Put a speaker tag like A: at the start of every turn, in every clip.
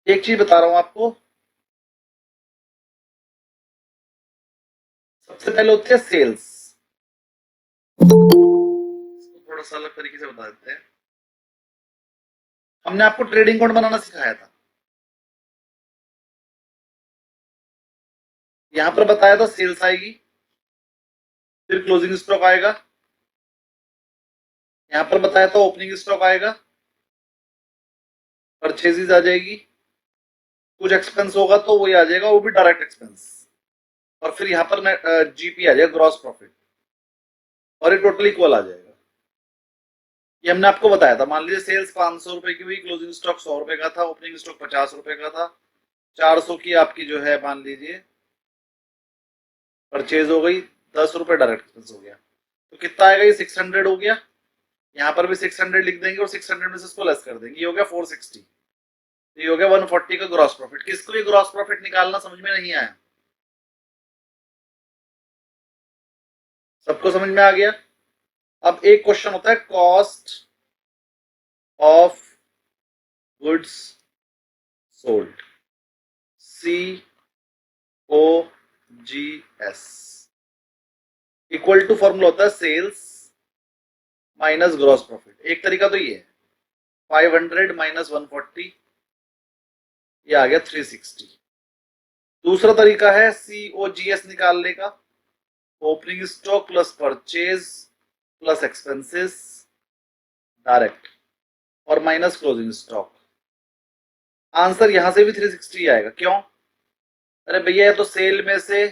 A: एक चीज बता रहा हूं आपको, सबसे पहले होती है सेल्स। इसको थोड़ा सा अलग तरीके से बता देते हैं। हमने आपको ट्रेडिंग अकाउंट बनाना सिखाया था। यहां पर बताया था सेल्स आएगी, फिर क्लोजिंग स्टॉक आएगा, यहां पर बताया था ओपनिंग स्टॉक आएगा, परचेजेज आ जाएगी, कुछ एक्सपेंस होगा तो वही आ जाएगा, वो भी डायरेक्ट एक्सपेंस, और फिर यहाँ पर जीपी आ जाएगा, ग्रॉस प्रॉफिट, और ये टोटल इक्वल आ जाएगा। ये हमने आपको बताया था। मान लीजिए सेल्स 500 रुपए की हुई, क्लोजिंग स्टॉक 100 रुपए का था, ओपनिंग स्टॉक 50 रुपए का था, 400 की आपकी जो है मान लीजिए परचेज हो गई, 10 रुपए डायरेक्ट एक्सपेंस हो गया, तो कितना आएगा? ये 600 हो गया। यहाँ पर भी 600 लिख देंगे और 600 में से इसको लेस कर देंगे, ये हो गया 460। तो ये हो गया 140 का ग्रॉस प्रॉफिट। किसको ये ग्रॉस प्रॉफिट निकालना समझ में नहीं आया? सबको समझ में आ गया? अब एक क्वेश्चन होता है cost of goods sold, COGS, equal to formula होता है सेल्स माइनस ग्रॉस प्रॉफिट। एक तरीका तो ये है, 500 माइनस 140, ये आ गया 360। दूसरा तरीका है COGS निकालने का, opening stock plus purchase plus expenses direct और माइनस क्लोजिंग स्टॉक। आंसर यहां से भी 360 आएगा। क्यों? अरे भैया, ये तो सेल में से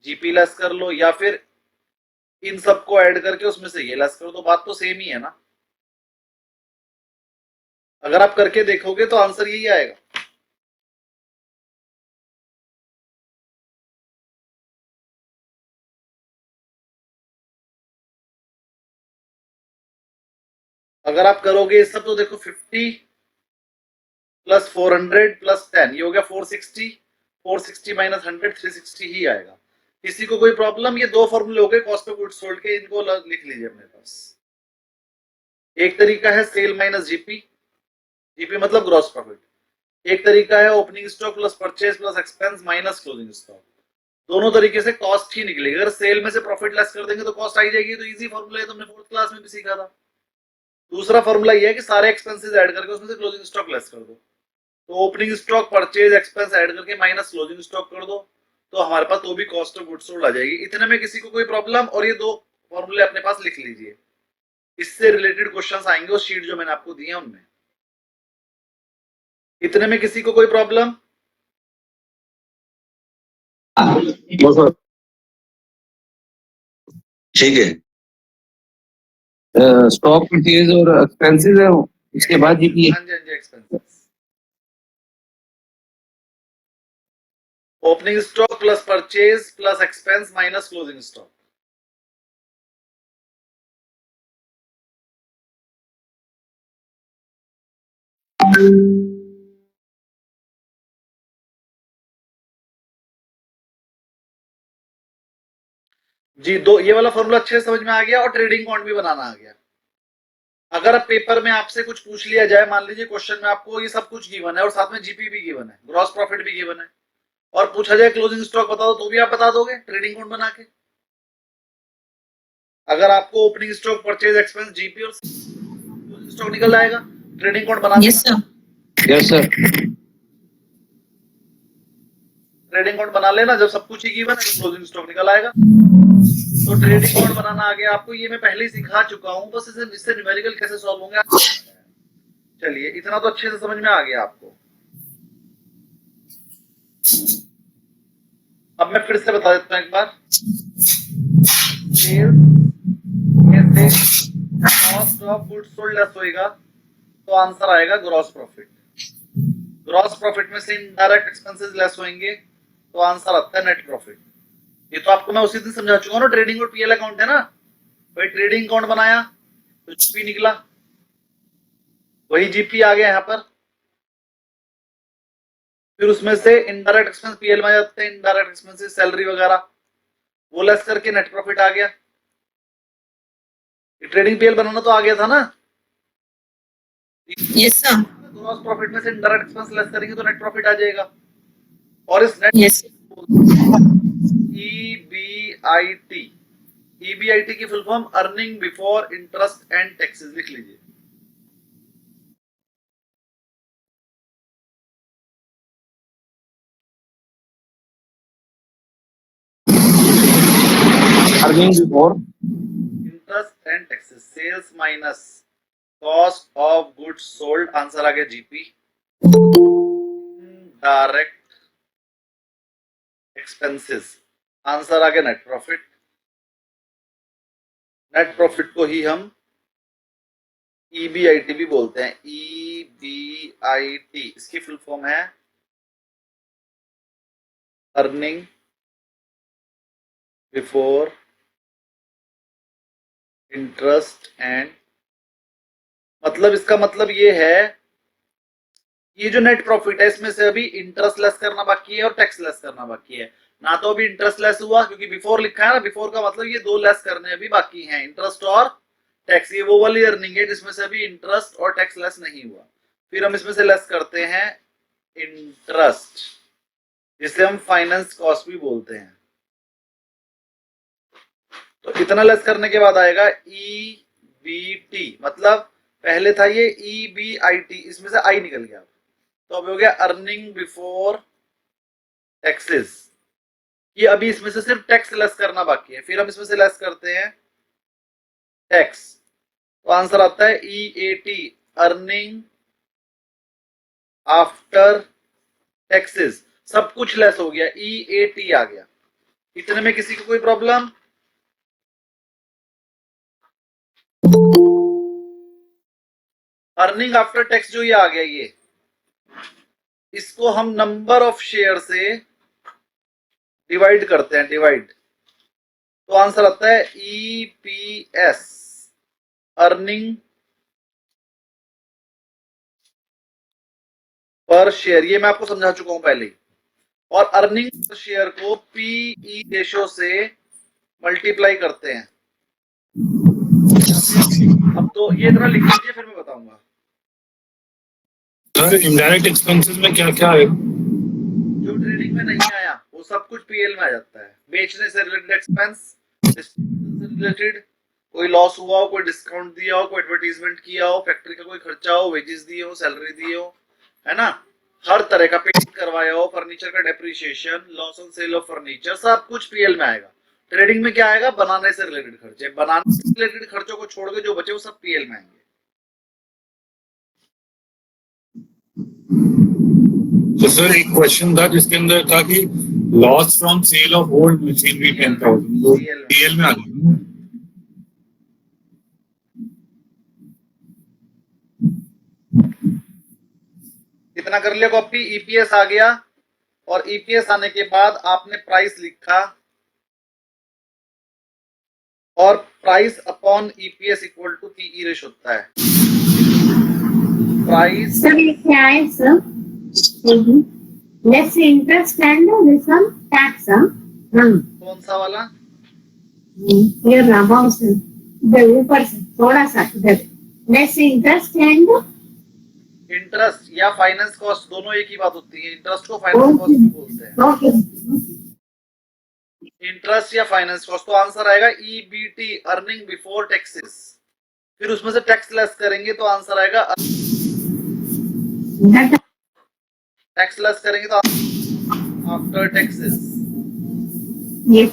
A: जीपी लेस कर लो या फिर इन सबको ऐड करके उसमें से ये लेस कर दो, बात तो सेम ही है ना। अगर आप करके देखोगे तो आंसर यही आएगा। अगर आप करोगे ये सब तो देखो 50 प्लस 400 प्लस 10, ये हो गया 460, 460 माइनस 100, 360 ही आएगा। किसी को कोई प्रॉब्लम? ये दो फॉर्मूले हो गए कॉस्ट ऑफ गुड्स सोल्ड के, इनको लिख लीजिए अपने पास। एक तरीका है सेल माइनस जीपी, जीपी मतलब ग्रॉस प्रॉफिट। एक तरीका है opening stock plus purchase plus expense minus closing stock. दोनों तरीके से कॉस्ट ही निकलेगी। अगर सेल में से प्रॉफिट लेस कर देंगे तो कॉस्ट आई जाएगी, तो इजी फॉर्मूला है, तुमने फोर्थ क्लास में भी सीखा था। दूसरा फॉर्मूला ये है कि सारे एक्सपेंसेस ऐड करके उसमें से क्लोजिंग स्टॉक लेस कर दो, तो opening stock purchase expense add करके माइनस क्लोजिंग स्टॉक कर दो, तो हमारे पास तो भी कॉस्ट ऑफ गुड्स सोल्ड आ जाएगी। इतने में किसी को कोई प्रॉब्लम? और ये दो फॉर्मूले अपने पास लिख लीजिए, इससे रिलेटेड क्वेश्चंस आएंगे उस शीट जो मैंने आपको दी है उनमें। इतने में किसी को कोई प्रॉब्लम?
B: ठीक है। स्टॉक परचेज और एक्सपेंसेस है, उसके बाद जीपी।
A: हाँ जी, हाँ जी, expenses. Opening stock plus purchase plus expense minus closing stock. जी, दो ये वाला फॉर्मूला अच्छे से समझ में आ गया और ट्रेडिंग अकाउंट भी बनाना आ गया। अगर अब पेपर में आपसे कुछ पूछ लिया जाए, मान लीजिए क्वेश्चन में आपको ये सब कुछ गिवन है और साथ में जीपी भी गिवन है, ग्रॉस प्रॉफिट भी गिवन है, और पूछा जाए क्लोजिंग स्टॉक बता दो, तो भी आप बता दोगे ट्रेडिंग अकाउंट बना के। अगर आपको opening stock purchase expense GP और क्लोजिंग स्टॉक निकल जाएगा, ट्रेडिंग अकाउंट बना
B: yes sir, yes sir.
A: Trading account बना लेना, जब सब कुछ ही गिवन है तो क्लोजिंग स्टॉक निकल आएगा। तो ट्रेडिंग अकाउंट बनाना आ गया आपको, ये मैं पहले ही सिखा चुका हूँ, बस इससे न्यूमेरिकल कैसे सॉल्व होंगे। चलिए, इतना तो अच्छे से समझ में आ गया आपको। अब मैं फिर से बता देता हूँ एक बार। Cost of goods sold less होएगा तो आंसर आएगा ग्रॉस प्रॉफिट। ग्रॉस प्रॉफिट में से इनडायरेक्ट एक्सपेंसेस लेस होंगे तो आंसर आता है नेट प्रॉफिट। ये तो आपको मैं उसी दिन समझा चुका हूँ ना, ट्रेडिंग और पीएल अकाउंट है ना भाई। ट्रेडिंग अकाउंट बनाया तो जीपी निकला, वही जीपी आ गया यहाँ पर, फिर उसमें से इनडायरेक्ट एक्सपेंस पीएल में आ जाते हैं, इनडायरेक्ट एक्सपेंसेस सैलरी वगैरह, वो लेस करके नेट प्रॉफिट आ गया। ट्रेडिंग पीएल बनाना तो आ गया था ना।
B: Yes sir.
A: ग्रॉस प्रॉफिट में से इनडायरेक्ट एक्सपेंस लेस करेंगे तो नेट प्रॉफिट आ जाएगा। और इस नेट
C: Yes.
A: EBIT, EBIT की full form earning before interest and taxes लिख लीजिए।
B: Earning before
A: interest and taxes, sales minus cost of goods sold, answer आ गया जीपी। डायरेक्ट एक्सपेंसेस, आंसर आ गया नेट प्रॉफिट। नेट प्रॉफिट को ही हम EBIT भी बोलते हैं। EBIT इसकी फुल फॉर्म है अर्निंग बिफोर इंटरेस्ट एंड, मतलब इसका मतलब ये है, ये जो नेट प्रॉफिट है इसमें से अभी इंटरेस्ट लेस करना बाकी है और टैक्स लेस करना बाकी है। ना तो अभी इंटरेस्ट लेस हुआ क्योंकि बिफोर लिखा है ना, बिफोर का मतलब ये दो लेस करने अभी बाकी हैं, इंटरेस्ट और टैक्स। ये वो वाली अर्निंग है जिसमें से अभी इंटरेस्ट और टैक्स लेस नहीं हुआ। फिर हम इसमें से लेस करते हैं इंटरेस्ट, जिसे हम फाइनेंस कॉस्ट भी बोलते हैं। तो इतना लेस करने के बाद आएगा EBT, मतलब पहले था ये EBIT, इसमें से आई निकल गया, तो अब हो गया अर्निंग बिफोर टैक्सेस। ये अभी इसमें से सिर्फ टैक्स लेस करना बाकी है, फिर हम इसमें से लेस करते हैं टैक्स, तो आंसर आता है EAT, अर्निंग आफ्टर टैक्सेस। सब कुछ लेस हो गया, EAT आ गया। इतने में किसी को कोई प्रॉब्लम? अर्निंग आफ्टर टैक्स जो ये आ गया, ये इसको हम नंबर ऑफ शेयर से डिवाइड करते हैं, डिवाइड, तो आंसर आता है EPS, अर्निंग पर शेयर। ये मैं आपको समझा चुका हूं पहले ही। और अर्निंग पर शेयर को PE रेशो से मल्टीप्लाई करते हैं। अब तो ये इतना लिख लीजिए, फिर मैं बताऊंगा।
D: सर इनडायरेक्ट एक्सपेंसेस में क्या क्या है?
A: जो ट्रेडिंग में नहीं आया वो सब कुछ PL में आ जाता है। बेचने से रिलेटेड एक्सपेंस, डिस्ट्रीब्यूशन से रिलेटेड, कोई लॉस हुआ हो, कोई डिस्काउंट दिया हो, कोई एडवर्टीजमेंट किया हो, फैक्ट्री का कोई खर्चा हो, वेजेस दिए हो, सैलरी दिए हो, है ना, हर तरह का पेमेंट करवाया हो, फर्नीचर का depreciation, loss on sale of furniture, सब कुछ PL में आएगा। ट्रेडिंग में क्या आएगा? बनाने से रिलेटेड खर्चे। बनाने से रिलेटेड खर्चों को छोड़ के जो बचे वो सब PL में आएंगे।
D: तो सर एक क्वेश्चन था जिसके अंदर था कि loss from sale of old machinery 10,000 तो PL में आ गया।
A: इतना कर लिया कॉपी। EPS आ गया, और EPS आने के बाद आपने प्राइस लिखा, और price upon EPS equal to PE ratio होता है। प्राइस
C: सर ये क्या है sir? Less interest and some tax.
A: कौन सा वाला?
C: ये रहा सर, इधर ऊपर से थोड़ा सा इधर, लेस इंटरेस्ट एंड
A: इंटरेस्ट या फाइनेंस कॉस्ट दोनों एक ही बात होती है। इंटरेस्ट को फाइनेंस कॉस्ट भी बोलते हैं।
C: ओके।
A: इंटरेस्ट या फाइनेंस कॉस्ट, तो आंसर आएगा EBT, अर्निंग बिफोर टैक्सेस। फिर उसमें से टैक्स लेस करेंगे तो आंसर आएगा, टैक्स लेस करेंगे तो आफ्टर टैक्सेस।
C: ये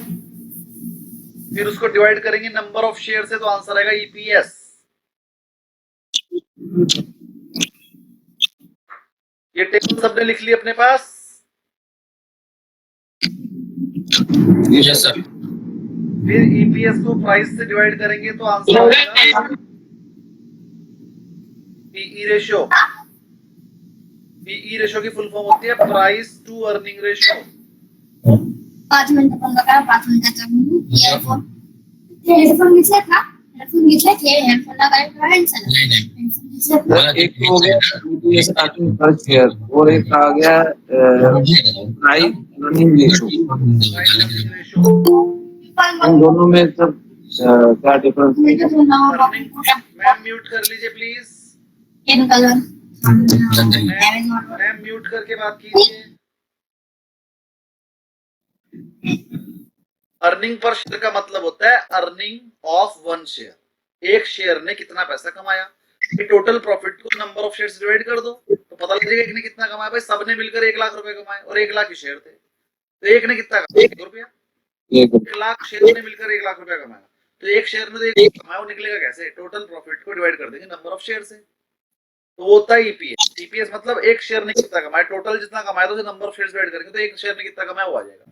A: फिर उसको डिवाइड करेंगे नंबर ऑफ शेयर से तो आंसर आएगा EPS। ये टेबल सबने लिख ली अपने पास?
B: Yes sir.
A: फिर EPS को प्राइस से डिवाइड करेंगे तो आंसर आएगा PE रेशो। PE रेशो की फुल फॉर्म होती है price to earning ratio.
E: 5 minute पण बघा 5 मिनिटाचा इयरफोन हेडफोन घेतला का? हेडफोन घेतला की हेडफोन लावायला हँडसन नाही
B: एक हो गया EPS स्टार्टिंग पर शेयर, और एक आ गया प्राइस अर्निंग रेशो। इन दोनों में सब क्या डिफरेंस है?
A: मैम म्यूट कर लीजिए please.
E: In colour
A: ma'am mute करके बात कीजिए। अर्निंग पर शेयर का मतलब होता है अर्निंग ऑफ वन शेयर। एक शेयर ने कितना पैसा कमाया, टोटल प्रॉफिट को नंबर ऑफ शेयर्स डिवाइड कर दो तो पता लगेगा एक ने कितना कमाया। भाई सबने मिलकर 1 लाख रुपए कमाए और 1 लाख ही शेयर थे, तो एक ने कितना कमाया, 1 रुपया। 1 लाख शेयर ने मिलकर 1 लाख रुपया कमाया, तो एक शेयर ने तो 1 लाख कमाया, वो निकलेगा कैसे? टोटल प्रॉफिट को डिवाइड कर देंगे नंबर ऑफ शेयर से, तो वो होता है ईपीएस। ईपीएस मतलब एक शेयर ने कितना कमाया, टोटल जितना कमाया तो नंबर ऑफ शेयर्स डिवाइड करेंगे तो एक शेयर ने कितना कमाया वो आ जाएगा।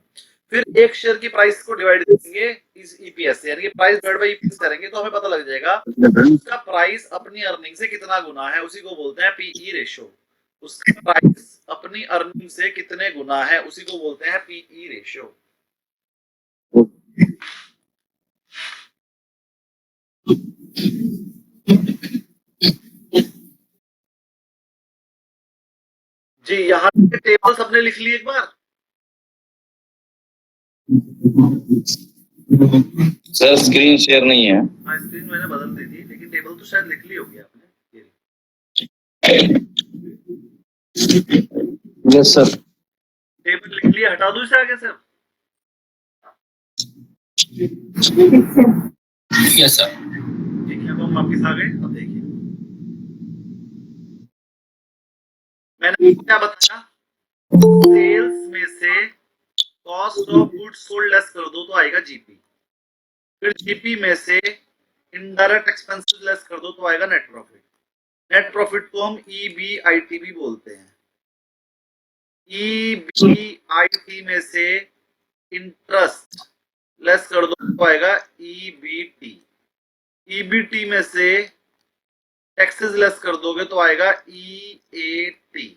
A: फिर एक शेयर की प्राइस को डिवाइड करेंगे इस ईपीएस से, यानी कि प्राइस डिवाइड बाय ईपीएस करेंगे तो हमें पता लग जाएगा उसका प्राइस अपनी अर्निंग से कितना गुना है, उसी को बोलते हैं पीई रेशो। उसका प्राइस अपनी अर्निंग से कितने गुना है उसी को बोलते हैं पीई रेशो। जी यहाँ के टेबल सबने लिख लिए एक बार?
B: सर स्क्रीन शेयर नहीं है।
A: हाँ स्क्रीन मैंने बदल दी थी, लेकिन टेबल तो शायद लिख ली होगी आपने।
B: Yes sir.
A: टेबल लिख लिया, हटा दूं इसे आगे सर?
B: Yes sir.
A: ठीक है, अब हम वापिस आ गए। अब देखिए मैंने क्या बताया, सेल्स में से cost of goods sold less कर दो तो आएगा जीपी, फिर जीपी में से इनडायरेक्ट एक्सपेंसेस लेस कर दो तो आएगा नेट प्रॉफिट। नेट प्रॉफिट को हम ईबीआईटीबी बोलते हैं। ईबीआईटी में से इंटरेस्ट लेस कर दो तो आएगा ईबीटी। ईबीटी में से टैक्सेस लेस कर दोगे तो आएगा ईएटी।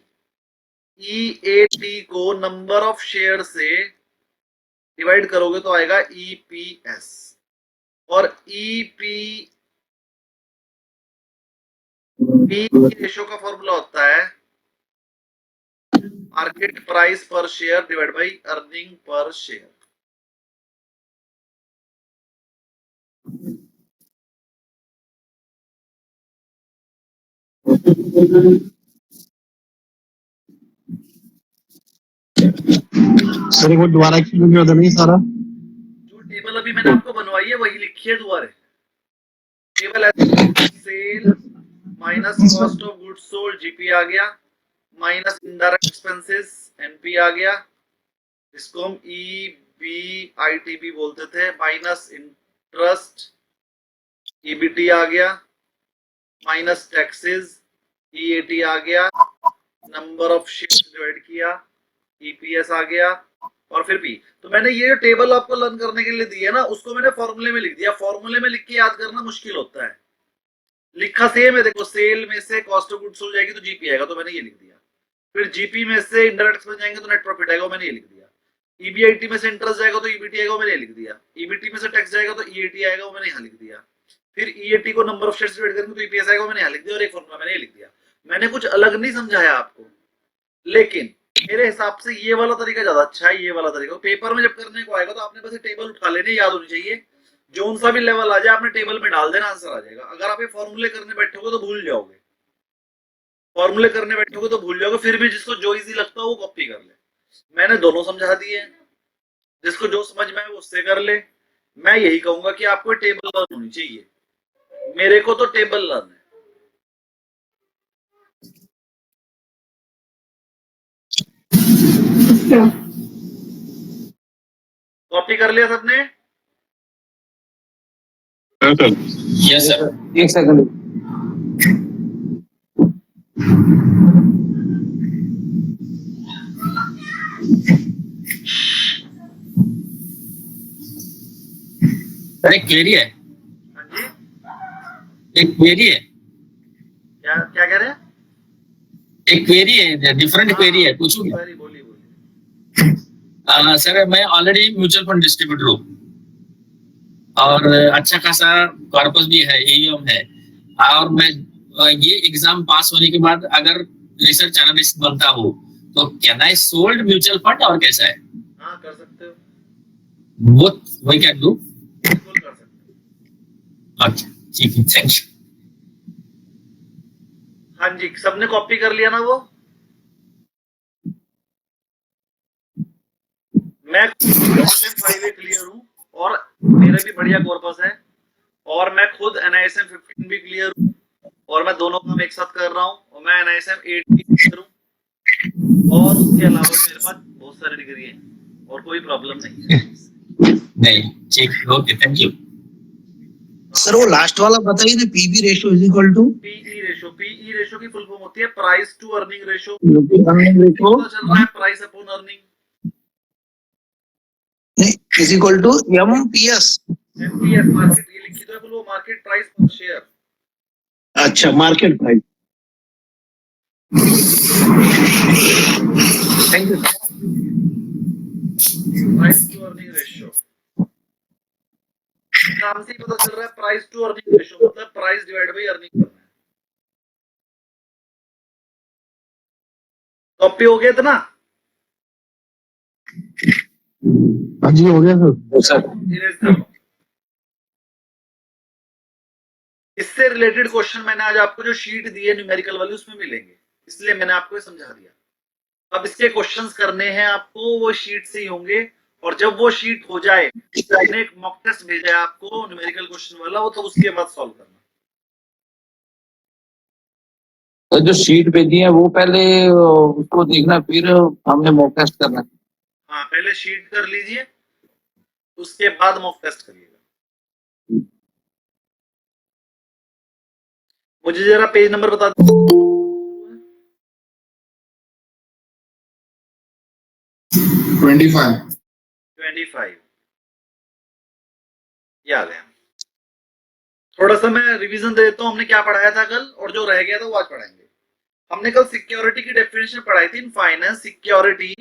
A: ईएटी को नंबर ऑफ शेयर से डिवाइड करोगे तो आएगा ईपीएस। और ईपी रेशो का फॉर्मूला होता है मार्केट प्राइस पर share divide by earning per share.
F: Sir एक बार दोबारा एक्सप्लेन नहीं सारा।
A: जो टेबल अभी मैंने आपको बनवाई है वही लिखिए दोबारा। टेबल ऐसे sale minus cost of goods sold GP आ गया, माइनस इनडायरेक्ट एक्सपेंसेस एनपी आ गया, इसको हम ईबीआईटीबी बोलते थे, माइनस इंटरेस्ट ईबीटी आ गया, माइनस टैक्सेस ईएटी आ गया, नंबर ऑफ शेयर्स डिवाइड किया ईपीएस आ गया, और फिर पी। तो मैंने ये टेबल आपको लर्न करने के लिए दी है ना, उसको मैंने फॉर्मूले में लिख दिया। फॉर्मूले में लिख के याद करना मुश्किल होता है, लिखा सेम है। देखो सेल में से कॉस्ट ऑफ गुड्स सोल्ड जाएगी तो जीपी आएगा, तो मैंने ये लिख दिया। फिर जीपी में से इनडायरेक्ट एक्सपेंस जाएंगे तो नेट प्रॉफिट आएगा, मैंने ये लिख दिया। ईबीआईटी में से इंटरेस्ट जाएगा तो ईबीटी आएगा, मैंने ये लिख दिया। ईबीटी में से टैक्स जाएगा तो ईएटी आएगा, मैंने यहाँ लिख दिया। फिर ईएटी को नंबर ऑफ शेयर्स डिवाइड करेंगे तो ईपीएस आएगा, मैंने यहाँ लिख दिया। और एक फॉर्मूला मैंने ये लिख दिया। मैंने कुछ अलग नहीं समझाया आपको, लेकिन मेरे हिसाब से ये वाला तरीका ज्यादा अच्छा है। ये वाला तरीका पेपर में जब करने को आएगा तो आपने बस टेबल उठा लेने, याद होनी चाहिए। जो सा भी लेवल आ जाए आपने टेबल में डाल देना, आंसर आ जाएगा। अगर आप ये फॉर्मूले करने बैठोगे तो भूल जाओगे, फॉर्मूले करने बैठोगे तो भूल जाओगे। फिर भी जिसको जो इजी लगता हो वो कॉपी कर ले। मैंने दोनों समझा दिए, जिसको जो समझ में आए वो उससे कर ले। मैं यही कहूंगा कि आपको टेबल लर्न होनी चाहिए, मेरे को तो टेबल लर्न है। कॉपी कर लिया सबने?
B: Yes sir. एक सेकंड।
G: सर एक क्वेरी है।
A: हाँ जी,
G: एक क्वेरी है।
A: क्या क्या कह रहे हैं?
G: एक क्वेरी है, डिफरेंट क्वेरी है, पूछूं क्या?
A: बोलिए बोलिए।
G: सर मैं ऑलरेडी म्यूचुअल फंड डिस्ट्रीब्यूटर हूँ और अच्छा खासा कॉर्पस भी है, एईएम है, और मैं ये एग्जाम पास होने के बाद अगर रिसर्च एनालिस्ट बनता हूँ तो can I sold mutual fund और कैसा है?
A: हाँ कर सकते हो,
G: बोथ वी कैन डू।
A: बिल्कुल कर सकते हो।
G: अच्छा ठीक है, थैंक यू।
A: हाँ जी, सबने कॉपी कर लिया ना वो? मैं NISM 5A क्लियर हूँ और मेरा भी बढ़िया कॉर्पस है और मैं खुद NISM 15 भी क्लियर हूँ और मैं दोनों काम एक साथ कर रहा हूँ और मैं NISM 8 भी क्लियर हूँ और उसके अलावा भी मेरे पास बहुत सारी डिग्री है और कोई प्रॉब्लम नहीं है।
G: नहीं ठीक, ओके थैंक यू।
F: सर वो लास्ट वाला बताइए ना, PB ratio is equal to
A: PE ratio की फुल फॉर्म होती है price to earning ratio.
F: Earning ratio
A: पता चल रहा है price upon earning,
F: is equal to MPS.
A: MPS market, ये लिखी तो है वो मार्केट प्राइस पर शेयर।
F: अच्छा, market price. Thank you.
A: Price to earning ratio नाम से ही पता चल रहा है प्राइस टू अर्निंग रेशियो मतलब प्राइस डिवाइड बाई अर्निंग करना है। कॉपी हो गया था ना?
F: हाँ जी, हो गया सर।
A: इरेज कर लो। इससे रिलेटेड क्वेश्चन मैंने आज आपको जो शीट दी है न्यूमेरिकल वाली उसमें मिलेंगे, इसलिए मैंने आपको ये समझा दिया। अब इसके क्वेश्चंस करने हैं आपको, वो शीट से ही होंगे और जब वो शीट हो जाए मैंने एक मॉक टेस्ट भेजा है आपको न्यूमेरिकल क्वेश्चन वाला, वो तो उसके बाद सॉल्व करना।
B: तो जो शीट भेजी है वो पहले उसको देखना, फिर हमने मॉक टेस्ट करना।
A: हाँ, पहले शीट कर लीजिए उसके बाद मॉक टेस्ट करिएगा। मुझे जरा पेज नंबर बता दो। 25 ये आ गया। थोड़ा सा मैं रिवीजन दे देता हूँ हमने क्या पढ़ाया था कल और जो रह गया था वो आज पढ़ाएंगे। हमने कल सिक्योरिटी की डेफिनेशन पढ़ाई थी in finance. Security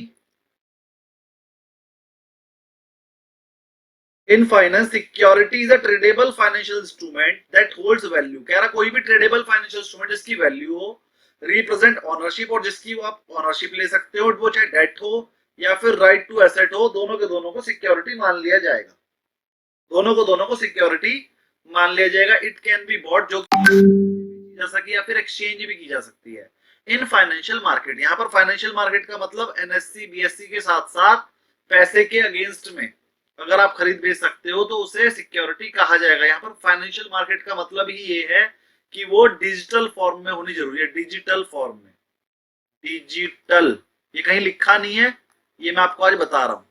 A: in finance, security is a tradable financial instrument that holds value. कह रहा कोई भी ट्रेडेबल फाइनेंशियल इंस्ट्रूमेंट जिसकी वैल्यू हो, रिप्रेजेंट ऑनरशिप और जिसकी वो आप ऑनरशिप ले सकते हो, वो चाहे डेट हो या फिर राइट टू एसेट हो, दोनों के दोनों को सिक्योरिटी मान लिया जाएगा। दोनों को सिक्योरिटी मान लिया जाएगा। इट कैन बी बॉट, जो की जा सकती है या फिर एक्सचेंज भी की जा सकती है इन फाइनेंशियल मार्केट। यहाँ पर फाइनेंशियल मार्केट का मतलब एनएससी बीएससी के साथ साथ पैसे के अगेंस्ट में अगर आप खरीद बेच सकते हो तो उसे सिक्योरिटी कहा जाएगा। यहाँ पर फाइनेंशियल मार्केट का मतलब ही ये है कि वो डिजिटल फॉर्म में होनी जरूरी है। डिजिटल फॉर्म में, डिजिटल, ये कहीं लिखा नहीं है, ये मैं आपको आज बता रहा हूं।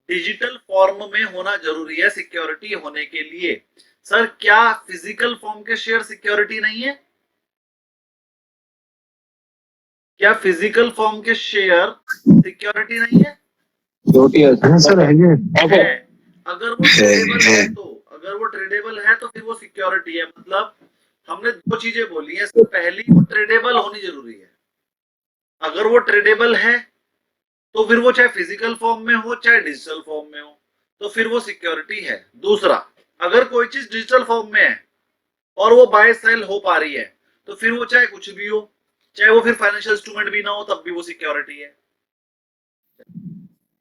A: डिजिटल फॉर्म में होना जरूरी है सिक्योरिटी होने के लिए। सर क्या फिजिकल फॉर्म के शेयर सिक्योरिटी नहीं है? क्या फिजिकल फॉर्म के शेयर सिक्योरिटी नहीं है?
F: सर है।
A: अगर वो ट्रेडेबल है तो, अगर वो ट्रेडेबल है तो फिर वो सिक्योरिटी है। मतलब हमने दो चीजें बोली है, पहली वो ट्रेडेबल होनी जरूरी है। अगर वो ट्रेडेबल है तो फिर वो चाहे फिजिकल फॉर्म में हो चाहे डिजिटल फॉर्म में हो तो फिर वो सिक्योरिटी है। दूसरा, अगर कोई चीज डिजिटल फॉर्म में है और वो बाय सेल हो पा रही है तो फिर वो चाहे कुछ भी हो, चाहे वो फिर फाइनेंशियल इंस्ट्रूमेंट भी ना हो, तब भी वो सिक्योरिटी है।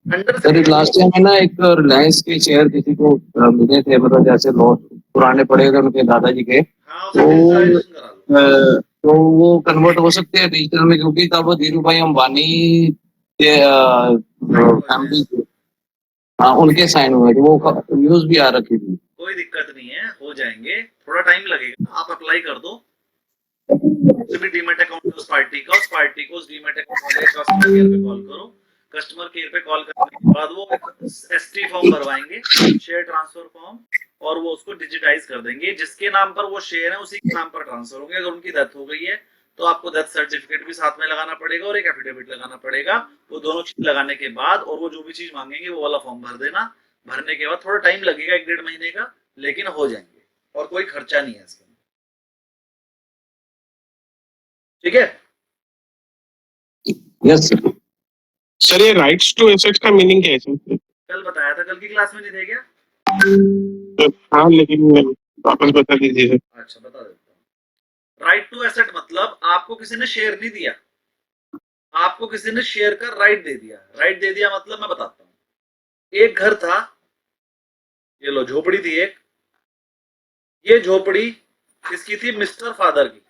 B: सर लास्ट टाइम में ना एक रिलायंस के शेयर किसी को मिले थे, मतलब जैसे लॉस पुराने पड़े थे उनके दादाजी के, तो वो कन्वर्ट हो सकते हैं डिजिटल में, क्योंकि तब धीरू भाई अंबानी के फैमिली, हाँ उनके साइन हुए थे, वो न्यूज भी आ रखी थी।
A: कोई दिक्कत नहीं है, हो जाएंगे, थोड़ा टाइम लगेगा। आप अप्लाई कर दो भी डीमैट अकाउंट उस पार्टी का, उस पार्टी को उस डीमैट अकाउंट वाले कस्टमर केयर पे कॉल करो। कस्टमर केयर पे कॉल करने के बाद वो एसटी फॉर्म भरवाएंगे, शेयर ट्रांसफर फॉर्म, और वो उसको डिजिटाइज कर देंगे। जिसके नाम पर वो शेयर है उसी के नाम पर ट्रांसफर होंगे। अगर उनकी डेथ हो गई है तो आपको डेथ सर्टिफिकेट भी साथ में लगाना पड़ेगा और एक एफिडेविट लगाना पड़ेगा। वो दोनों चीज लगाने के बाद और वो जो भी चीज मांगेंगे वो वाला फॉर्म भर देना। भरने के बाद थोड़ा टाइम लगेगा, 1-1.5 महीने का, लेकिन हो जाएंगे और कोई खर्चा नहीं है इसके। ठीक है?
B: यस
F: सर ये राइट्स टू एसेट्स का मीनिंग क्या है सर?
A: कल बताया था, कल की क्लास में नहीं थे क्या?
F: हाँ, लेकिन वापस बता दीजिए सर।
A: अच्छा, बता देता हूँ। राइट टू एसेट मतलब आपको किसी ने शेयर नहीं दिया, आपको किसी ने शेयर का राइट दे दिया। राइट दे दिया मतलब मैं बताता हूँ। एक घर था, ये लो झोपड़ी थी एक, ये झोपड़ी किसकी थी? मिस्टर फादर की।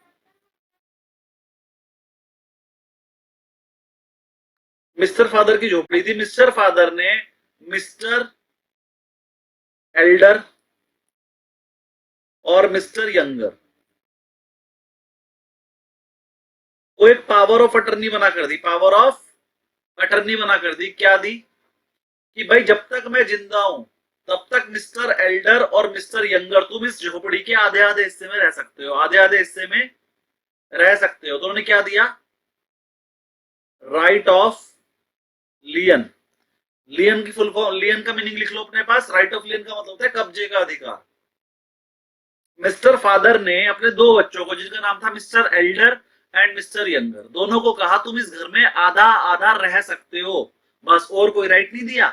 A: मिस्टर फादर की झोपड़ी थी, मिस्टर फादर ने मिस्टर एल्डर और मिस्टर यंगर को एक पावर ऑफ अटर्नी बना कर दी, पावर ऑफ अटर्नी बना कर दी। क्या दी कि भाई जब तक मैं जिंदा हूं तब तक मिस्टर एल्डर और मिस्टर यंगर तुम इस झोपड़ी के आधे आधे हिस्से में रह सकते हो, आधे आधे हिस्से में रह सकते हो। तो उन्होंने क्या दिया, राइट ऑफ लियन। लियन की फुल फॉर्म, लियन का मीनिंग लिख लो अपने पास। राइट ऑफ लियन का मतलब होता है कब्जे का अधिकार। मिस्टर फादर ने अपने दो बच्चों को, जिनका नाम था mister Elder and mister younger, दोनों को कहा तुम इस घर में आधा आधा रह सकते हो, बस, और कोई राइट नहीं दिया।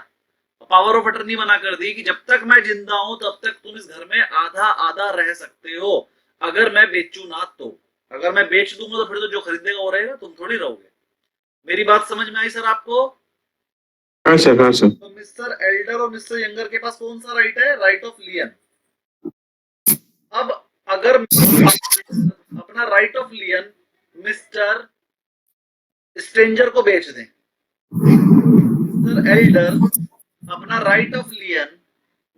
A: पावर ऑफ अटर्नी बना कर दी कि जब तक मैं जिंदा हूं तब तक तुम इस घर में आधा आधा रह सकते हो, अगर मैं बेचू ना तो। अगर मैं बेच दूंगा तो फिर तो जो खरीदेगा वो रहेगा, तुम थोड़ी रहोगे। मेरी बात समझ में आई सर आपको?
F: हाँ सर, हाँ सर।
A: तो मिस्टर एल्डर और मिस्टर यंगर के पास कौन सा राइट है? Right of लियन। अब अगर अपना राइट ऑफ लियन मिस्टर स्ट्रेंजर को बेच दें, मिस्टर एल्डर अपना राइट ऑफ लियन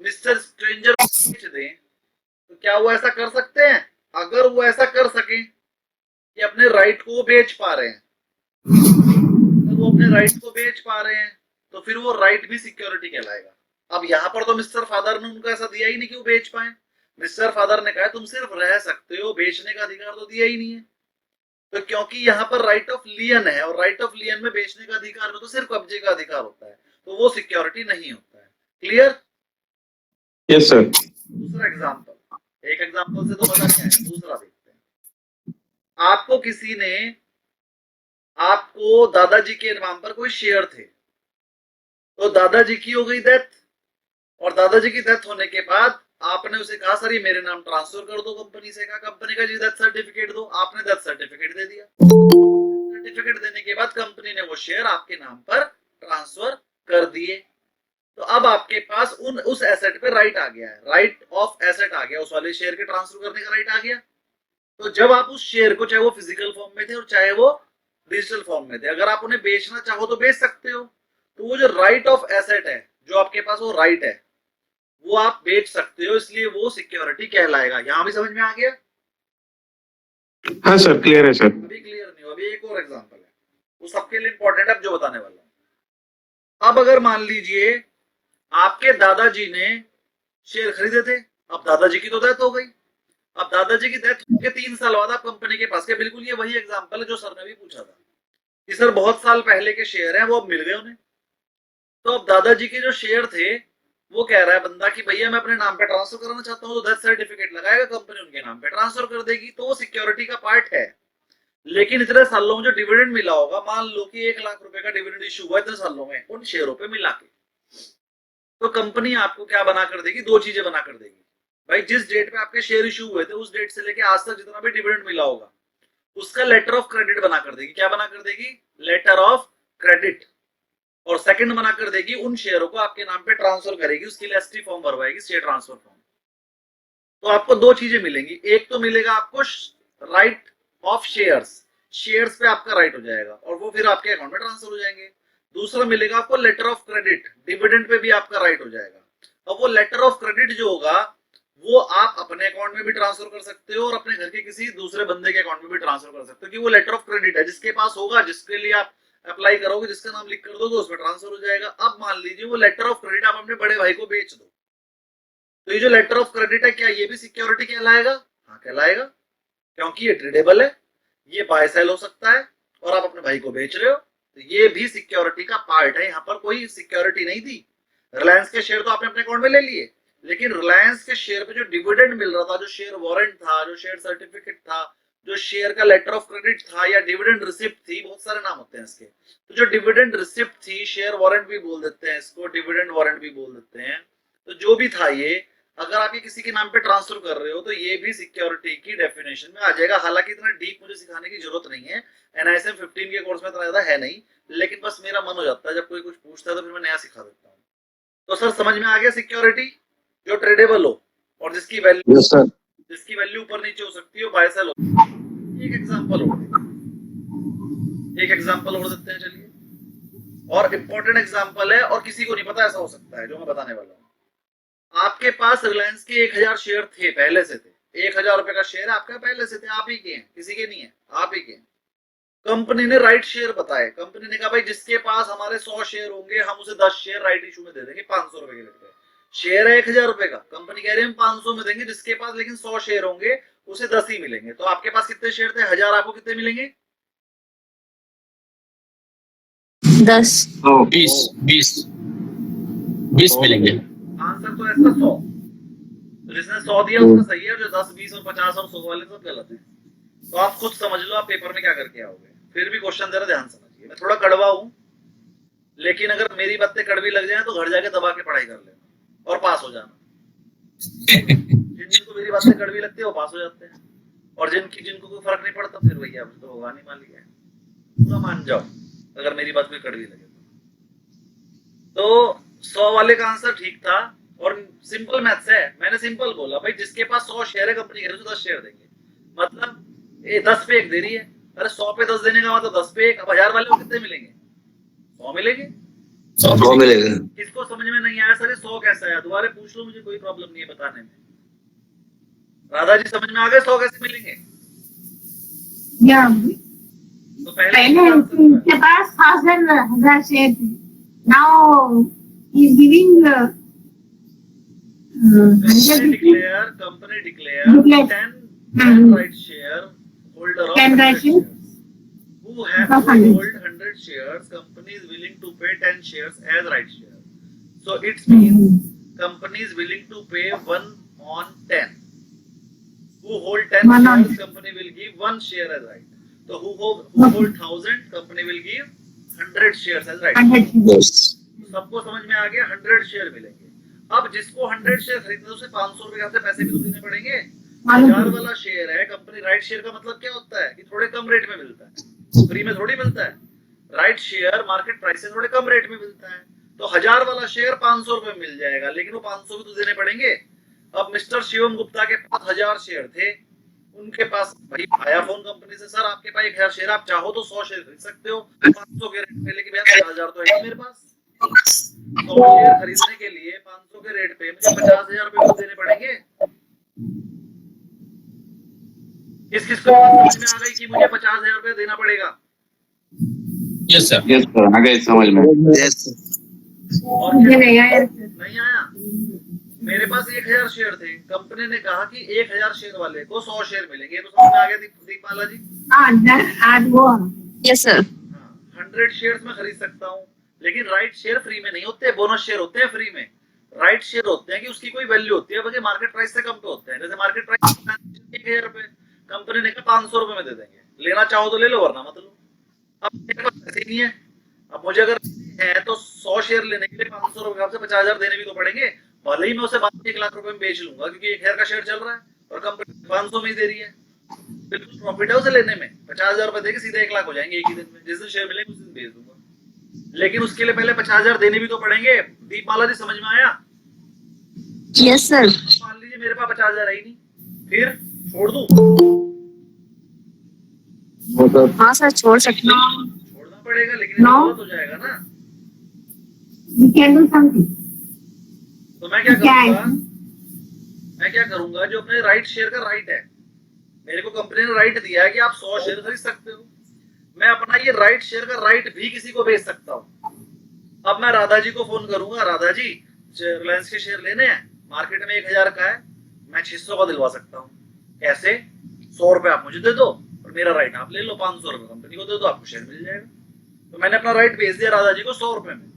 A: मिस्टर स्ट्रेंजर को बेच दें, तो क्या वो ऐसा कर सकते हैं? अगर वो ऐसा कर सके कि अपने राइट को बेच पा रहे हैं, तो वो अपने राइट को बेच पा रहे हैं, तो फिर वो राइट भी सिक्योरिटी कहलाएगा। अब यहाँ पर तो मिस्टर फादर ने उनको ऐसा दिया ही नहीं कि वो बेच पाए। मिस्टर फादर ने कहा तुम सिर्फ रह सकते हो, बेचने का अधिकार तो दिया ही नहीं है। तो क्योंकि यहाँ पर राइट ऑफ लियन है और राइट ऑफ लियन में बेचने का अधिकार में तो सिर्फ कब्जे का अधिकार होता है, तो वो सिक्योरिटी नहीं होता है। क्लियर?
F: Yes sir.
A: दूसरा एग्जांपल, एक एग्जांपल से तो पता क्या है, दूसरा देखते हैं। आपको किसी ने, आपको दादाजी के नाम पर कोई शेयर थे, तो दादाजी की हो गई डेथ, और दादाजी की डेथ होने के बाद आपने उसे कहा सर ये मेरे नाम ट्रांसफर कर दो कंपनी से। कहा कंपनी का जी डेथ सर्टिफिकेट दो, आपने डेथ सर्टिफिकेट दे दिया। सर्टिफिकेट देने के बाद कंपनी ने वो शेयर आपके नाम पर ट्रांसफर कर दिए। तो अब आपके पास उस एसेट पे राइट आ गया है, राइट ऑफ एसेट आ गया, उस वाले शेयर के ट्रांसफर करने का राइट आ गया। तो जब आप उस शेयर को, चाहे वो फिजिकल फॉर्म में थे और चाहे वो डिजिटल फॉर्म में थे, अगर आप उन्हें बेचना चाहो तो बेच सकते हो। तो वो जो राइट ऑफ एसेट है जो आपके पास, वो राइट है, वो आप बेच सकते हो, इसलिए वो सिक्योरिटी कहलाएगा। यहां भी समझ में आ गया?
F: हाँ सर, क्लियर है सर।
A: अभी क्लियर नहीं हो? अभी एक और एग्जांपल है, वो सबके लिए इंपॉर्टेंट है, अब जो बताने वाला हूं। अब अगर मान लीजिए आपके दादाजी ने शेयर खरीदे थे, अब दादाजी की तो डेथ हो गई। अब दादाजी की डेथ के 3 साल बाद आप कंपनी के पास के, बिल्कुल ये वही एग्जांपल है जो सर ने भी पूछा था कि सर बहुत साल पहले के शेयर हैं वो अब मिल गए उन्हें। तो अब दादाजी के जो शेयर थे, वो कह रहा है बंदा कि भैया मैं अपने नाम पे ट्रांसफर कराना चाहता हूँ, तो डेथ सर्टिफिकेट लगाएगा, कंपनी उनके नाम पे ट्रांसफर कर देगी, तो वो सिक्योरिटी का पार्ट है। लेकिन इतने सालों में जो डिविडेंड मिला होगा, मान लो कि 1 लाख रुपए का डिविडेंड इशू हुआ इतने सालों में उन शेयरों पे मिला के, तो कंपनी आपको क्या बना कर देगी? 2 चीजें बना कर देगी। भाई जिस डेट पे आपके शेयर इशू हुए थे, उस डेट से लेके आज तक जितना भी डिविडेंड मिला होगा उसका लेटर ऑफ क्रेडिट बना कर देगी। क्या बना कर देगी? Letter of credit. और सेकंड बना कर देगी, उन शेयरों को आपके नाम पे ट्रांसफर करेगी, उसके लिए एसटी फॉर्म भरवाएगी, शेयर ट्रांसफर फॉर्म। तो आपको 2 चीजें मिलेंगी। एक तो मिलेगा आपको राइट ऑफ शेयर्स, शेयर्स पे आपका राइट हो जाएगा और वो फिर आपके अकाउंट में ट्रांसफर हो जाएंगे। दूसरा मिलेगा आपको letter of credit, dividend pay भी आपका राइट हो जाएगा। अब वो लेटर ऑफ क्रेडिट जो होगा वो आप अपने अकाउंट में भी ट्रांसफर कर सकते हो और अपने घर के किसी दूसरे बंदे के अकाउंट में भी ट्रांसफर कर सकते हो, क्योंकि वो लेटर ऑफ क्रेडिट है, जिसके पास होगा, जिसके लिए आप अप्लाई करोगे, जिसका नाम लिख कर दोगे, उसमें ट्रांसफर हो जाएगा। अब मान लीजिए वो लेटर ऑफ क्रेडिट आप अपने बड़े भाई को बेच दो, तो ये जो लेटर ऑफ क्रेडिट है, क्या ये भी सिक्योरिटी कहलाएगा? हाँ कहलाएगा, क्योंकि ये ट्रेडेबल है, ये बाय सेल हो सकता है और आप अपने भाई को बेच रहे हो, तो ये भी सिक्योरिटी का पार्ट है। यहाँ पर कोई सिक्योरिटी नहीं दी। रिलायंस के शेयर तो आपने अपने अकाउंट में ले लिए, लेकिन रिलायंस के शेयर पे जो डिविडेंड मिल रहा था, जो शेयर वारंट था, जो शेयर सर्टिफिकेट था, जो शेयर का लेटर ऑफ क्रेडिट था या डिविडेंड रिसिप्ट थी, बहुत सारे नाम होते हैं इसके, तो जो डिविडेंड रिसिप्ट थी, शेयर वारंट भी बोल देते हैं इसको, डिविडेंड वारंट भी बोल देते हैं, तो जो भी था ये, अगर आप ये किसी के नाम पे ट्रांसफर कर रहे हो तो ये भी सिक्योरिटी की डेफिनेशन में आ जाएगा। हालांकि इतना डीप मुझे सिखाने की जरूरत नहीं है, NISM 15 के कोर्स में इतना ज्यादा है नहीं, लेकिन बस मेरा मन हो जाता है जब कोई कुछ पूछता है तो फिर मैं नया सिखा देता हूँ। तो सर समझ में आ गया, सिक्योरिटी जो ट्रेडेबल हो और जिसकी वैल्यू,
B: यस सर।
A: जिसकी वैल्यू ऊपर नीचे हो सकती है, बाय सेल हो। एक एग्जांपल और देते हैं, चलिए और इंपॉर्टेंट एग्जांपल है और किसी को नहीं पता ऐसा हो सकता है जो मैं बताने वाला हूँ। आपके पास रिलायंस के 1000 शेयर थे, पहले से थे, 1000 रुपए का शेयर आपका पहले से थे, आप ही के हैं, किसी के नहीं है, आप ही के हैं। कंपनी ने राइट शेयर बताए, कंपनी ने कहा भाई जिसके पास हमारे 100 शेयर होंगे हम उसे 10 शेयर राइट इशू में दे देंगे 500 रुपए के रेट पे। शेयर है 1000 रुपए का, कंपनी कह रही है हम 500 में देंगे, जिसके पास लेकिन 100 शेयर होंगे उसे 10 ही मिलेंगे। तो आपके पास कितने शेयर थे 1000, आपको कितने मिलेंगे
E: 10
G: 20 मिलेंगे।
A: आंसर तो इसका 100। तो जिसने 100 दिया उसका सही है, जो 10 20 और 50 और 100 वाले सब गलत है। तो आप खुद समझ लो आप पेपर में क्या करके आओगे। फिर भी क्वेश्चन जरा ध्यान समझिए, मैं थोड़ा कड़वा हूं, लेकिन अगर मेरी बातें कड़वी लग जाए तो घर जाके दबा के पढ़ाई कर लेना और पास हो जाना। जिनको मेरी बातें कड़वी लगती है वो पास हो जाते हैं, और जिनको कोई फर्क नहीं पड़ता फिर भैया तो भगवान ही मान लिया है, पूरा मान जाओ अगर मेरी बात कोई कड़वी लगे तो। 100 वाले का आंसर ठीक था और सिंपल मैथ्स है, मैंने सिंपल बोला भाई जिसके पास 100 शेयर है कंपनी कह रही है 10 शेयर देंगे, मतलब ये 10 पे 1 दे रही है। अरे 100 पे 10 देने का मतलब 10 पे 1। अब 1000 वाले को कितने मिलेंगे 100 मिलेंगे।
B: 100 मिलेगा।
A: किसको समझ में नहीं आया सर 100 कैसा है, दोबारा पूछ लो, मुझे कोई प्रॉब्लम नहीं है बताने में। राधा जी समझ में आ गए 100 कैसे मिलेंगे?
C: या
A: तो
C: पहले उनके पास 1000 शेयर थे, now he is giving
A: company declare 10 right share holder of
C: 10 right shares.
A: Who hold 100 shares, company is willing to pay 10 shares as right share. So it means company is willing to pay 1 on 10. Who hold 10 shares, company will give 1 share as right. So who hold 1000, company will give 100 shares as right. सबको समझ में आ गया, 100 share मिलेंगे। अब जिसको 100 share खरीदने उसे 500 रुपए आपसे पैसे भी तो देने पड़ेंगे। 1000 वाला शेयर है कंपनी राइट शेयर का मतलब क्या होता है कि थोड़े कम रेट में मिलता है, फ्री में थोड़ी मिलता है। राइट शेयर मार्केट प्राइस से थोड़े कम रेट में मिलता है, तो 1000 वाला शेयर 500 रुपए मिल जाएगा, लेकिन वो 500 भी तो देने पड़ेंगे। अब मिस्टर शिवम गुप्ता के पास 1000 शेयर थे, उनके पास भाई आया फोन कंपनी से, सर आपके पास 1000 शेयर, आप चाहो तो 100 शेयर खरीद सकते हो 500 के रेट पे, लेकिन भैया 1000 तो है मेरे पास। 100 शेयर खरीदने के लिए 500 के रेट पे मुझे 50,000 रुपए को देने पड़ेंगे। किस किस को समझ में आ गई कि मुझे 50,000 रुपए देना पड़ेगा?
G: यस सर,
B: आ गए समझ में।
A: और नहीं आया। मेरे पास 1000 शेयर थे, कंपनी ने कहा कि 1000 शेयर वाले को 100 शेयर मिलेंगे, तो समझ में आ गया Deepmala ji?
E: Yes sir.
A: 100 shares में खरीद सकता हूँ, लेकिन राइट शेयर फ्री में नहीं होते, बोनस शेयर होते हैं फ्री में। राइट शेयर होते हैं कि उसकी कोई वैल्यू होती है, बल्कि मार्केट प्राइस से कम पे होते हैं। जैसे मार्केट प्राइस 1000 रुपए, कंपनी ने कहा 500 रुपए में दे देंगे, लेना चाहो तो ले लो वरना मत लो। अब मेरे पास पैसे नहीं है, अब मुझे अगर है तो 100 शेयर लेने के लिए 500 रुपए आपसे 50,000 देने भी तो पड़ेंगे, भले ही मैं उसे बाद में 1 लाख रुपए में बेच लूंगा, क्योंकि 1000 का शेयर चल रहा है और कंपनी 500 में ही दे रही है, बिल्कुल प्रॉफिट है उसे लेने में। 50,000 रुपए देके सीधे 1 लाख हो जाएंगे एक ही दिन में, जिस दिन शेयर मिलेंगे उस दिन बेच दूंगा, लेकिन उसके लिए पहले 50,000 देने भी तो पड़ेंगे। दीपमाला जी समझ में आया?
E: Yes sir.
A: मान लीजिए मेरे पास 50,000 है ही नहीं, फिर छोड़ दूं?
E: हाँ सर छोड़ सकते हो।
A: छोड़ना पड़ेगा, लेकिन गलत हो जाएगा ना।
C: You can do something.
A: तो मैं क्या करूंगा, जो अपने राइट शेयर का राइट है, मेरे को कंपनी ने राइट दिया है कि आप 100 शेयर खरीद सकते हो, मैं अपना ये राइट शेयर का राइट भी किसी को बेच सकता हूँ। अब मैं राधा जी को फोन करूंगा, राधा जी रिलायंस के शेयर लेने हैं, मार्केट में 1000 का है, मैं 600 का दिलवा सकता हूँ। कैसे? 100 रुपए आप मुझे दे दो और मेरा राइट आप ले लो, 500 रुपए कंपनी को दे दो, आपको शेयर मिल जाएगा। तो मैंने अपना राइट बेच दिया राधा जी को 100 रुपए में।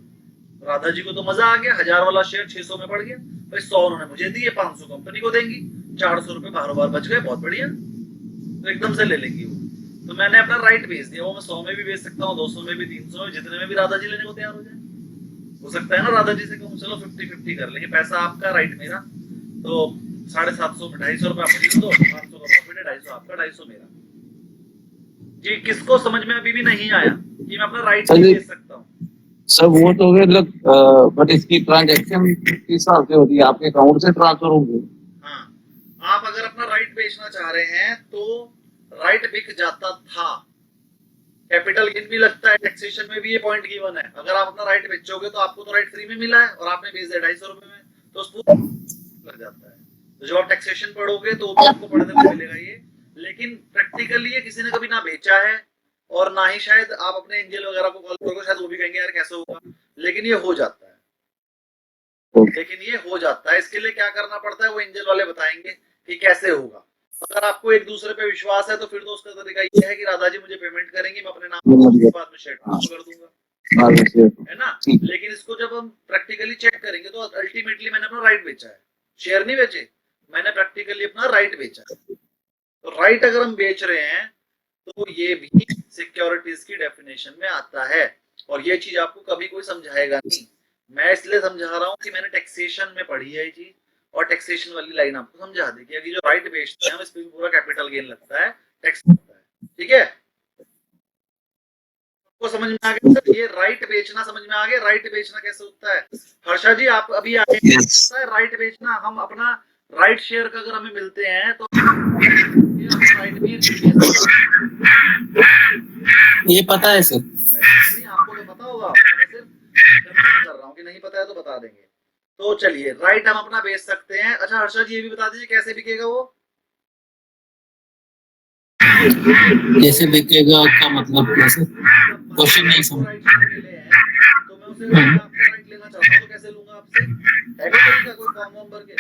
A: राधा जी को तो मजा आ गया, 1000 वाला शेयर 600 में पड़ गया, भाई 100 उन्होंने मुझे दिए, 500 कंपनी को देंगी, 400 रुपए बार बच गए, बहुत बढ़िया, तो एकदम से ले लेंगी वो। तो मैंने अपना राइट बेच दिया, वो मैं 100 में भी बेच सकता हूँ, 200 में भी, 300 में, जितने में भी राधा जी लेने को तैयार हो जाए। हो सकता है ना राधा जी से कहूँ चलो 50-50 कर लेंगे, पैसा आपका राइट मेरा, तो 750 में 250 रुपए आप मुझे दो, 500 का प्रॉफिट है, 250 आपका, 250 मेरा। जी किसको समझ में अभी भी नहीं आया कि मैं अपना राइट बेच सकता हूँ?
B: सर वो तो बट इसकी ट्रांजैक्शन किस हिसाब से होती है, आपके अकाउंट से ट्रांसफर होंगे?
A: हाँ, आप अगर अपना राइट बेचना चाह रहे हैं तो राइट बिक जाता था, कैपिटल गेन भी लगता है, टैक्सेशन में भी ये पॉइंट गिवन है। अगर आप अपना राइट बेचोगे तो आपको तो राइट फ्री में मिला है और आपने बेच दिया 250 रुपए में, तो उस लग जाता है। तो जब आप टैक्सेशन पढ़ोगे तो भी आपको पढ़ने को मिलेगा ये, लेकिन प्रैक्टिकली ये किसी ने कभी ना बेचा है और ना ही शायद आप अपने एंजल वगैरह को कॉल करोगे, शायद वो भी कहेंगे यार कैसे होगा, लेकिन ये हो जाता है। लेकिन ये हो जाता है, इसके लिए क्या करना पड़ता है वो एंजल वाले बताएंगे कि कैसे होगा। अगर आपको एक दूसरे पे विश्वास है तो फिर तो उसका तरीका ये है कि राधा जी मुझे पेमेंट करेंगे, मैं अपने नाम पर बाद में शेयर ट्रांसफर कर दूंगा, है ना। लेकिन इसको जब हम प्रैक्टिकली चेक करेंगे तो अल्टीमेटली मैंने अपना राइट बेचा है, शेयर नहीं बेचे, मैंने प्रैक्टिकली अपना राइट बेचा है। तो राइट अगर हम बेच रहे हैं तो ये भी सिक्योरिटीज की डेफिनेशन में आता है, और ये चीज आपको कभी कोई समझाएगा नहीं। मैं इसलिए समझा रहा हूँ कि मैंने टैक्सेशन में पढ़ी है ये चीज, और टैक्सेशन वाली लाइन आपको समझा दी कि जो राइट बेचते हैं इस पे पूरा कैपिटल गेन लगता है, टैक्स लगता है। ठीक है, आपको समझ में आ गया सर? ये राइट बेचना समझ में आ गया, राइट बेचना कैसे होता है? हर्षा जी आप अभी आए, राइट बेचना, हम अपना राइट शेयर का अगर हमें मिलते हैं तो राइट भी
B: ये पता है सर?
A: नहीं, आपको तो पता होगा, मैं सिर्फ कंफर्म कर रहा हूँ कि नहीं पता है तो बता देंगे। तो चलिए राइट हम अपना बेच सकते हैं। अच्छा हर्षा जी ये भी बता दीजिए कैसे बिकेगा वो?
B: कैसे बिकेगा का मतलब कैसे? क्वेश्चन नहीं समझ।
A: तो मैं उसे आपका राइट लेना चाहता हूँ तो कैसे लूंगा आपसे? है कोई तरीका, कोई फॉर्म वॉर्म भर के?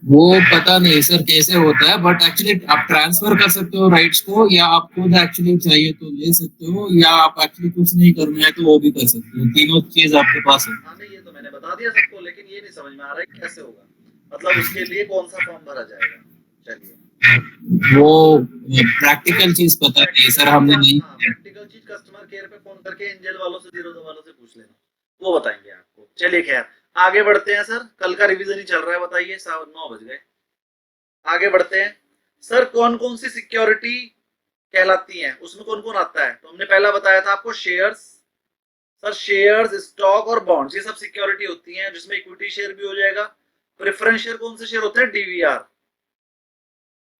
B: वो पता नहीं सर कैसे होता है, बट एक्चुअली आप ट्रांसफर कर सकते हो राइट्स को, या आप खुद एक्चुअली चाहिए तो ले सकते हो, या आप एक्चुअली कुछ नहीं करना है तो वो भी कर सकते हो। तीनों चीज आपके पास है।
A: हाँ नहीं ये तो मैंने बता दिया सबको, लेकिन ये नहीं समझ में आ रहा है कैसे होगा, मतलब उसके लिए कौन सा फॉर्म भरा जाएगा? चलिए
B: वो प्रैक्टिकल चीज पता नहीं सर, हमने नहीं।
A: प्रैक्टिकल चीज कस्टमर केयर पे फोन करके एंजल वालों से, जीरो वालों से पूछ लेना, वो बताएंगे आपको। चलिए खैर आगे बढ़ते हैं सर, कल का रिवीजन ही चल रहा है, बताइए 9 बज गए। आगे बढ़ते हैं सर, कौन कौन सी सिक्योरिटी कहलाती हैं, उसमें कौन कौन आता है? तो हमने पहला बताया था आपको शेयर्स। सर शेयर्स, स्टॉक और बॉन्ड्स ये सब सिक्योरिटी होती हैं, जिसमें इक्विटी शेयर भी हो जाएगा। प्रेफरेंस शेयर कौन से शेयर होते हैं? DVR,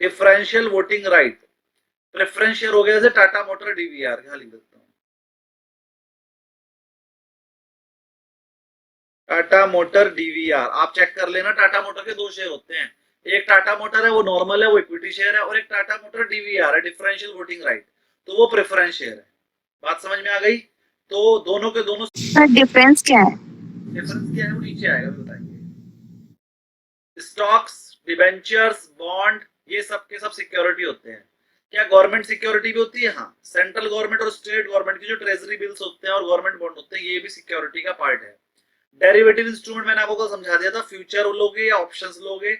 A: differential voting right. Preference share हो गया जैसे टाटा मोटर डीवीआर, क्या लिख देता हूं, टाटा मोटर डीवीआर। आप चेक कर लेना, टाटा मोटर के 2 शेयर होते हैं, एक टाटा मोटर है वो नॉर्मल है, वो इक्विटी शेयर है, और एक टाटा मोटर डीवीआर है, डिफरेंशियल वोटिंग राइट, तो वो प्रेफरेंस शेयर है। बात समझ में आ गई? तो दोनों के दोनों
E: डिफरेंस क्या है?
A: डिफरेंस क्या है वो नीचे आएगा, बताएंगे। स्टॉक्स, डिबेंचर्स, बॉन्ड ये सब के सब सिक्योरिटी होते हैं। क्या गवर्नमेंट सिक्योरिटी भी होती है? हाँ, सेंट्रल गवर्नमेंट और स्टेट गवर्नमेंट की जो ट्रेजरी बिल्स होते हैं और गवर्नमेंट बॉन्ड होते हैं ये भी सिक्योरिटी का पार्ट है। डेरिवेटिव इंस्ट्रूमेंट मैंने आपको समझा दिया था, फ्यूचर लोगे या ऑप्शंस लोगे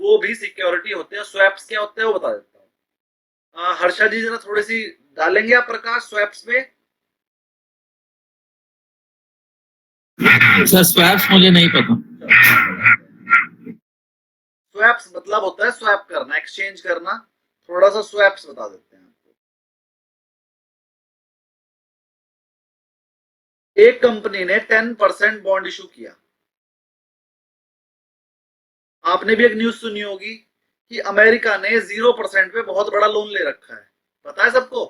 A: वो भी सिक्योरिटी होते हैं। स्वैप्स क्या होते हैं वो बता देता हूँ। हर्षा जी जरा थोड़ी सी डालेंगे आप प्रकाश स्वैप्स पे?
B: सर स्वैप्स मुझे नहीं पता।
A: स्वैप्स मतलब होता है स्वैप करना, एक्सचेंज करना, थोड़ा सा स्वैप्स बता देते हैं आपको। एक कंपनी ने 10% बॉन्ड इशू किया, आपने भी एक न्यूज सुनी होगी कि अमेरिका ने 0% पे बहुत बड़ा लोन ले रखा है, पता है सबको?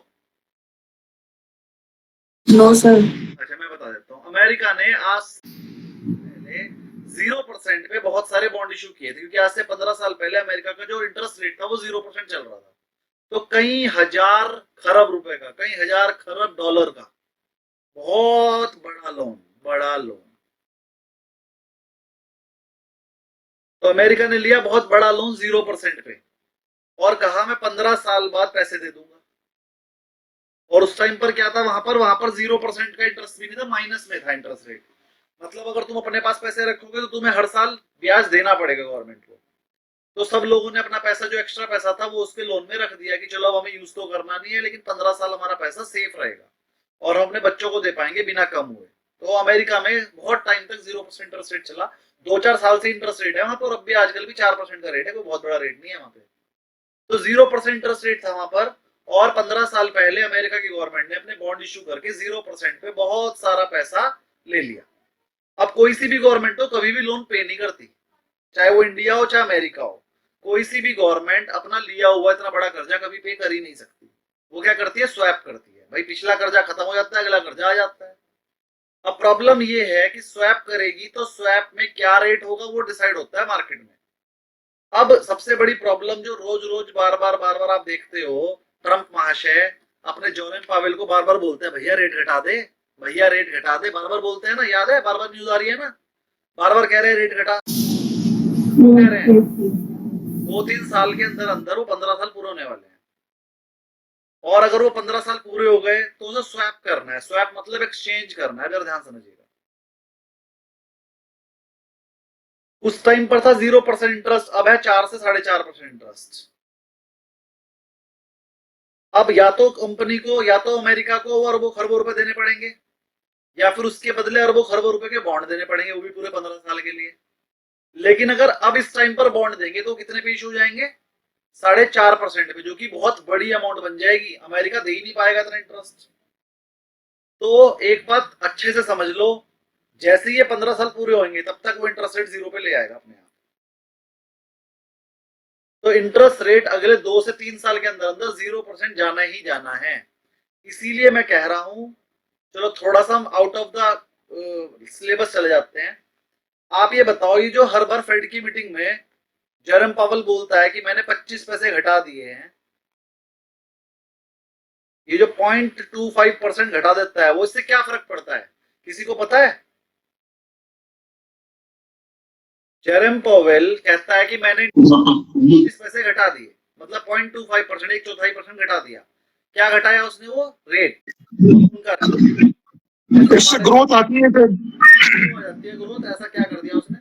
E: No sir.
A: अच्छा मैं बता देता हूँ, अमेरिका ने आज पहले 0% पे बहुत सारे बॉन्ड इशू किए थे, क्योंकि आज से 15 साल पहले अमेरिका का जो इंटरेस्ट रेट था वो 0% चल रहा था। तो कई हजार खरब रुपए का, कई हजार खरब डॉलर का बहुत बड़ा लोन, बड़ा लोन। तो अमेरिका ने लिया बहुत बड़ा लोन 0% पे और कहा मैं 15 साल बाद पैसे दे दूंगा। और उस टाइम पर क्या था, वहां पर 0% का इंटरेस्ट भी नहीं था, माइनस में था इंटरेस्ट रेट। मतलब अगर तुम अपने पास पैसे रखोगे तो तुम्हें हर साल ब्याज देना पड़ेगा गवर्नमेंट को। तो सब लोगों ने अपना पैसा, जो एक्स्ट्रा पैसा था वो उसके लोन में रख दिया कि चलो अब हमें यूज तो करना नहीं है, लेकिन 15 साल हमारा पैसा सेफ रहेगा और हम अपने बच्चों को दे पाएंगे बिना कम हुए। तो अमेरिका में बहुत टाइम तक 0% इंटरेस्ट रेट चला, 2-4 साल से इंटरेस्ट रेट है वहां पर, अब भी आजकल भी 4% का रेट है, कोई बहुत बड़ा रेट नहीं है वहां पे। तो 0% इंटरेस्ट रेट था वहां पर, और 15 साल पहले अमेरिका की गवर्नमेंट ने अपने बॉन्ड इशू करके 0% पे बहुत सारा पैसा ले लिया। अब कोई सी भी गवर्नमेंट हो कभी भी लोन पे नहीं करती, चाहे वो इंडिया हो चाहे अमेरिका हो, कोई सी भी गवर्नमेंट अपना लिया हुआ इतना बड़ा कर्जा कभी पे कर ही नहीं सकती। वो क्या करती है, स्वैप करती है, भाई पिछला कर्जा खत्म हो जाता है, अगला कर्जा आ जाता है। अब प्रॉब्लम ये है कि स्वैप करेगी तो स्वैप में क्या रेट होगा वो डिसाइड होता है मार्केट में। अब सबसे बड़ी प्रॉब्लम जो रोज रोज बार बार आप देखते हो, ट्रम्प महाशय अपने जेरोम पावेल को बार बार बोलते हैं भैया रेट घटा दे, भैया रेट घटा दे, बार बार बोलते हैं ना, याद है, बार बार न्यूज आ रही है ना, बार बार कह रहे हैं रेट घटा, कह रहे हैं 2-3 साल के अंदर अंदर वो 15 साल पूरे होने वाले हैं। और अगर वो 15 साल पूरे हो गए तो उसे स्वैप करना है। स्वैप मतलब एक्सचेंज करना है, अगर ध्यान समझिएगा। उस टाइम पर था 0% इंटरेस्ट, अब है 4 से 4.5% इंटरेस्ट। अब या तो कंपनी को, या तो अमेरिका को वो अरबों खरबों रुपए देने पड़ेंगे, या फिर उसके बदले अरबों खरबों रुपए के बॉन्ड देने पड़ेंगे, वो भी पूरे 15 साल के लिए। लेकिन अगर अब इस टाइम पर बॉन्ड देंगे तो कितने पे इशू हो जाएंगे? 4.5% पे, जो कि बहुत बड़ी अमाउंट बन जाएगी। अमेरिका दे ही नहीं पाएगा इतना इंटरेस्ट। तो एक बात अच्छे से समझ लो, जैसे ही ये 15 साल पूरे होंगे तब तक वो इंटरेस्ट रेट 0 पे ले आएगा अपने आप। तो इंटरेस्ट रेट अगले 2 से 3 साल के अंदर अंदर 0% जाना ही जाना है। इसीलिए मैं कह रहा हूं, चलो थोड़ा सा हम आउट ऑफ द सिलेबस चले जाते हैं। आप ये बताओ, ये जो हर बार फेड की मीटिंग में जेरोम पावेल बोलता है कि मैंने 25 पैसे घटा दिए हैं, ये जो 0.25% घटा देता है वो इससे क्या फर्क पड़ता है, किसी को पता है? जेरोम पावेल कहता है कि मैंने 25 पैसे घटा दिए, मतलब 0.25%, 1/4% घटा दिया। क्या घटाया उसने? वो रेट, उनका
F: इससे ग्रोथ आती है, फिर
A: हो जाती है ग्रोथ। ऐसा क्या कर दिया उसने?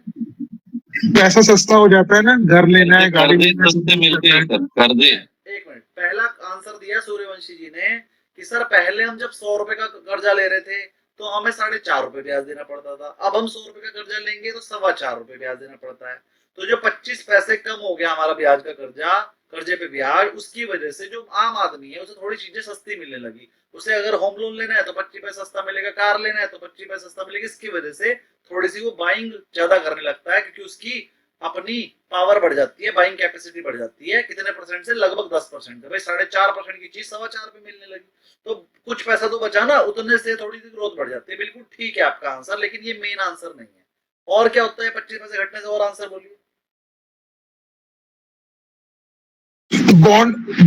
F: पैसा सस्ता हो जाता है ना, घर लेना है, गाड़ी लेना है,
G: सस्ते मिलते हैं सर, कर दे।
A: एक मिनट, पहला आंसर दिया सूर्यवंशी जी ने कि सर पहले हम जब 100 रुपए का कर्जा ले रहे थे तो हमें 4.5 रुपए ब्याज देना पड़ता था, अब हम 100 रुपए का कर्जा लेंगे तो 4.25 रुपए ब्याज देना पड़ता है। तो जो 25 पैसे कम हो गया हमारा ब्याज का कर्जा, कर्जे पे ब्याज, उसकी वजह से जो आम आदमी है उसे थोड़ी चीजें सस्ती मिलने लगी। उसे अगर होम लोन लेना है तो 25 पैसे सस्ता मिलेगा, कार लेना है तो 25 पैसे सस्ता मिलेगा। इसकी वजह से थोड़ी सी वो बाइंग ज्यादा करने लगता है, क्योंकि उसकी अपनी पावर बढ़ जाती है, बाइंग कैपेसिटी बढ़ जाती है। कितने परसेंट से? लगभग 10%। भाई 4.5% की चीज 4.25 पे मिलने लगी, तो कुछ पैसा तो बचा ना, उतने से थोड़ी सी ग्रोथ बढ़ जाती है। बिल्कुल ठीक है आपका आंसर, लेकिन ये मेन आंसर नहीं है। और क्या होता है 25 पैसे घटने से? और आंसर बोलिए।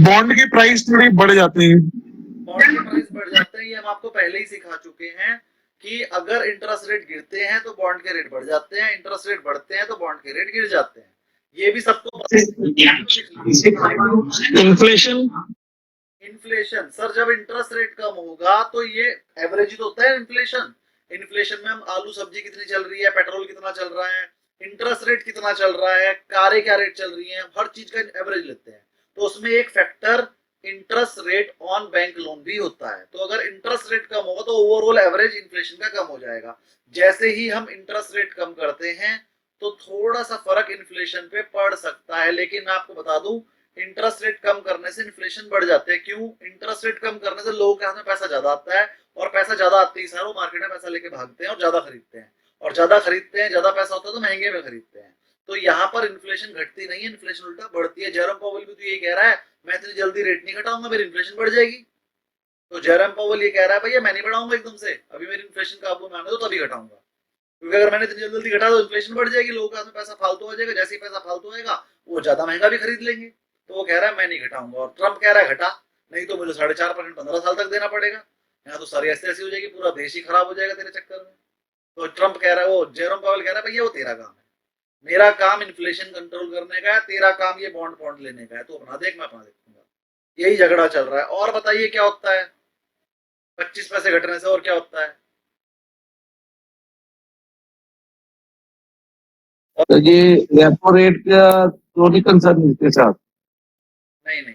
F: बॉन्ड की प्राइस थोड़ी बढ़ जाती है।
A: बॉन्ड के प्राइस बढ़ जाते हैं, ये हम आपको पहले ही सिखा चुके हैं कि अगर इंटरेस्ट रेट गिरते हैं तो बॉन्ड के रेट बढ़ जाते हैं, इंटरेस्ट रेट बढ़ते हैं तो बॉन्ड के रेट गिर जाते हैं। ये भी सबको
F: इन्फ्लेशन
A: इन्फ्लेशन सर, जब इंटरेस्ट रेट कम होगा तो ये एवरेज ही तो होता है इन्फ्लेशन। इन्फ्लेशन में हम आलू सब्जी कितनी चल रही है, पेट्रोल कितना चल रहा है, इंटरेस्ट रेट कितना चल रहा है, कारें क्या रेट चल रही हैं, हर चीज का एवरेज लेते हैं। तो उसमें एक factor interest rate on bank loan भी होता है। तो अगर इंटरेस्ट रेट कम होगा तो ओवरऑल एवरेज इन्फ्लेशन का कम हो जाएगा। जैसे ही हम इंटरेस्ट रेट कम करते हैं तो थोड़ा सा फर्क इन्फ्लेशन पे पड़ सकता है, लेकिन मैं आपको बता दूं इंटरेस्ट रेट कम करने से इन्फ्लेशन बढ़ जाते हैं। क्यों? इंटरेस्ट रेट कम करने से लोगों के हाथ में पैसा ज्यादा आता है, और पैसा ज्यादा आते ही सारे वो मार्केट में पैसा लेके भागते हैं और ज्यादा खरीदते हैं, और ज्यादा खरीदते हैं, ज्यादा पैसा होता है तो महंगे में खरीदते हैं। तो यहाँ पर इन्फ्लेशन घटती नहीं है, इन्फ्लेशन उल्टा बढ़ती है। जेरोम पावेल भी तो ये कह रहा है मैं इतनी जल्दी रेट नहीं घटाऊंगा, मेरी इन्फ्लेशन बढ़ जाएगी। तो जेरोम पावेल ये कह रहा है भैया मैं नहीं बढ़ाऊंगा एकदम से, अभी मेरी इन्फ्लेशन काबू में आने दो तभी घटाऊंगा, क्योंकि अगर मैंने इतनी जल्दी घटा तो इन्फ्लेशन बढ़ जाएगी, लोगों के हाथ में पैसा फालतू आ जाएगा, जैसे ही पैसा फालतू आएगा वो ज्यादा महंगा भी खरीद लेंगे। तो वो कह रहा है मैं नहीं घटाऊंगा, और ट्रम्प कह रहा है घटा, नहीं तो मुझे 4.5% 15 साल तक देना पड़ेगा, यहाँ तो सारी ऐसी हो जाएगी, पूरा देश ही खराब हो जाएगा तेरे चक्कर में। तो ट्रम्प कह रहा है, वो जेरोम पावेल कह रहा है भैया वो तेरा काम है, मेरा काम इन्फ्लेशन कंट्रोल करने का है, तेरा काम ये बॉन्ड लेने का है, तो अपना देख मैं अपना देखूंगा। यही झगड़ा चल रहा है। और बताइए क्या होता है 25 पैसे घटने से, और क्या होता है?
B: तो ये रेपो रेट का तो नहीं कंसर्न इसके साथ?
A: नहीं नहीं,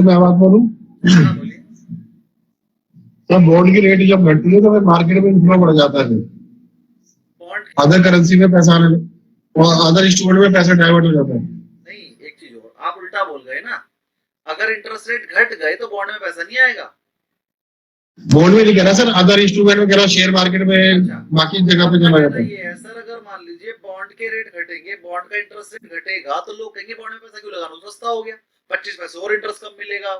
F: मैं बात बोलूं,
A: हाँ बोलिए।
F: जब बॉन्ड की रेट जब घटती है तो फिर मार्केट में इन्फ्लो बढ़ जाता है,
A: बॉन्ड
F: अदर करेंसी में पैसा आने और अदर इंस्ट्रूमेंट में पैसा डाइवर्ट हो जाता है।
A: नहीं, एक चीज और, आप उल्टा बोल गए ना। अगर इंटरेस्ट रेट घट गए तो बॉन्ड में पैसा नहीं आएगा।
F: बॉन्ड में नहीं कह रहा सर, अदर इंस्ट्रूमेंट में कह रहा, शेयर मार्केट में
A: अच्छा।
F: बाकी जगह पे चला जाता है।
A: ये है सर, अगर मान लीजिए बॉन्ड के रेट घटेंगे, बॉन्ड का इंटरेस्ट रेट घटेगा तो लोग कहेंगे बॉन्ड में पैसा क्यों लगाना, सस्ता हो गया। 25 पैसे और इंटरेस्ट कम मिलेगा,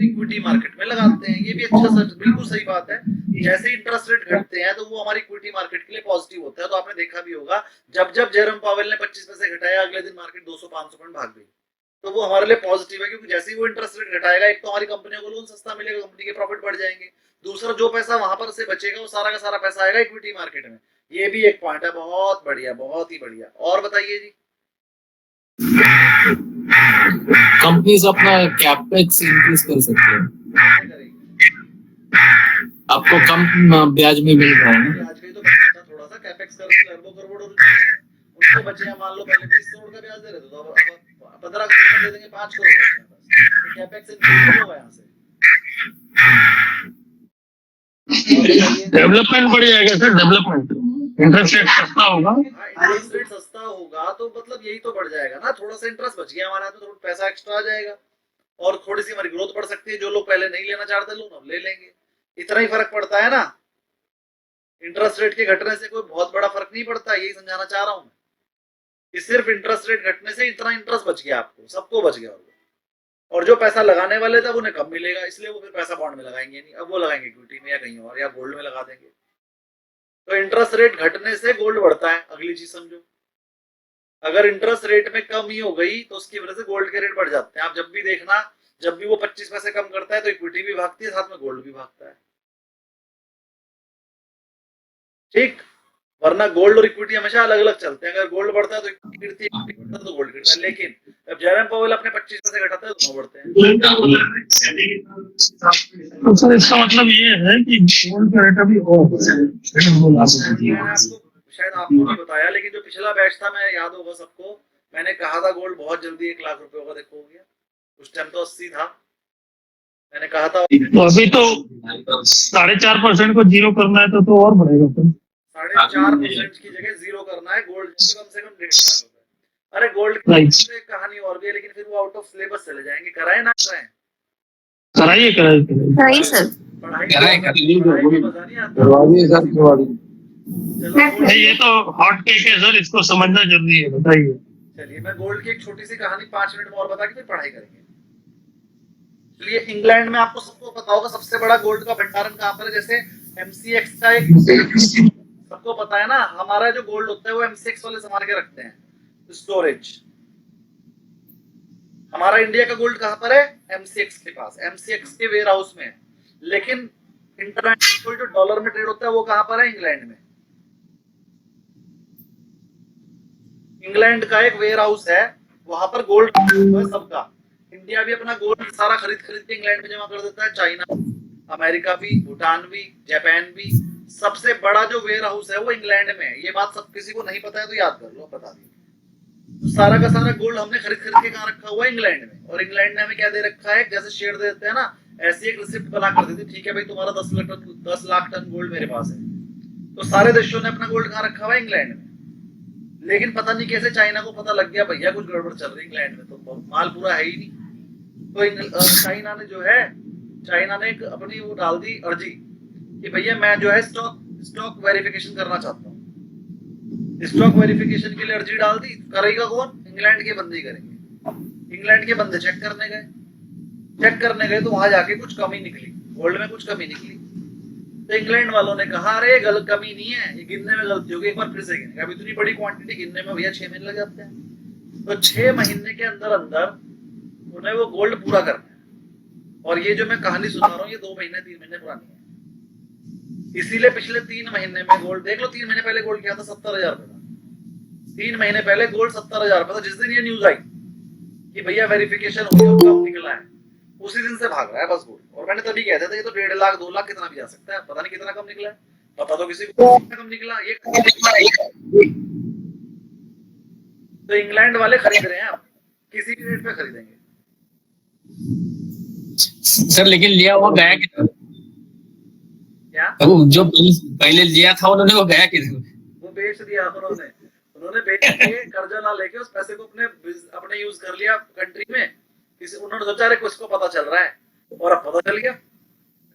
A: इक्विटी मार्केट में लगाते हैं। ये भी अच्छा सच बिल्कुल सही बात है। जैसे इंटरेस्ट रेट घटते हैं तो वो हमारी इक्विटी मार्केट के लिए पॉजिटिव होता है। तो आपने देखा भी होगा जब जब जेरोम पावेल ने 25 पैसे घटाया अगले दिन मार्केट 200-500 पॉइंट भाग गई। तो वो हमारे लिए पॉजिटिव है, क्योंकि जैसे ही वो इंटरेस्ट रेट घटाएगा, एक तो हमारी कंपनियों को लोन सस्ता मिलेगा, कंपनी के प्रॉफिट बढ़ जाएंगे, दूसरा जो पैसा वहां पर से बचेगा वो सारा का सारा पैसा आएगा इक्विटी मार्केट में। ये भी एक पॉइंट है। बहुत बढ़िया, बहुत ही बढ़िया। और बताइए जी।
B: कंपनीज अपना कैपेक्स इंक्रीज कर सकते हैं,
A: क्या करेंगे?
B: आपको कम ब्याज में मिल रहा है ना।
A: ब्याज का ही तो बचता है थोड़ा सा। कैपेक्स कर अरबों करोड़ों रुपए उनको बचे हैं, मान लो पहले 20 करोड़ का ब्याज दे रहे थे, तो अब 15 करोड़ का दे देंगे, 5 करोड़ बचे हैं बस। तो कैपेक्स इंक्रीज होगा यहाँ से।
F: डेवलपमेंट बढ़ जाएगा सर, डेवलपमेंट इंटरेस्ट रेट सस्ता होगा।
A: इंटरेस्ट रेट सस्ता होगा तो मतलब यही तो बढ़ जाएगा ना। थोड़ा सा इंटरेस्ट बच गया हमारे हाथ में, थोड़ा पैसा एक्स्ट्रा आ जाएगा और थोड़ी सी हमारी ग्रोथ बढ़ सकती है। जो लोग पहले नहीं लेना चाहते लोन अब ले लेंगे। इतना ही फर्क पड़ता है ना। इंटरेस्ट रेट के घटने से कोई बहुत बड़ा फर्क नहीं पड़ता, यही समझाना चाह रहा हूं मैं कि सिर्फ इंटरेस्ट रेट घटने से इतना इंटरेस्ट बच गया, आपको सबको बच गया। और जो पैसा लगाने वाले थे उन्हें कम मिलेगा, इसलिए वो फिर पैसा बॉन्ड में लगाएंगे नहीं, अब वो लगाएंगे इक्विटी में या कहीं और या गोल्ड में लगा देंगे। तो इंटरेस्ट रेट घटने से गोल्ड बढ़ता है। अगली चीज समझो, अगर इंटरेस्ट रेट में कमी हो गई तो उसकी वजह से गोल्ड के रेट बढ़ जाते हैं। आप जब भी देखना, जब भी वो 25 पैसे कम करता है तो इक्विटी भी भागती है, साथ में गोल्ड भी भागता है। ठीक, वरना गोल्ड और इक्विटी हमेशा अलग अलग चलते हैं। अगर गोल्ड बढ़ता है तो इक्विटी गिरती है, इक्विटी बढ़ता है तो गोल्ड गिरता है। लेकिन जब जेरोम पावेल अपने 25 पैसे घटाते हैं तो दोनों बढ़ते हैं।
F: तो सर इसका मतलब ये है कि गोल्ड का रेट अभी और
A: मैंने आपको शायद आपको नहीं बताया, लेकिन जो पिछला बैच था, मैं याद होगा सबको, मैंने कहा था गोल्ड बहुत जल्दी 1 लाख रुपए होगा। देखो हो गया। उस टाइम तो 80 था, मैंने कहा था।
F: तो अभी तो 4.5% को जीरो करना है तो और बढ़ेगा फिर।
A: 4.5% की जगह जीरो करना है गोल्ड से कम 1.5 लाख रुपए। अरे गोल्ड की कहानी और भी है, लेकिन फिर वो आउट ऑफ सिलेबस चले जाएंगे। कराए ना कराए?
F: कराइए
C: सर।
A: पढ़ाई
G: कराए,
A: मजा नहीं आता। चलो
F: ये तो हॉट केक है सर, इसको समझना जरूरी है। बताइए।
A: चलिए, मैं गोल्ड की एक छोटी सी कहानी 5 मिनट में और बता के फिर पढ़ाई करेंगे। चलिए, इंग्लैंड में आपको सबको पता होगा सबसे बड़ा गोल्ड का भंडारण कहाँ पर है। जैसे MCX का एक सबको पता है ना, हमारा जो गोल्ड होता है वो MCX वाले संभाल के रखते हैं स्टोरेज। हमारा इंडिया का गोल्ड कहाँ पर है? MCX के पास, MCX के वेयर हाउस में। लेकिन इंटरनेशनल जो डॉलर में ट्रेड होता है वो कहाँ पर है? इंग्लैंड में। इंग्लैंड का एक वेयर हाउस है, वहां पर गोल्ड है सबका। इंडिया भी अपना गोल्ड सारा खरीद के इंग्लैंड में जमा कर देता है। चाइना, अमेरिका भी, भूटान भी, जापान भी। सबसे बड़ा जो वेयर हाउस है वो इंग्लैंड में है। ये बात सब किसी को नहीं पता है तो याद कर लो, बता दी। तो सारा का सारा गोल्ड हमने खरीद के कहाँ रखा हुआ है? इंग्लैंड में। और इंग्लैंड ने हमें क्या दे रखा है? जैसे शेयर दे देते हैं ना, ऐसी एक रिसिप्ट बना कर देती, ठीक है भाई तुम्हारा 10 लाख टन गोल्ड मेरे पास है। तो सारे देशों ने अपना गोल्ड कहाँ रखा हुआ है? इंग्लैंड में। लेकिन पता नहीं कैसे चाइना को पता लग गया भैया कुछ गड़बड़ चल रही इंग्लैंड में, तो माल पूरा है ही नहीं। तो चाइना ने जो है, चाइना ने अपनी वो डाल दी अर्जी कि भैया मैं जो है स्टॉक वेरिफिकेशन करना चाहता हूँ। स्टॉक वेरिफिकेशन के लिए अर्जी डाल दी। करेगा कौन? इंग्लैंड के बंदे ही करेंगे। इंग्लैंड के बंदे चेक करने गए तो वहां जाके कुछ कमी निकली, गोल्ड में कुछ कमी निकली। तो इंग्लैंड वालों ने कहा अरे गलत कमी नहीं है, ये गिनने में गलती होगी, एक बार फिर से गिनेंगे। अब इतनी बड़ी क्वांटिटी गिनने में भैया 6 महीने लग जाते हैं। तो 6 महीने के अंदर अंदर उन्हें वो गोल्ड पूरा करना है। और ये जो मैं कहानी सुना रहा हूँ ये 2 महीने 3 महीने पुरानी है। इसीलिए पिछले 3 महीने में गोल्ड देख लो। 3 महीने पहले गोल्ड क्या था? 70,000 रुपए था। 3 महीने पहले गोल्ड 70,000 रुपए था। जिस दिन ये न्यूज आई कि भैया वेरिफिकेशन हो गया, कम निकला है, उसी दिन से भाग रहा है बस गोल्ड। और मैंने तभी कहता था ये तो 1.5 लाख 2 लाख कितना भी जा सकता है, पता नहीं कितना कम निकला है। पता तो किसी को कम निकला, ये तो इंग्लैंड वाले खरीद रहे हैं, अब किसी भी रेट पे खरीदेंगे।
G: सर लेकिन लिया हुआ गया किधर?
A: क्या?
G: वो जो पहले लिया था उन्होंने, वो गया किधर?
A: वो बेच दिया उन्होंने बेच के कर्जा ना लेके उस पैसे को अपने यूज कर लिया कंट्री में। उन्होंने सोचा अरे किसको पता चल रहा है, और अब पता चल गया।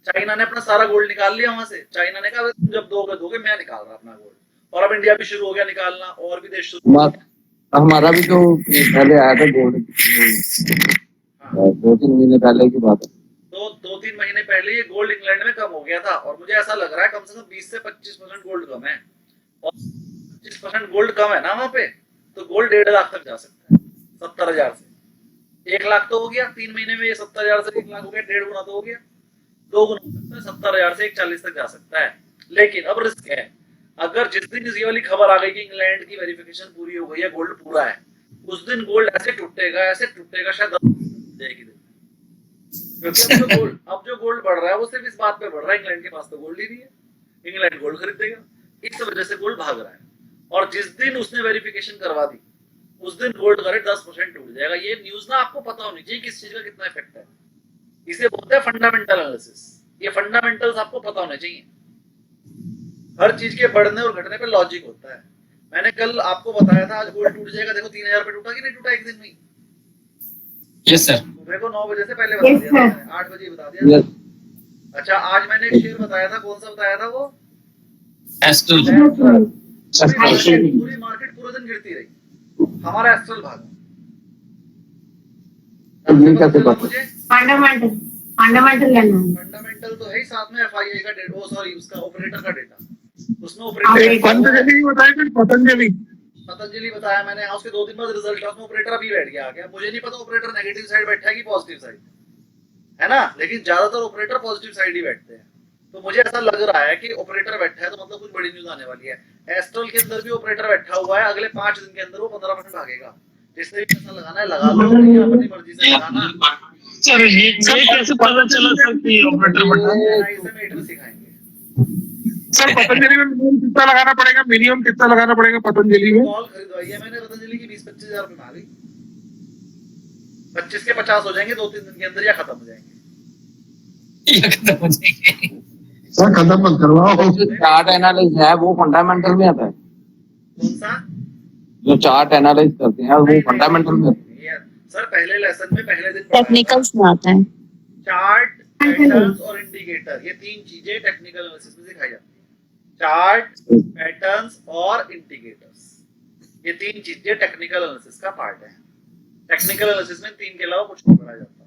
A: चाइना ने अपना सारा गोल्ड निकाल लिया वहां से। चाइना ने कहा तुम जब दोगे मैं निकाल रहा अपना गोल्ड। और अब इंडिया भी शुरू हो गया निकालना, और भी देश शुरू।
B: हमारा भी तो पहले आया था गोल्ड, 2-3 महीने पहले की बात है।
A: तो 2-3 महीने पहले ये गोल्ड इंग्लैंड में कम हो गया था और मुझे ऐसा लग रहा है कम से कम 20 से 25% गोल्ड कम है, और 25% गोल्ड कम है ना वहां पे, तो गोल्ड 1.5 लाख तक जा सकता है 70,000 से। 1 लाख तो हो गया 3 महीने में, ये 70,000 से 1 लाख हो गया, 1.5 गुना तो हो गया, 2 गुना हो सकता है, 70,000 से 140 तक जा सकता है। लेकिन अब रिस्क है, अगर जिस दिन ये वाली खबर आ गई कि इंग्लैंड की वेरिफिकेशन पूरी हो गई है, गोल्ड पूरा है, उस दिन गोल्ड ऐसे टूटेगा शायद जाएगी, क्योंकि अब जो गोल्ड बढ़ रहा है वो सिर्फ इस बात पे बढ़ रहा है इंग्लैंड के पास तो गोल्ड ही नहीं है, इंग्लैंड गोल्ड खरीदेगा, इस वजह से गोल्ड भाग रहा है। और जिस दिन उसने वेरिफिकेशन करवा दी उस दिन गोल्ड का रेट 10% टूट जाएगा। ये न्यूज ना आपको पता होनी चाहिए किस चीज का कितना इफेक्ट है, इसे बोलते हैं फंडामेंटल एनालिसिस। ये फंडामेंटल्स आपको पता होने चाहिए, हर चीज के बढ़ने और घटने पे लॉजिक होता है। मैंने कल आपको बताया था आज गोल्ड टूट जाएगा, देखो 3,000 पे टूटा कि नहीं टूटा एक दिन में।
G: Yes sir.
A: सुबह को 9 बजे से पहले बता दिया था मैंने, 8 बजे बता दिया था। अच्छा आज मैंने एक शेयर बताया था, कौन सा बताया था वो?
G: एस्ट्रल।
A: पूरी मार्केट पूरे दिन गिरती रही, हमारा एस्ट्रल भागा। मुझे
C: फंडामेंटल लेना है।
A: फंडामेंटल तो है ही, साथ में एफआईआई का डेटा, सॉरी उसका ऑपरेटर का डेटा, उसमें
F: पतंजलि बताया फिर
A: पतंजलि बताया मैंने। हाँ उसके 2 दिन बाद रिजल्ट है, उसमें ऑपरेटर अभी बैठ गया। क्या मुझे नहीं पता ऑपरेटर नेगेटिव साइड बैठा है कि पॉजिटिव साइड, है ना, लेकिन ज्यादातर ऑपरेटर पॉजिटिव साइड ही बैठते हैं। तो मुझे ऐसा लग रहा है कि ऑपरेटर बैठा है तो मतलब कुछ बड़ी न्यूज आने वाली है। एस्ट्रल के अंदर भी ऑपरेटर बैठा हुआ है, अगले 5 दिन के अंदर वो 15% भागेगा। जिसने भी पैसा लगाना है लगा लो, नहीं अपनी मर्जी से लगाना।
F: सर ये कैसे पता चला सर कि ऑपरेटर बैठा है?
A: इसे मेट में सिखाएंगे।
F: सर पतंजलि में मिनिमम कितना लगाना पड़ेगा, पतंजलि में?
A: कॉल खरीदवाई है मैंने पतंजलि की 20-25 हजार रुपए में आ गई। 25 के 50 हो जाएंगे 2-3 दिन के अंदर, या खत्म हो जाएंगे।
F: सर खत्म मत करवाओ।
B: चार्ट एनालिसिस है वो फंडामेंटल में आता है,
A: कौन सा?
B: जो चार्ट एनालिसिस करते हैं वो फंडामेंटल में।
A: सर पहले लेसन में पहले दिन
H: टेक्निकल्स में आता है।
A: चार्ट, पैटर्न्स और इंडिकेटर, ये 3 चीजें टेक्निकल एनालिसिस में सिखाई जाती है। चार्ट, पैटर्न्स और इंडिकेटर्स, ये 3 चीजें टेक्निकल एनालिसिस का पार्ट है। टेक्निकल एनालिसिस में 3 के अलावा कुछ नहीं पढ़ाया जाता।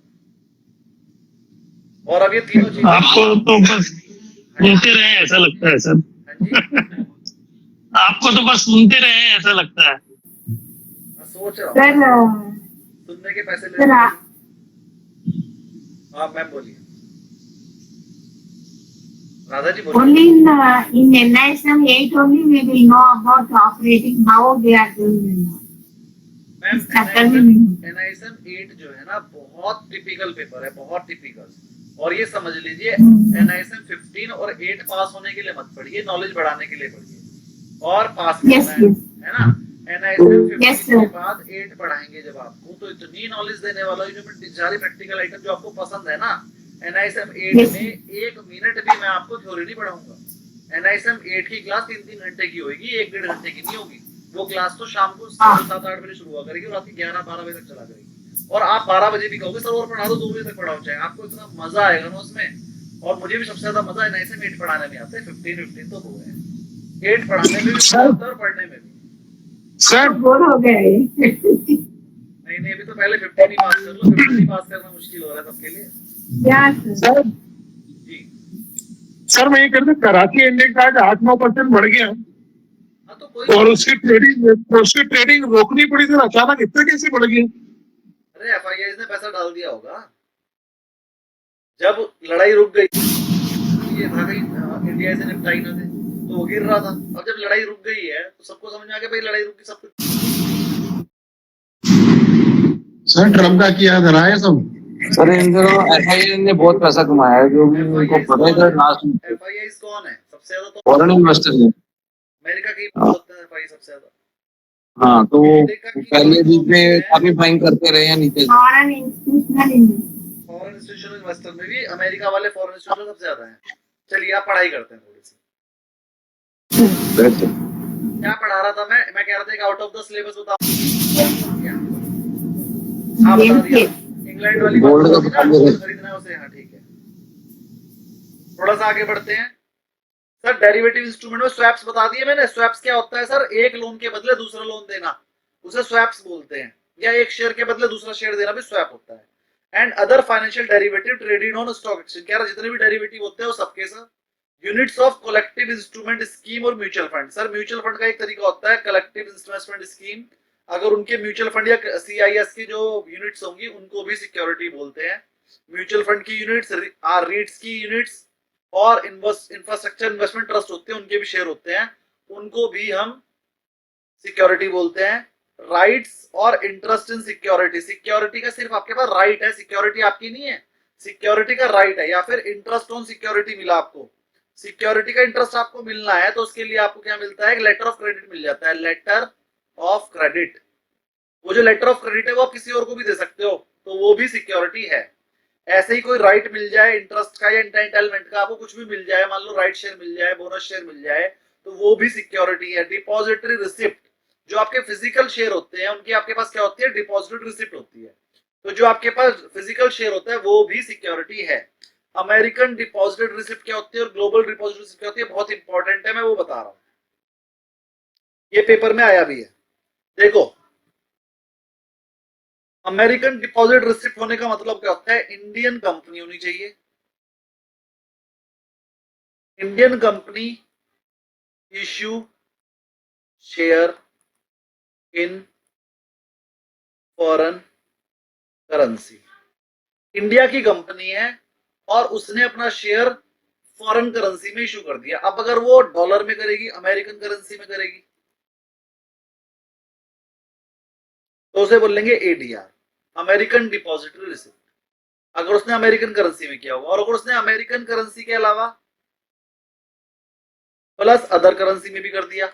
A: और अब ये तीनों चीजें
F: आपको तो बस सुनते रहे ऐसा लगता है सर।
A: हाँ जी,
F: आपको तो बस सुनते रहे ऐसा लगता है।
A: मैं सोच रहा हूँ
C: सर
A: सुनने के पैसे ले।
C: सर
A: हाँ मैम बोलिए, राधा जी बोलिए।
C: only in NISM 8 only we will know about operating how they are doing.
A: Ma'am
C: chapter में नहीं।
A: NISM 8 जो है ना बहुत टिपिकल पेपर है, बहुत टिपिकल। और ये समझ लीजिए NISM 15 और 8 पास होने के लिए मत पढ़िए, नॉलेज बढ़ाने के लिए पढ़िए और पास करना है ना। NISM 15 के बाद 8 पढ़ाएंगे जब आपको, तो इतनी नॉलेज देने वाला है, सारी प्रैक्टिकल आइटम जो आपको पसंद है ना। NISM 8 में 1 मिनट भी मैं आपको थ्योरी नहीं पढ़ाऊंगा। NISM 8 की क्लास 3-3 घंटे की होगी, 1-1.5 घंटे की नहीं होगी। वो क्लास तो शाम को 7-8 बजे शुरू हुआ करेगी और रात के 11-12 बजे तक चला करेगी। और आप 12 बजे भी कहोगे सर और पढ़ा दो, 2 बजे तक पढ़ाओ, चाहे आपको इतना मजा आएगा ना उसमें। और मुझे भी सबसे ज्यादा मजा NISM 8 पढ़ाने में आता है। 15 तो हो गए, 8 पढ़ाने में भी मजा आता है और पढ़ने में भी।
F: सर
C: बोर हो गए।
A: नहीं अभी तो पहले 15 ही पास कर लो, 15 ही पास करना मुश्किल हो रहा है सबके लिए।
F: सर
A: जी
F: सर मैं ये कहता कराची इंडेक्स आज 8-9% बढ़ गया
A: हाँ तो कोई
F: और उसकी ट्रेडिंग रोकनी पड़ी सर, अचानक इतना कैसे बढ़ गया?
A: अरे FII ने पैसा डाल दिया होगा। जब लड़ाई रुक गई, ये था कहीं इंडिया से निपटाई ना थे तो वो गिर रहा था। अब जब लड़ाई रुक गई है तो सबको समझ में आ गया भाई लड़ाई रुक गई, सब कुछ।
F: सर ट्रम्प का किया करा है सब।
B: सर इन दिनों FII ने बहुत पैसा कमाया है, जो भी उनको पता है सर। लास्ट
A: FII कौन है सबसे ज्यादा? तो
B: फॉरेन इन्वेस्टर है,
A: अमेरिका के ही होते हैं FII सबसे ज्यादा।
B: हाँ तो वो पहले बीच में काफी फाइन करते रहे हैं नीचे से।
C: Foreign institutional
A: foreign institutional investor में भी अमेरिका वाले फॉरेन इंस्टीट्यूशनल सबसे ज्यादा हैं। चलिए आप पढ़ाई करते हैं थोड़ी सी। क्या पढ़ा रहा था मैं कह रहा था कि आउट ऑफ द सिलेबस बताओ। हाँ बता दिया, इंग्लैंड वाली
B: गोल्ड का
A: बात खरीदना है उसे। हाँ ठीक है, थोड़ा सा आगे बढ़ते हैं। सर डेरिवेटिव इंस्ट्रूमेंट में स्वैप्स बता दिए मैंने। स्वैप्स क्या होता है सर? एक लोन के बदले दूसरा लोन देना। उसे स्वैप्स बोलते हैं, या एक शेयर के बदले दूसरा शेयर देना भी स्वैप होता है। And other financial derivative traded on stock exchange, कह रहा जितने भी डेरिवेटिव होते हैं वो सबके सब units of collective instrument scheme और mutual fund. Sir mutual fund का एक तरीका होता है कलेक्टिव इन्वेस्टमेंट स्कीम, अगर उनके म्यूचुअल फंड या सीआईएस की जो यूनिट्स होंगी उनको भी सिक्योरिटी बोलते हैं। म्यूचुअल फंड की यूनिट्स, रीट्स की यूनिट्स और इंफ्रास्ट्रक्चर इन्वेस्टमेंट ट्रस्ट होते हैं उनके भी शेयर होते हैं, उनको भी हम सिक्योरिटी बोलते हैं। राइट्स और इंटरेस्ट इन सिक्योरिटी, सिक्योरिटी का सिर्फ आपके पास राइट है, सिक्योरिटी आपकी नहीं है, सिक्योरिटी का राइट है। या फिर इंटरेस्ट ऑन सिक्योरिटी मिला आपको, सिक्योरिटी का इंटरेस्ट आपको मिलना है तो उसके लिए आपको क्या मिलता है, एक लेटर ऑफ क्रेडिट मिल जाता है, लेटर ऑफ क्रेडिट। वो जो लेटर ऑफ क्रेडिट है वो आप किसी और को भी दे सकते हो, तो वो भी सिक्योरिटी है। ऐसे ही कोई राइट मिल जाए इंटरेस्ट का या एंटाइटलमेंट का, आपको कुछ भी मिल जाए, मान लो राइट शेयर मिल जाए, बोनस शेयर मिल जाए, तो वो भी सिक्योरिटी है। डिपॉजिटरी रिसिप्ट, जो आपके फिजिकल शेयर होते हैं उनकी आपके पास क्या होती है, डिपॉजिटरी रिसिप्ट होती है, तो जो आपके पास फिजिकल शेयर होता है वो भी सिक्योरिटी है। अमेरिकन डिपॉजिटरी रिसिप्ट क्या होती है और ग्लोबल डिपॉजिटरी रिसिप्ट क्या होती है, बहुत इंपॉर्टेंट है, मैं वो बता रहा हूं, ये पेपर में आया भी है। देखो अमेरिकन डिपॉजिट रिसिप्ट होने का मतलब क्या होता है, इंडियन कंपनी होनी चाहिए, Indian company issue share in foreign currency, India की कंपनी है और उसने अपना शेयर फॉरेन करेंसी में इशू कर दिया। अब अगर वो डॉलर में करेगी, अमेरिकन करेंसी में करेगी, तो उसे बोलेंगे एडीआर, अमेरिकन डिपॉजिटरी रिसिप्ट, अगर उसने अमेरिकन करेंसी में किया होगा। और अगर उसने अमेरिकन करेंसी के अलावा प्लस अदर करेंसी में भी कर दिया,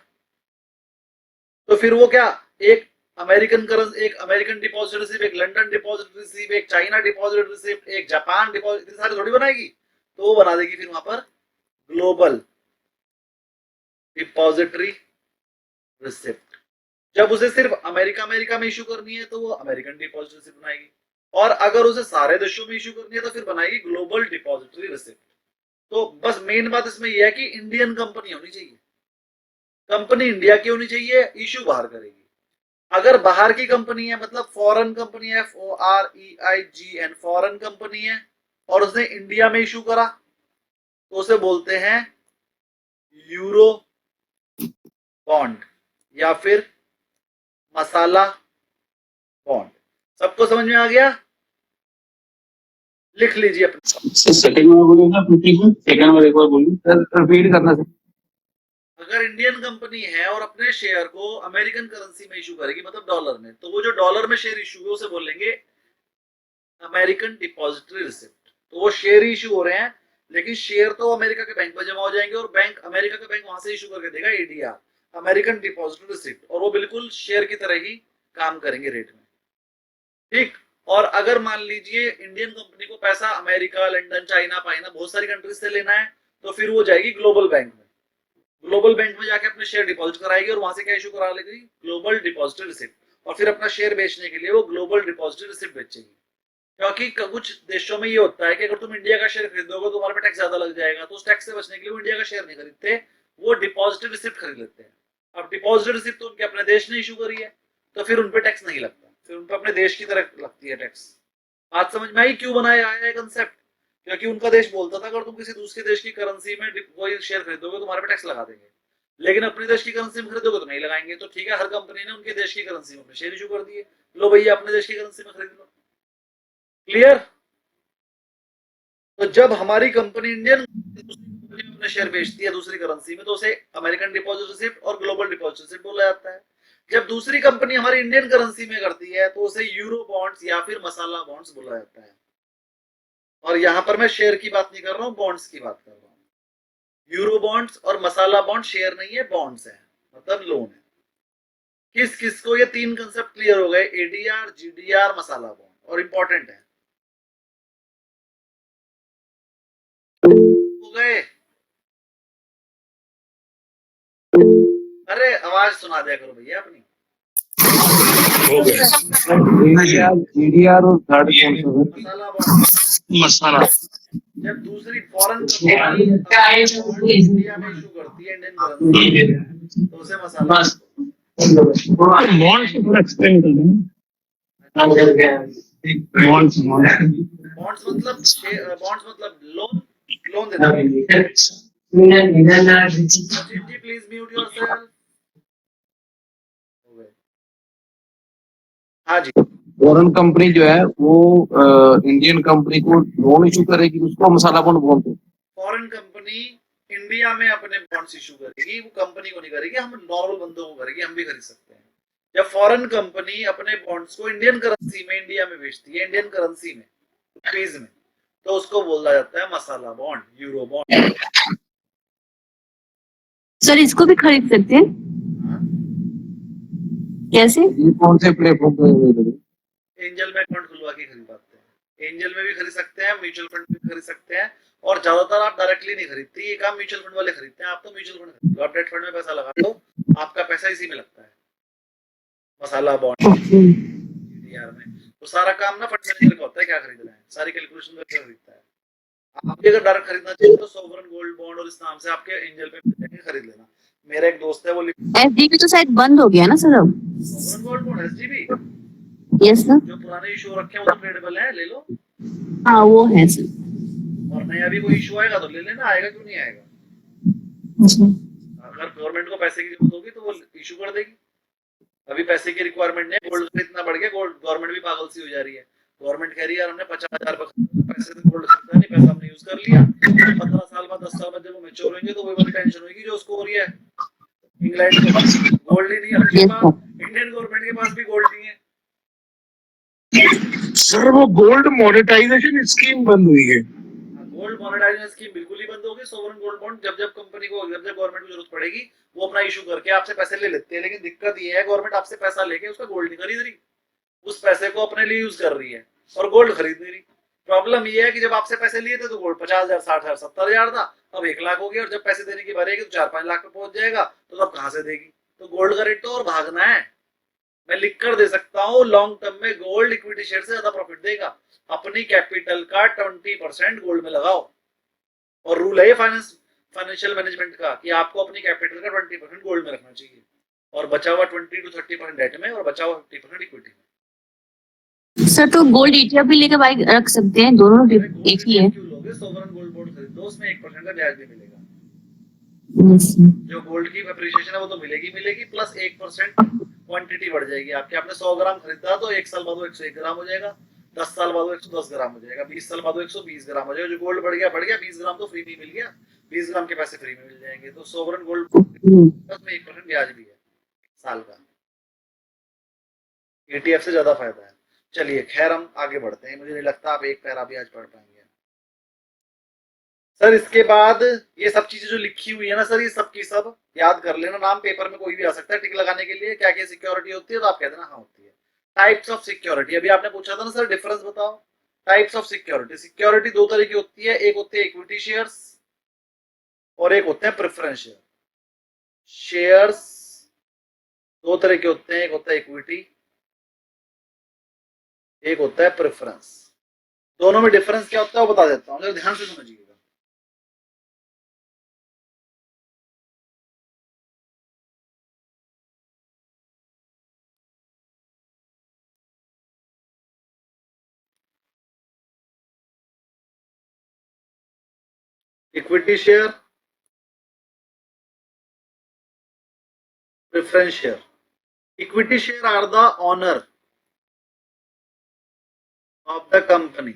A: तो फिर वो क्या, एक अमेरिकन करेंसी, एक अमेरिकन डिपॉजिट रिसिप्ट, एक लंदन डिपॉजिट रिसिप्ट, एक चाइना डिपॉजिट रिसिप्ट, एक जापान डिपॉजिट, इतनी सारी थोड़ी बनाएगी, तो वो बना देगी फिर वहां पर ग्लोबल डिपॉजिटरी रिसिप्ट। जब उसे सिर्फ अमेरिका में इशू करनी है तो वो अमेरिकन डिपॉजिट रिसिप्ट बनाएगी, और अगर उसे सारे देशों में इशू करनी है तो फिर बनाएगी ग्लोबल डिपॉजिटरी रिसिप्ट। तो बस मेन बात इसमें यह है कि इंडियन कंपनी होनी चाहिए, कंपनी इंडिया की होनी चाहिए, इशू बाहर करेगी। अगर बाहर की कंपनी है, मतलब फॉरेन कंपनी है, FOREIGN, फॉरेन कंपनी है, और उसने इंडिया में इशू करा, तो उसे बोलते हैं यूरो बॉन्ड या फिर मसाला बॉन्ड। सबको समझ में आ गया, लिख लीजिए अपने।
F: सेकंड में बोलिए ना, सेकंड में एक बार बोलिए सर, रिपीट करना सर।
A: अगर इंडियन कंपनी है और अपने शेयर को अमेरिकन करेंसी में इशू करेगी, मतलब डॉलर में, तो वो जो डॉलर में शेयर इशू है उसे बोलेंगे अमेरिकन डिपॉजिटरी रिसिप्ट। तो वो शेयर ही इशू हो रहे हैं, लेकिन शेयर तो अमेरिका के बैंक में जमा हो जाएंगे और बैंक, अमेरिका का बैंक वहां से इशू करके देगा एडीआर, अमेरिकन डिपॉजिटरी रिसिप्ट, और वो बिल्कुल शेयर की तरह ही काम करेंगे रेट में, ठीक। और अगर मान लीजिए इंडियन कंपनी को पैसा अमेरिका, लंदन, चाइना, पाइना, बहुत सारी कंट्रीज से लेना है, तो फिर वो जाएगी ग्लोबल बैंक में, ग्लोबल बैंक में जाके अपने शेयर डिपॉजिट कराएगी और वहां से क्या इशू करा लेगी, ग्लोबल डिपॉजिटरी रिसिप्ट, और फिर अपना शेयर बेचने के लिए वो ग्लोबल डिपॉजिटरी रिसिप्ट बेचेगी। क्योंकि कुछ देशों में ये होता है कि अगर तुम इंडिया का शेयर खरीदोगे तो तुम्हारे पे टैक्स ज्यादा लग जाएगा, तो उस टैक्स से बचने के लिए वो इंडिया का शेयर नहीं खरीदते, वो डिपॉजिटरी रिसिप्ट खरीद लेते हैं। अब डिपॉजिटरी रिसिप्ट तो उनके अपने देश ने इशू करी है, तो फिर उनपे टैक्स नहीं लगता, फिर उनपे अपने देश की तरह लगती है टैक्स। बात समझ में आई क्यों बनाया है कंसेप्ट? क्योंकि उनका देश बोलता था अगर तुम किसी दूसरे देश की करेंसी में कोई शेयर खरीदोगे तुम्हारे पे टैक्स लगा देंगे, लेकिन अपने देश की करेंसी में खरीदोगे तो नहीं लगाएंगे। तो ठीक है, हर कंपनी ने उनके देश की करेंसी में शेयर इशू कर दिए, लो भैया अपने देश की करेंसी में खरीद लो। क्लियर? तो जब हमारी कंपनी इंडियन अपने शेयर बेचती है दूसरी करेंसी में, तो उसे अमेरिकन डिपॉजिट रिसिप्ट और ग्लोबल डिपॉजिट रिसिप्ट बोला जाता है। जब दूसरी कंपनी हमारी इंडियन करेंसी में करती है तो उसे यूरो बॉन्ड्स या फिर मसाला बॉन्ड्स बोला जाता है। और यहां पर मैं शेयर की बात नहीं कर रहा हूं, बॉन्ड्स की बात कर रहा हूं। यूरो बॉन्ड्स और मसाला बॉन्ड शेयर नहीं है, बॉन्ड्स है, मतलब लोन है। किस किस को ये तीन कंसेप्ट क्लियर हो गए, एडीआर, जीडीआर, मसाला बॉन्ड, और इंपॉर्टेंट है, हो गए? अरे आवाज सुना दिया करो भैया अपनी।
D: हो गया।
F: जीडीआर और थर्ड
A: मसाला बॉन्ड,
F: मसाला,
A: जब दूसरी फॉरेन इंडिया में इशू करती है इंडियन करेंसी तो उसे मसाला
F: बॉन्ड्स को थोड़ा एक्सप्लेन कर दें। बॉन्ड्स
A: बॉन्ड्स मतलब लोन, लोन देना। Sachin ji please mute yourself. हाँ जी,
H: फॉरेन कंपनी जो है वो इंडियन कंपनी को लोन इशू करेगी, उसको मसाला बॉन्ड बोलते हैं।
A: फॉरेन कंपनी इंडिया में अपने बॉन्ड्स इशू करेगी, वो कंपनी को नहीं करेगी, हम नॉर्मल बंदों को करेगी, हम भी खरीद सकते हैं। जब फॉरेन कंपनी अपने बॉन्ड्स को इंडियन करेंसी में इंडिया में बेचती है, इंडियन करेंसी में, रुपीज में, तो उसको बोला जाता है मसाला बॉन्ड, यूरो बॉन्ड।
I: सर इसको भी खरीद सकते हैं? कैसे?
H: ये कौन से प्लेटफॉर्म पे अवेलेबल है?
A: एंजल में अकाउंट खुलवा के खरीद पाते हैं। एंजल में भी खरीद सकते हैं, म्यूचुअल फंड में खरीद सकते हैं, और ज्यादातर आप डायरेक्टली नहीं खरीदते, ये काम म्यूचुअल फंड वाले खरीदते हैं। आप तो म्यूचुअल फंड खरीदते हो, आप डेट फंड में पैसा लगा दो, आपका पैसा इसी में लगता है, मसाला बॉन्ड यार में। तो सारा काम ना फंड मैनेजर का होता है, क्या खरीद रहे हैं, सारी कैलकुलेशन करके खरीदता है। आप भी अगर डायरेक्ट खरीदना चाहिए तो सोवरन गोल्ड बॉन्ड और इस नाम से आपके एंजल पे खरीद लेना। मेरा एक दोस्त है, वो
I: एसडीबी तो शायद बंद हो गया ना सर अब?
A: Sovereign gold bond SDB,
I: yes sir.
A: जो पुराने इशू रखे हैं वो तो ट्रेडेबल है, ले लो।
I: हाँ वो है सर।
A: और नया भी कोई इशू आएगा तो ले लेना, आएगा क्यों नहीं आएगा। अगर गवर्नमेंट को पैसे की जरूरत होगी तो वो इशू कर देगी। अभी पैसे की रिक्वायरमेंट नहीं है, गोल्ड का इतना बढ़ गया, गोल्ड गवर्नमेंट भी पागल सी हो जा रही है। गवर्नमेंट कह रही है यार हमने 50,000 पैसे से गोल्ड खरीदा नहीं, पैसा हमने यूज कर लिया, 15 साल बाद 10 साल बाद जब वो मैच्योर होंगे तो वही वाली टेंशन होगी जो उसको हो रही है। इंग्लैंड के पास गोल्ड ही नहीं है, अपने पास इंडियन गवर्नमेंट के पास भी गोल्ड नहीं है।
F: सर वो गोल्ड मोनेटाइजेशन स्कीम बंद हुई है।
A: गोल्ड मोनेटाइजेशन स्कीम बिल्कुल ही बंद होगी। सोवरन गोल्ड बॉन्ड जब जब कंपनी को, जब जब गवर्नमेंट को जरूरत पड़ेगी वो अपना इशू करके आपसे पैसे ले लेते हैं। लेकिन दिक्कत ये है गवर्नमेंट आपसे पैसा लेके उसका गोल्ड नहीं खरीद रही, उस पैसे को अपने लिए यूज कर रही है और गोल्ड खरीद नहीं रही। प्रॉब्लम ये है कि जब आपसे पैसे लिए थे तो गोल्ड 50,000, 60,000, 70,000 था, अब 1 लाख हो गया, और जब पैसे देने की बारी आएगी तो 4-5 लाख पे पहुंच जाएगा, तो तब कहां से देगी। तो गोल्ड का रेट तो और भागना है। मैं लिख कर दे सकता हूँ, लॉन्ग टर्म में गोल्ड इक्विटी शेयर से ज्यादा प्रॉफिट देगा। अपनी कैपिटल का 20% गोल्ड में लगाओ, और रूल है फाइनेंशियल मैनेजमेंट का कि आपको अपनी कैपिटल का 20% गोल्ड में रखना चाहिए, और बचा हुआ 20 to 30% डेट में, और बचा हुआ 50% इक्विटी में।
I: सर तो गोल्ड ईटीएफ भी लेके भाई रख सकते हैं, दोनों एक ही है।
A: क्यों लोगे, सोवरन गोल्ड बॉन्ड खरीदो, उसमें 1% का ब्याज भी मिलेगा। जो गोल्ड की अप्रिसिएशन है वो तो मिलेगी, प्लस 1% क्वांटिटी बढ़ जाएगी आपकी। आपने 100 ग्राम खरीदा तो 1 साल बाद वो 101 ग्राम हो जाएगा, 10 साल बाद वो 110 ग्राम हो जाएगा, 20 साल बाद वो 120 ग्राम हो जाएगा। जो गोल्ड बढ़ गया 20 ग्राम तो फ्री में मिल गया, 20 ग्राम के पैसे फ्री में मिल जाएंगे। तो सोवरन गोल्ड में 1% ब्याज भी है साल का, ETF से ज्यादा फायदा है। चलिए खैर हम आगे बढ़ते हैं, मुझे नहीं लगता आप एक पैरा भी आज पढ़ पाएंगे सर। इसके बाद ये सब चीजें जो लिखी हुई है ना सर, ये सब की सब याद कर लेना। नाम पेपर में कोई भी आ सकता है टिक लगाने के लिए। क्या क्या सिक्योरिटी होती है तो आप कह देना हाँ होती है। टाइप्स ऑफ सिक्योरिटी, अभी आपने पूछा था ना सर डिफरेंस बताओ। टाइप्स ऑफ सिक्योरिटी, सिक्योरिटी 2 तरह की होती है, एक होते हैं इक्विटी शेयर्स और एक होते हैं प्रेफरेंस शेयर। शेयर्स 2 तरह के होते हैं, एक होता है इक्विटी, एक होता है प्रेफरेंस। दोनों में डिफरेंस क्या होता है वो बता देता हूं, ध्यान से समझिएगा। Equity share, preference share. Equity share are the owner of the company.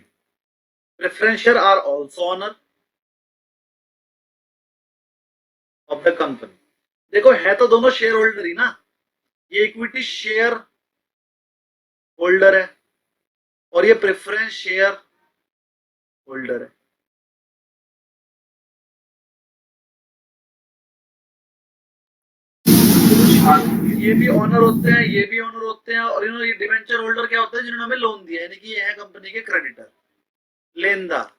A: Preference share are also owner of the company. देखो है तो दोनों शेयर होल्डर ही ना। ये इक्विटी शेयर होल्डर है और ये प्रेफरेंस शेयर होल्डर है। ये भी ऑनर होते हैं, ये भी ऑनर होते हैं, और ये डिवेंचर होल्डर क्या होता है, जिन्होंने हमें लोन दिया, यानी कि ये है कंपनी के क्रेडिटर, लेनदार।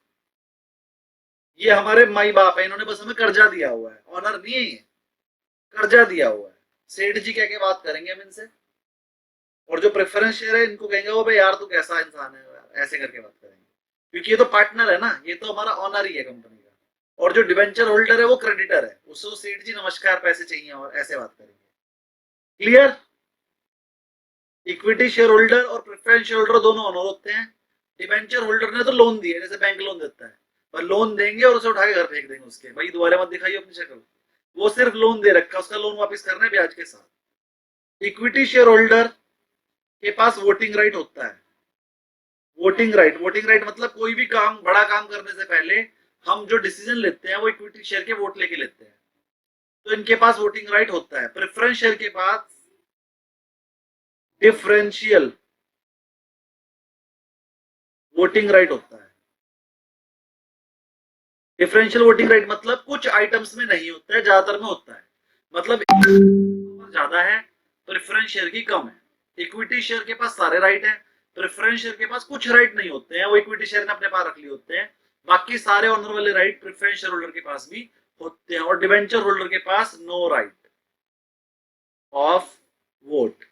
A: ये हमारे माई बाप है, इन्होंने बस हमें कर्जा दिया हुआ है, ऑनर नहीं है, ये कर्जा दिया हुआ है। सेठ जी कह के बात करेंगे हम इनसे। और जो प्रेफरेंस शेयर है इनको कहेंगे वो भाई यार तू कैसा इंसान है यार, ऐसे करके बात करेंगे, क्योंकि ये तो पार्टनर है ना, ये तो हमारा ऑनर ही है कंपनी का। और जो डिवेंचर होल्डर है वो क्रेडिटर है, उसको सेठ जी नमस्कार पैसे चाहिए और ऐसे बात करेंगे। क्लियर? इक्विटी शेयर होल्डर और प्रेफरेंस शेयर होल्डर दोनों ऑनर होते हैं। डिबेंचर होल्डर ने तो लोन दिया, जैसे बैंक लोन देता है, पर लोन देंगे और उसे उठा के घर फेंक देंगे उसके, भाई दोबारा मत दिखाइए अपनी शक्ल। वो सिर्फ लोन दे रखा, उसका लोन वापस करना है ब्याज के साथ। इक्विटी शेयर होल्डर के पास वोटिंग राइट होता है। वोटिंग राइट मतलब कोई भी काम, बड़ा काम करने से पहले हम जो डिसीजन लेते हैं वो इक्विटी शेयर के वोट लेके लेते हैं, तो इनके पास वोटिंग राइट होता है। प्रेफरेंस शेयर के पास डिफरेंशियल वोटिंग राइट होता है। डिफरेंशियल वोटिंग राइट मतलब कुछ आइटम्स में नहीं होता है, ज्यादातर में होता है। मतलब ज्यादा है, प्रेफरेंस शेयर की कम है। इक्विटी शेयर के पास सारे राइट हैं, प्रेफरेंस शेयर के पास कुछ राइट नहीं होते हैं, वो इक्विटी शेयर ने अपने पास रख लिए होते हैं। बाकी सारे ऑनर वाले राइट प्रेफरेंस शेयर होल्डर के पास भी होते हैं। और डिबेंचर होल्डर के पास no right of vote.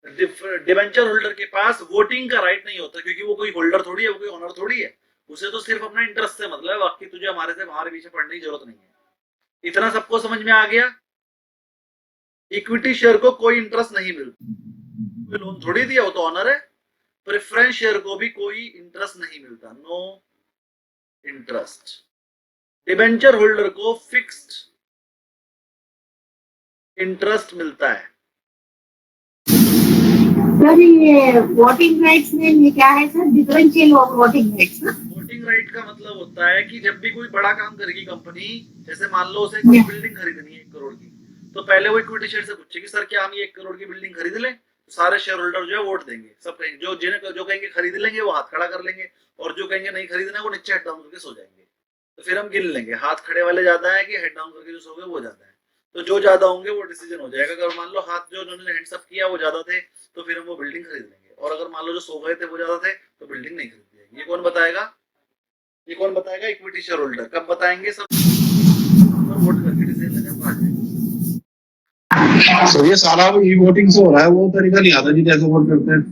A: Debenture holder के पास वोटिंग का राइट नहीं होता, क्योंकि वो कोई होल्डर थोड़ी है, वो कोई ऑनर थोड़ी है। उसे तो सिर्फ अपना इंटरेस्ट से मतलब है, बाकी तुझे हमारे पीछे पड़ने की जरूरत नहीं है। इतना सबको समझ में आ गया? इक्विटी शेयर को कोई इंटरेस्ट नहीं मिलता, लोन थोड़ी दिया, वो तो ऑनर है। प्रेफरेंस शेयर को भी कोई इंटरेस्ट नहीं मिलता, नो इंटरेस्ट। डिबेंचर होल्डर को फिक्स्ड इंटरेस्ट मिलता है।
C: सर ये वोटिंग राइट्स में ये क्या है सर? डिफरेंशियल वोटिंग राइट्स ना?
A: वोटिंग राइट का मतलब होता है कि जब भी कोई बड़ा काम करेगी कंपनी, जैसे मान लो उसे कोई बिल्डिंग खरीदनी है 1 करोड़ की, तो पहले वो इक्विटी शेयर से पूछेगी सर क्या हम ये 1 करोड़ की बिल्डिंग खरीद लें? तो सारे शेयर होल्डर जो है वोट देंगे, सब कहेंगे, जो कहेंगे खरीद लेंगे वो हाथ खड़ा कर लेंगे, और जो कहेंगे नहीं खरीदना वो नीचे हेड डाउन करके सो जाएंगे। तो फिर हम गिन लेंगे हाथ खड़े वाले ज्यादा है कि हेड डाउन करके जो सो गए वो ज्यादा है। तो जो ज्यादा होंगे वो डिसीजन हो जाएगा। अगर मान लो हाथ जो उन्होंने हैंड्स अप किया वो ज्यादा थे, तो फिर हम वो बिल्डिंग खरीद लेंगे। और अगर मान लो जो सो गए थे वो ज्यादा थे, तो बिल्डिंग नहीं खरीद जाएगी। ये कौन बताएगा? ये कौन बताएगा? Equity share holder. कब बताएंगे? सब वोट करके डिसीजन लेने को आ जाएगा।
H: सर ये सारा ई वोटिंग से हो रहा है, वो तरीका नहीं आता जी जैसे वोट करते हैं।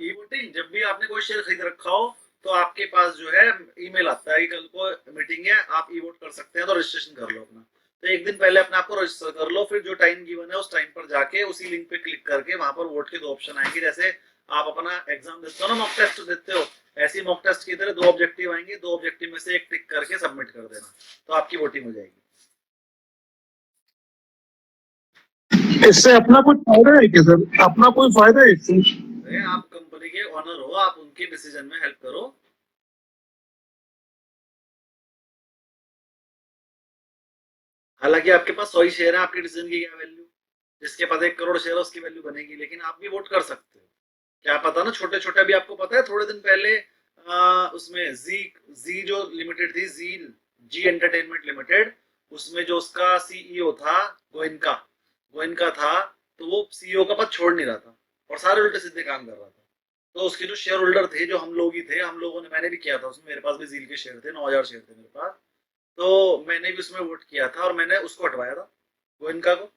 A: ई वोटिंग, जब भी आपने कोई शेयर खरीद रखा हो तो आपके पास जो है ईमेल आता है कि कल को मीटिंग है, आप ई वोट कर सकते हैं, तो रजिस्ट्रेशन कर लो अपना। तो एक दिन पहले अपने आप को रजिस्टर कर लो, फिर जो टाइम गिवन है उस टाइम पर जाके उसी लिंक पे क्लिक करके वहां पर वोट के 2 ऑप्शन आएंगे। जैसे आप अपना एग्जाम देते हो ना, मॉक टेस्ट देते हो, ऐसी मॉक टेस्ट की तरह 2 ऑब्जेक्टिव आएंगे, 2 ऑब्जेक्टिव में से एक टिक करके सबमिट कर देना, तो आपकी वोटिंग हो जाएगी।
F: इससे अपना कुछ फायदा है क्या सर? अपना कोई फायदा है इससे?
A: आप कंपनी के ऑनर हो, आप उनके डिसीजन में हेल्प करो। हालांकि आपके पास 100 ही शेयर है, आपके डिसीजन की क्या वैल्यू? जिसके पास 1 करोड़ शेयर है उसकी वैल्यू बनेगी, लेकिन आप भी वोट कर सकते हो। क्या पता ना, छोटे छोटे अभी आपको पता है थोड़े दिन पहले उसमें जी जो लिमिटेड थी, जी एंटरटेनमेंट लिमिटेड, उसमें जो उसका सीईओ था गोयनका था, तो वो सीईओ का पद छोड़ नहीं रहा था और सारे उल्टे सीधे काम कर रहा था। तो उसके जो शेयर होल्डर थे, जो हम लोग ही थे, हम लोगों ने, मैंने भी किया था उसमें, मेरे पास भी जील के शेयर थे, 9000 शेयर थे मेरे पास, तो मैंने भी उसमें वोट किया था और मैंने उसको हटवाया था, गोयनका को।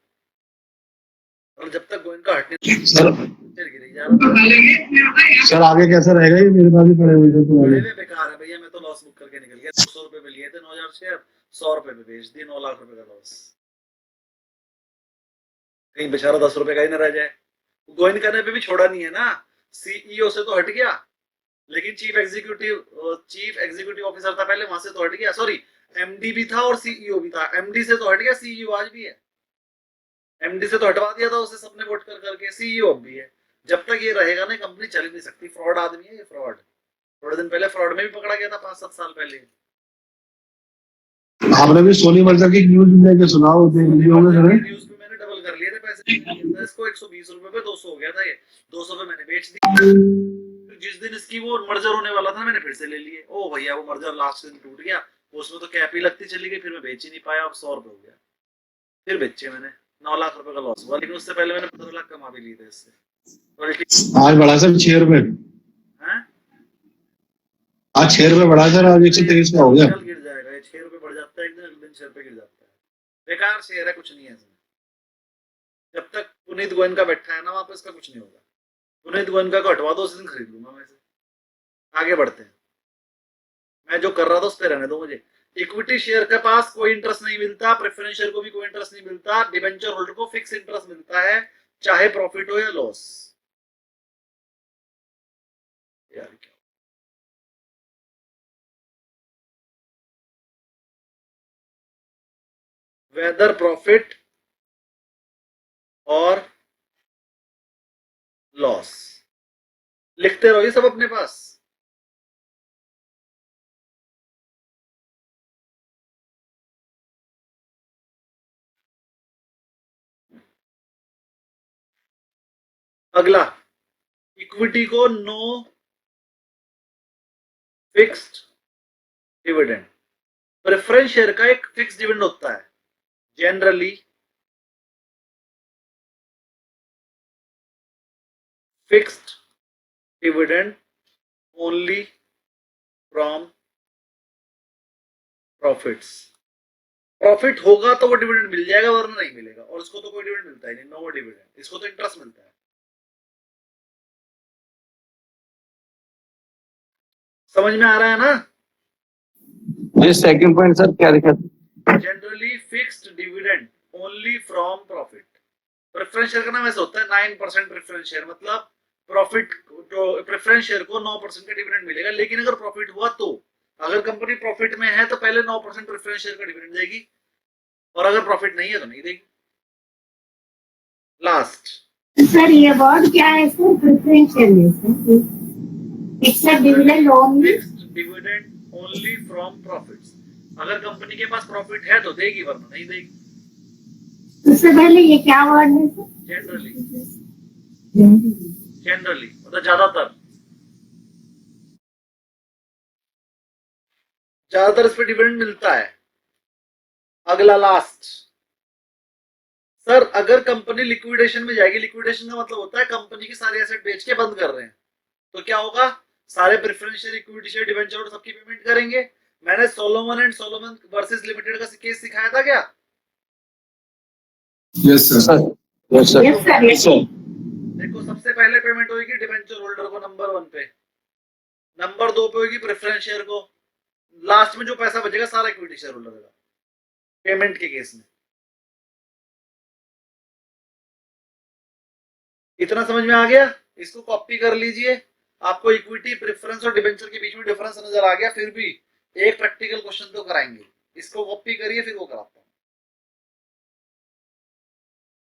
A: और जब तक गोयनका हटने
H: सर सर आगे कैसा रहेगा? ये मेरे पास ही पड़े हुए थे तो
A: बड़े बेकार है भैया, मैं तो लॉस बुक करके निकल गया। 200 रुपए में लिए थे 9000 शेयर, 100 रुपए में बेच दिए, 9 लाख रुपए का लॉस। कहीं बेचारा 10 रुपए का ही न रह जाए। गोयनका ने भी छोड़ा नहीं है ना, सीईओ से तो हट गया, लेकिन चीफ एग्जीक्यूटिव ऑफिसर था पहले, वहां से तो हट गया। सॉरी, एमडी भी था और सीईओ भी था। एमडी से तो हट गया, सीईओ आज भी है। एमडी से तो हटवा दिया था उसे सबने वोट कर करके, सीईओ अब भी है। जब तक ये रहेगा ना, कंपनी चल ही नहीं सकती। फ्रॉड आदमी है ये, फ्रॉड। थोड़े दिन पहले फ्रॉड में भी पकड़ा गया था, 5-7 साल पहले।
H: आपने भी सोनी मिर्जा की न्यूज लेके सुनाओ,
A: न्यूज पे मैंने डबल कर लिए थे पैसे। इसको 120 रुपए पे 200 हो गया था, ये 200 पे मैंने बेच दी। जिस दिन इसकी वो मर्जर होने वाला था, मैंने फिर से ले लिए। ओ भैया, वो मर्जर लास्ट दिन टूट गया, उसमें तो कैप ही लगती चली गई, फिर मैं बेच ही नहीं पाया। अब 100 रुपए हो गया, फिर बेचे मैंने। 9 लाख रुपए का लॉस हुआ, लेकिन उससे पहले मैंने 15 लाख कमा भी लिए थे इससे।
H: आज बढ़ा सर 6 रुपए, आज 6 रुपए बढ़ा सर, आज 123 का हो गया।
A: गिर जाएगा ये, 6 रुपए बढ़ जाता है एक दिन, अगले दिन 6 रुपए गिर जाता है। बेकार शेयर है, कुछ नहीं है इसमें। जब तक पुनीत गोयनका बैठा है ना वहां पर, इसका कुछ नहीं होगा। पुनीत गोयनका को हटवा दो, उस दिन खरीद लूंगा मैं इसे। आगे बढ़ते हैं, मैं जो कर रहा था उस पर रहने दो मुझे। इक्विटी शेयर के पास कोई इंटरेस्ट नहीं मिलता, प्रेफरेंस शेयर को भी कोई इंटरेस्ट नहीं मिलता। डिबेंचर होल्डर को फिक्स इंटरेस्ट मिलता है। चाहे प्रॉफिट हो या लॉस। यार क्या, वेदर प्रॉफिट और लॉस, लिखते रहो ये सब अपने पास। अगला, इक्विटी को no fixed dividend. Preference share का एक फिक्स डिविडेंड होता है, generally fixed dividend only from profits. Profit होगा तो वो डिविडेंड मिल जाएगा, वरना नहीं मिलेगा। और इसको तो कोई डिविडेंड मिलता ही नहीं, नो डिविडेंड। इसको तो इंटरेस्ट मिलता है। समझ में आ रहा है ना?
H: ये सेकंड पॉइंट सर क्या लिखा था?
A: Generally fixed dividend only from profit. Preference share का नाम ऐसा होता है 9% प्रेफरेंस शेयर, मतलब प्रॉफिट तो प्रेफरेंस शेयर को 9% का डिविडेंड मिलेगा। लेकिन अगर प्रॉफिट हुआ तो, अगर कंपनी प्रॉफिट में है तो पहले 9% प्रेफरेंस शेयर का डिविडेंड देगी, और अगर प्रॉफिट नहीं है तो नहीं देगी। लास्ट
C: सर ये वर्ड क्या है सर? प्रेफरेंस शेयर में sir fixed dividend only,
A: fixed dividend only from profits. अगर कंपनी के पास प्रॉफिट है तो देगी, वरना नहीं देगी।
C: उससे पहले ये क्या वर्ड है सर?
A: जनरली, जनरली मतलब ज्यादातर, ज्यादातर इस पे डिविडेंड मिलता है। अगला लास्ट, सर अगर कंपनी लिक्विडेशन में जाएगी, लिक्विडेशन का मतलब होता है कंपनी की सारी एसेट बेच के बंद कर रहे हैं, तो क्या होगा? सारे preference share, equity share, debenture और सबकी पेमेंट करेंगे। मैंने Solomon and Solomon versus limited का केस सिखाया था क्या?
D: Yes sir.
H: Yes sir.
C: Yes sir, yes sir.
A: देखो, सबसे पहले पेमेंट होगी डिवेंचर होल्डर को नंबर 1 पे, नंबर 2 पे होगी प्रेफरेंस शेयर को, लास्ट में जो पैसा बचेगा सारा इक्विटी शेयर होल्डर का, पेमेंट के केस में। इतना समझ में आ गया? इसको कॉपी कर लीजिए। आपको इक्विटी, प्रेफरेंस और डिबेंचर के बीच में डिफरेंस नजर आ गया। फिर भी एक प्रैक्टिकल क्वेश्चन तो कराएंगे, इसको कॉपी करिए फिर वो कराता हूँ।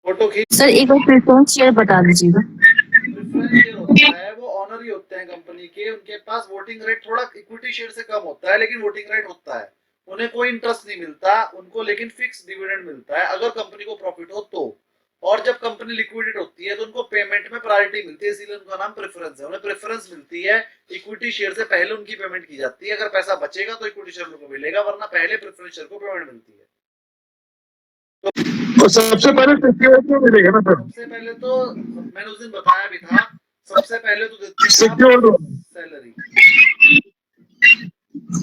A: फोटो खींच।
I: सर एक बार प्रेफरेंस शेयर बता दीजिएगा।
A: प्रेफरेंस शेयर होता है, वो ऑनर ही होते हैं कंपनी के, उनके पास वोटिंग राइट थोड़ा इक्विटी शेयर से कम होता है, लेकिन वोटिंग राइट होता है। उन्हें कोई इंटरेस्ट नहीं मिलता उनको, लेकिन फिक्स डिविडेंड मिलता है अगर कंपनी को प्रॉफिट हो तो। और जब कंपनी लिक्विडेट होती है तो उनको पेमेंट में प्रायोरिटी मिलती है, इसीलिए उनका नाम प्रेफरेंस है। उन्हें प्रेफरेंस मिलती है, इक्विटी शेयर से पहले उनकी पेमेंट की जाती है। अगर पैसा बचेगा तो इक्विटी शेयर को मिलेगा, वरना पहले प्रेफरेंस शेयर को पेमेंट मिलती है।
F: तो सबसे पहले सिक्योरिटी को मिलेगा ना सर?
A: सबसे पहले तो मैंने उस दिन बताया भी था, सबसे पहले तो देते हैं
F: secure
A: salary,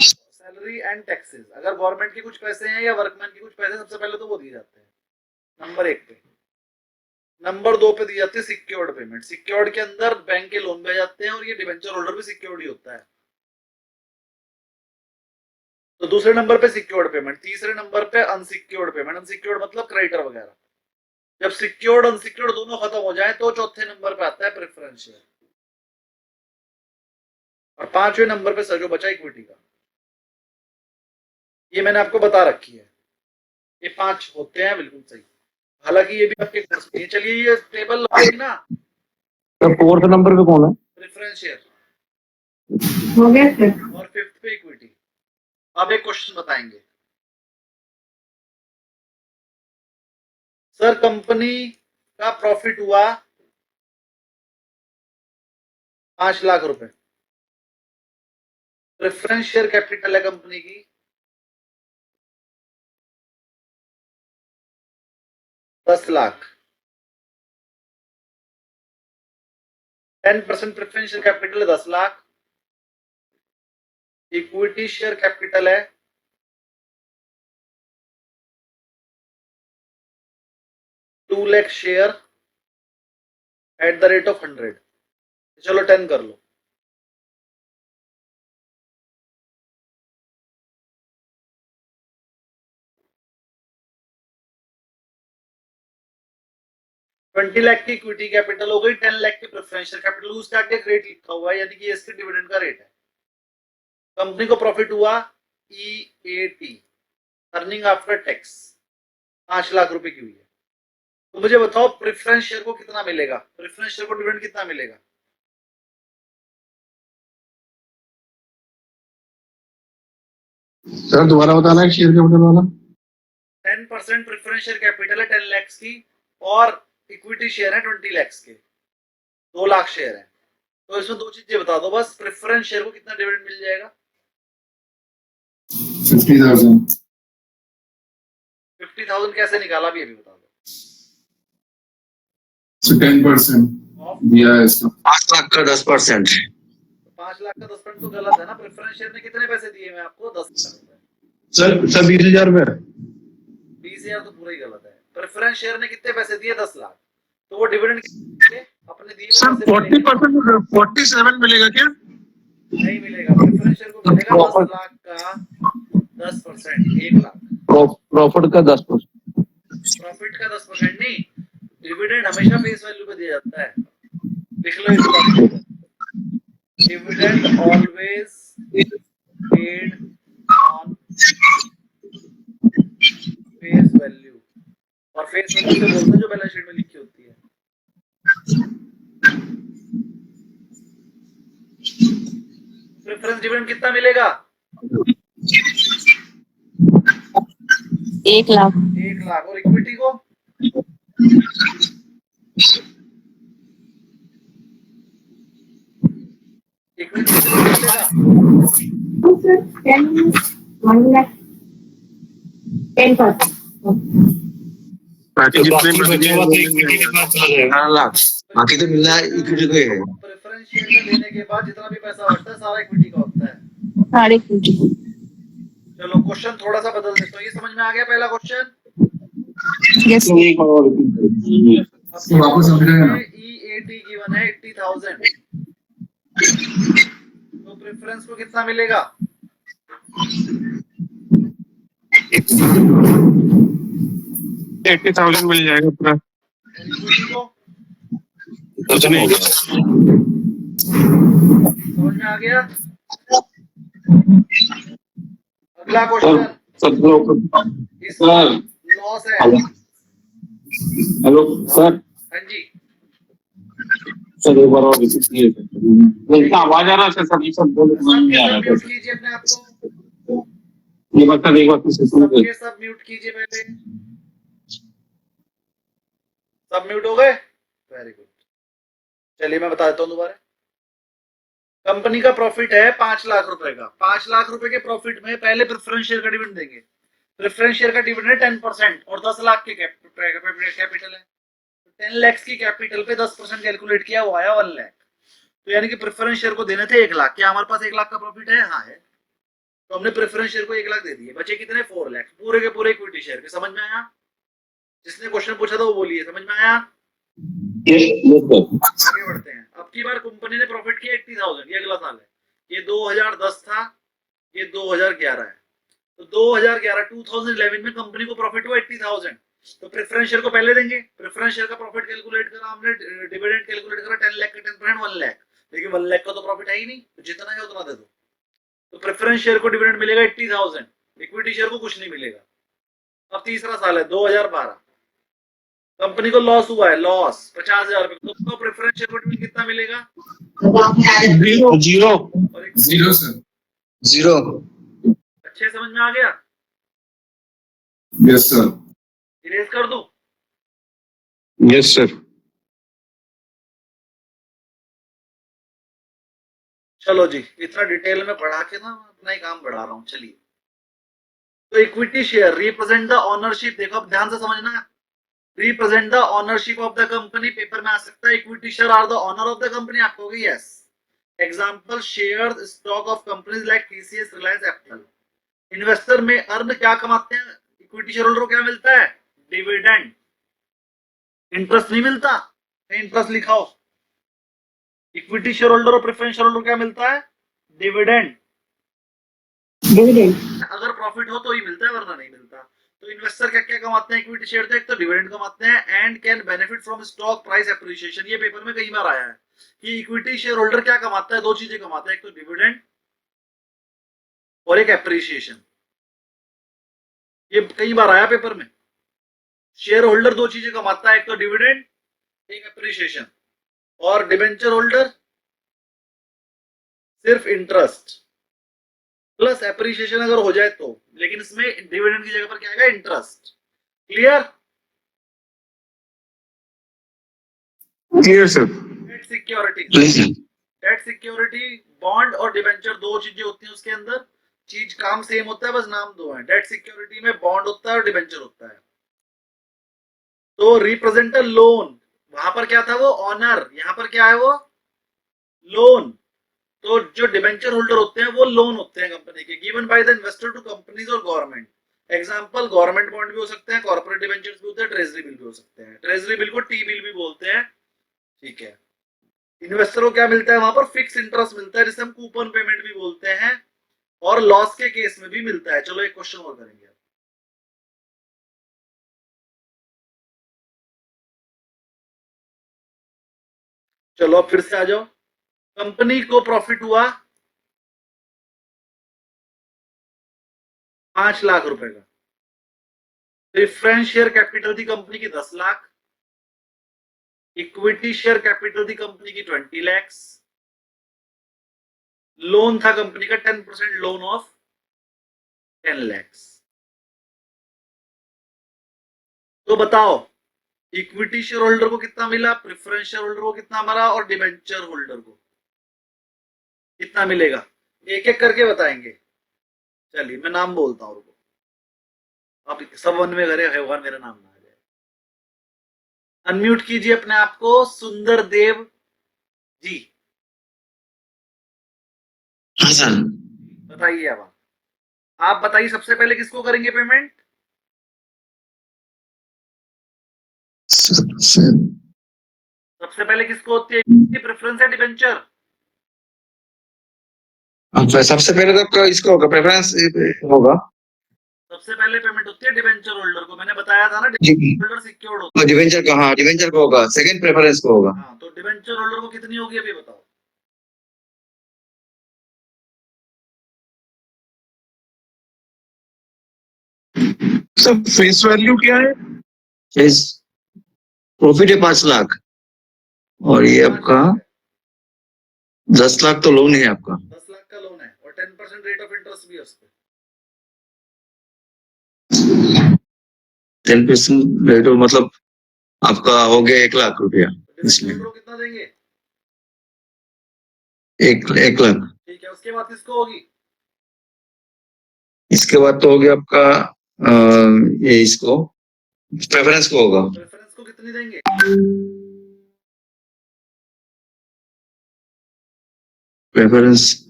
A: salary and taxes. अगर गवर्नमेंट के कुछ पैसे हैं या वर्कमैन के कुछ पैसे, सबसे पहले तो वो दिए जाते हैं नंबर 1 पे। नंबर 2 पे दी जाती है सिक्योर्ड पेमेंट। सिक्योर्ड के अंदर बैंक के लोन भी आ जाते हैं, और ये डिबेंचर होल्डर भी सिक्योर्ड ही होता है। तो दूसरे नंबर पे सिक्योर्ड पेमेंट, तीसरे नंबर पे अनसिक्योर्ड पेमेंट। अनसिक्योर्ड मतलब क्रेडिटर वगैरह। जब सिक्योर्ड अनसिक्योर्ड दोनों खत्म हो जाए तो चौथे नंबर पे आता है प्रेफरेंस शेयर, और 5वें नंबर पे सर जो बचा इक्विटी का। ये मैंने आपको बता रखी है, ये 5 होते हैं, बिल्कुल सही। हालांकि ये भी आपके कोर्स में है। चलिए ये टेबल लगाएंगे ना।
H: तो फोर्थ नंबर पे कौन है?
A: प्रेफरेंस शेयर
C: हो गया सर।
A: और 5th पे इक्विटी। अब एक क्वेश्चन बताएंगे। सर कंपनी का प्रॉफिट हुआ 5 लाख रुपए, प्रेफरेंस शेयर कैपिटल है कंपनी की 10 लाख, 10% प्रेफरेंस शेयर कैपिटल है 10 लाख, इक्विटी शेयर कैपिटल है 2 lakh share at the rate of 100। चलो 10 कर लो। 20 लाख की इक्विटी कैपिटल हो गई, 10 लाख की प्रेफरेंशियल कैपिटल, उसके आगे एक रेट लिखा हुआ है, यानी कि ये इसके डिविडेंड का रेट है। कंपनी को प्रॉफिट हुआ EAT, earning after tax, 5 lakh रुपए की हुई है। तो मुझे बताओ प्रेफरेंस शेयर को कितना मिलेगा, प्रेफरेंस शेयर को डिविडेंड कितना मिलेगा?
H: सर दोबारा बताना है शेयर कैपिटल वाला।
A: 10% प्रेफरेंस शेयर कैपिटल है 10 लाख की, और इक्विटी शेयर है 20 लाख के, 2 लाख शेयर है। तो इसमें दो चीजें बता दो बस, प्रेफरेंस शेयर को कितना डिविडेंड मिल जाएगा?
H: 50,000।
A: 50,000 कैसे निकाला भी अभी बता दो।
H: 10% दिया है इसका।
J: 5 लाख का 10%।
A: 5 लाख का 10% तो गलत है ना। प्रेफरेंस शेयर ने कितने पैसे दिए मैं आपको? 10 लाख रुपए।
H: सर 20,000 में
A: 20,000 तो पूरा ही गलत है। प्रेफरेंस शेयर ने कितने पैसे दिए? 10 लाख। तो वो डिविडेंड अपने दिए
F: सर 40% 47 मिलेगा क्या?
A: नहीं मिलेगा। प्रेफरेंस शेयर को मिलेगा 10 लाख का 10%, 1 लाख।
H: प्रॉफिट का 10%।
A: प्रॉफिट का 10% नहीं, डिविडेंड हमेशा फेस वैल्यू पे दिया जाता है। लिख लो इस बात को, dividend always paid on face value, और फेस वैल्यू से बोलते हैं जो बैलेंस शीट में लिखी होती है। प्रेफरेंस डिविडेंड कितना मिलेगा?
I: 1 लाख।
A: 1 लाख। और इक्विटी को? इक्विटी कितना मिलेगा?
C: sir, 10, 1 lakh, 10%.
F: बाकी जितने
D: बाकी बचा हुआ तो इक्विटी के पास चला जाएगा।
J: 4 लाख बाकी तो मिल रहा है इक्विटी को ही है।
A: प्रेफरेंस शेयर में देने के बाद जितना भी पैसा बचता है सारा इक्विटी का होता है।
I: साढ़े कुछ।
A: चलो क्वेश्चन थोड़ा सा बदल देता हूँ। ये समझ में आ गया पहला क्वेश्चन?
I: यस।
H: वापस समझाएगा ना।
A: EAT गिवन है 80,000, तो प्रेफरेंस को कितना मिलेगा?
F: 80,000 मिल जाएगा पूरा।
A: इक्विटी को?
D: कुछ नहीं।
A: समझ में आ गया? अगला क्वेश्चन, इसमें लॉस है।
H: Hello sir.
A: हाँ जी,
H: सर एक बार और रिपीट कीजिए। आवाज आ रहा है सर, ये सब बोलो नहीं आ रहा है।
A: म्यूट कीजिए अपने आप को।
H: ये बात एक बार फिर से सुन लीजिए।
A: सबके सब म्यूट कीजिए पहले। सब म्यूट हो गए? Very good. चलिए मैं बता देता हूँ दोबारा। कंपनी का प्रॉफिट है 5 लाख रुपए का। 5 लाख रुपए के प्रॉफिट में पहले प्रेफरेंस शेयर का डिविडेंड देंगे। प्रेफरेंस शेयर का डिविडेंड 10% और 10 लाख के कैपिटल है। 10 लाख की कैपिटल पे 10% कैलकुलेट किया, वो आया 1 लाख। तो यानी कि प्रेफरेंस शेयर को देने थे 1 लाख। क्या हमारे पास 1 लाख का प्रॉफिट है? हाँ है। तो हमने प्रेफरेंस शेयर को 1 लाख दे दिए। बचे कितने? 4 लाख, पूरे के पूरे इक्विटी शेयर के। समझ में आया? जिसने क्वेश्चन पूछा था वो बोलिए, समझ में आया? आगे बढ़ते हैं। अब की बार कंपनी ने प्रॉफिट किया 80,000, ये अगला साल है। ये 2010 था, ये 2011 है। तो 2011 में कंपनी को प्रॉफिट हुआ 80,000। तो प्रेफरेंस शेयर को पहले देंगे। प्रेफरेंस शेयर का प्रॉफिट कैलकुलेट करा हमने, डिविडेंड कैलकुलेट करा 10 लाख के 10% 1 लाख। लेकिन 1 लाख का तो प्रॉफिट है ही नहीं, तो जितना है उतना दे दो। तो प्रेफरेंस शेयर को डिविडेंड मिलेगा 80,000, इक्विटी शेयर को कुछ नहीं मिलेगा। अब तीसरा साल है 2012, कंपनी को लॉस हुआ है, लॉस 50,000 रुपए। तो प्रेफरेंस शेयर को डिविडेंड कितना मिलेगा?
H: जीरो।
A: और
H: जीरो सर।
J: जीरो।
A: अच्छे समझ में आ गया?
H: Yes sir.
A: इरेज कर दूं?
H: Yes sir.
A: चलो जी, इतना डिटेल में पढ़ा के ना अपना ही काम बढ़ा रहा हूँ। चलिए, तो equity share represent the ownership. देखो अब ध्यान से समझना, represent the ownership of the company. Paper में आ सकता है equity share are the owner of the company. आपको होगी yes. Example share stock of companies like TCS, Reliance, Apple. Investor में अर्न क्या कमाते हैं? इक्विटी शेयर होल्डर को क्या मिलता है? डिविडेंड। इंटरेस्ट नहीं मिलता, इंटरेस्ट लिखाओ। इक्विटी शेयर होल्डर और प्रेफरेंस शेयर होल्डर क्या मिलता है? डिविडेंड।
C: Dividend.
A: अगर प्रॉफिट हो तो ही मिलता है, वरना नहीं मिलता। तो तो इन्वेस्टर क्या क्या कमाते हैं इक्विटी शेयर से? एक तो डिविडेंड कमाते हैं and can benefit from stock price appreciation. ये पेपर में कई बार आया है कि इक्विटी शेयर होल्डर क्या कमाता है, दो चीजें कमाता है, एक तो डिविडेंड और एक एप्रिसिएशन। ये कई बार आया पेपर में। शेयर होल्डर दो चीजें कमाता है, एक तो डिविडेंड एक एप्रिसिएशन, और डिबेंचर होल्डर सिर्फ इंटरेस्ट प्लस एप्रिसिएशन अगर हो जाए तो, लेकिन इसमें डिविडेंड की जगह पर क्या आएगा? Interest. Clear?
F: Clear sir.
A: Debt security,
J: please
A: debt security bond और डिबेंचर दो चीजें होती हैं उसके अंदर, चीज काम सेम होता है, बस नाम दो है। डेट सिक्योरिटी में बॉन्ड होता है और डिबेंचर होता है। तो रिप्रेजेंट अ लोन, वहां पर क्या था वो? ऑनर। यहां पर क्या है वो? लोन। तो जो डिबेंचर होल्डर होते हैं वो लोन होते हैं कंपनी के, given by the investor to companies और गवर्नमेंट। एग्जांपल गवर्नमेंट बॉन्ड भी हो सकते हैं, कॉर्पोरेट डिबेंचर्स भी होते हैं, ट्रेजरी बिल भी हो सकते हैं। ट्रेजरी बिल को टी बिल भी बोलते हैं, ठीक है। इन्वेस्टर को क्या मिलता है वहां पर? फिक्स इंटरेस्ट मिलता है, जिसे हम कूपन पेमेंट भी बोलते हैं, और लॉस के केस में भी मिलता है। चलो एक क्वेश्चन और करेंगे। चलो अब फिर से आ जाओ। कंपनी को प्रॉफिट हुआ 5 लाख रुपए का। प्रेफरेंस शेयर कैपिटल थी कंपनी की 10 लाख, इक्विटी शेयर कैपिटल थी कंपनी की 20 lakhs, लोन था कंपनी का 10% लोन ऑफ 10 lakhs। तो बताओ इक्विटी शेयर होल्डर को कितना मिला, प्रेफरेंस शेयर होल्डर को कितना मिला, और डिबेंचर होल्डर को कितना मिलेगा? एक एक करके बताएंगे। चलिए मैं नाम बोलता हूं, रुको। आप सब वन में करे भगवान मेरा नाम ना आ जाए। अनम्यूट कीजिए अपने आप को, सुंदर देव जी।
J: हाँ सर।
A: बताइए अब आप बताइए, सबसे पहले किसको करेंगे पेमेंट? सबसे पहले किसको होती है प्रेफरेंस या डिबेंचर?
J: सबसे पहले तो आपका इसको होगा, प्रेफरेंस होगा।
A: सबसे पहले पेमेंट होती है डिबेंचर होल्डर को। मैंने बताया था ना,
J: जी।
A: डिबेंचर होल्डर सिक्योर्ड होता है।
J: डिवेंचर का, हाँ डिवेंचर को होगा, सेकंड प्रेफरेंस को होगा।
A: हाँ, तो डिबेंचर होल्डर को कितनी होगी अभी बताओ?
F: सर फेस वैल्यू क्या है?
J: प्रॉफिट है 5 लाख, और ये आपका 10 लाख तो लोन है आपका।
A: 10 लाख का लोन है और 10% रेट ऑफ इंटरेस्ट भी है उस पर।
J: 10% रेट मतलब आपका हो गया 1 लाख रुपया इसमें।
A: डिबेंचर कितना देंगे?
J: 1 लाख।
A: ठीक है, उसके बाद किसको होगी?
J: इसके बाद तो हो गया आपका ये इसको प्रेफरेंस को होगा।
A: प्रेफरेंस को कितनी देंगे?
J: प्रेफरेंस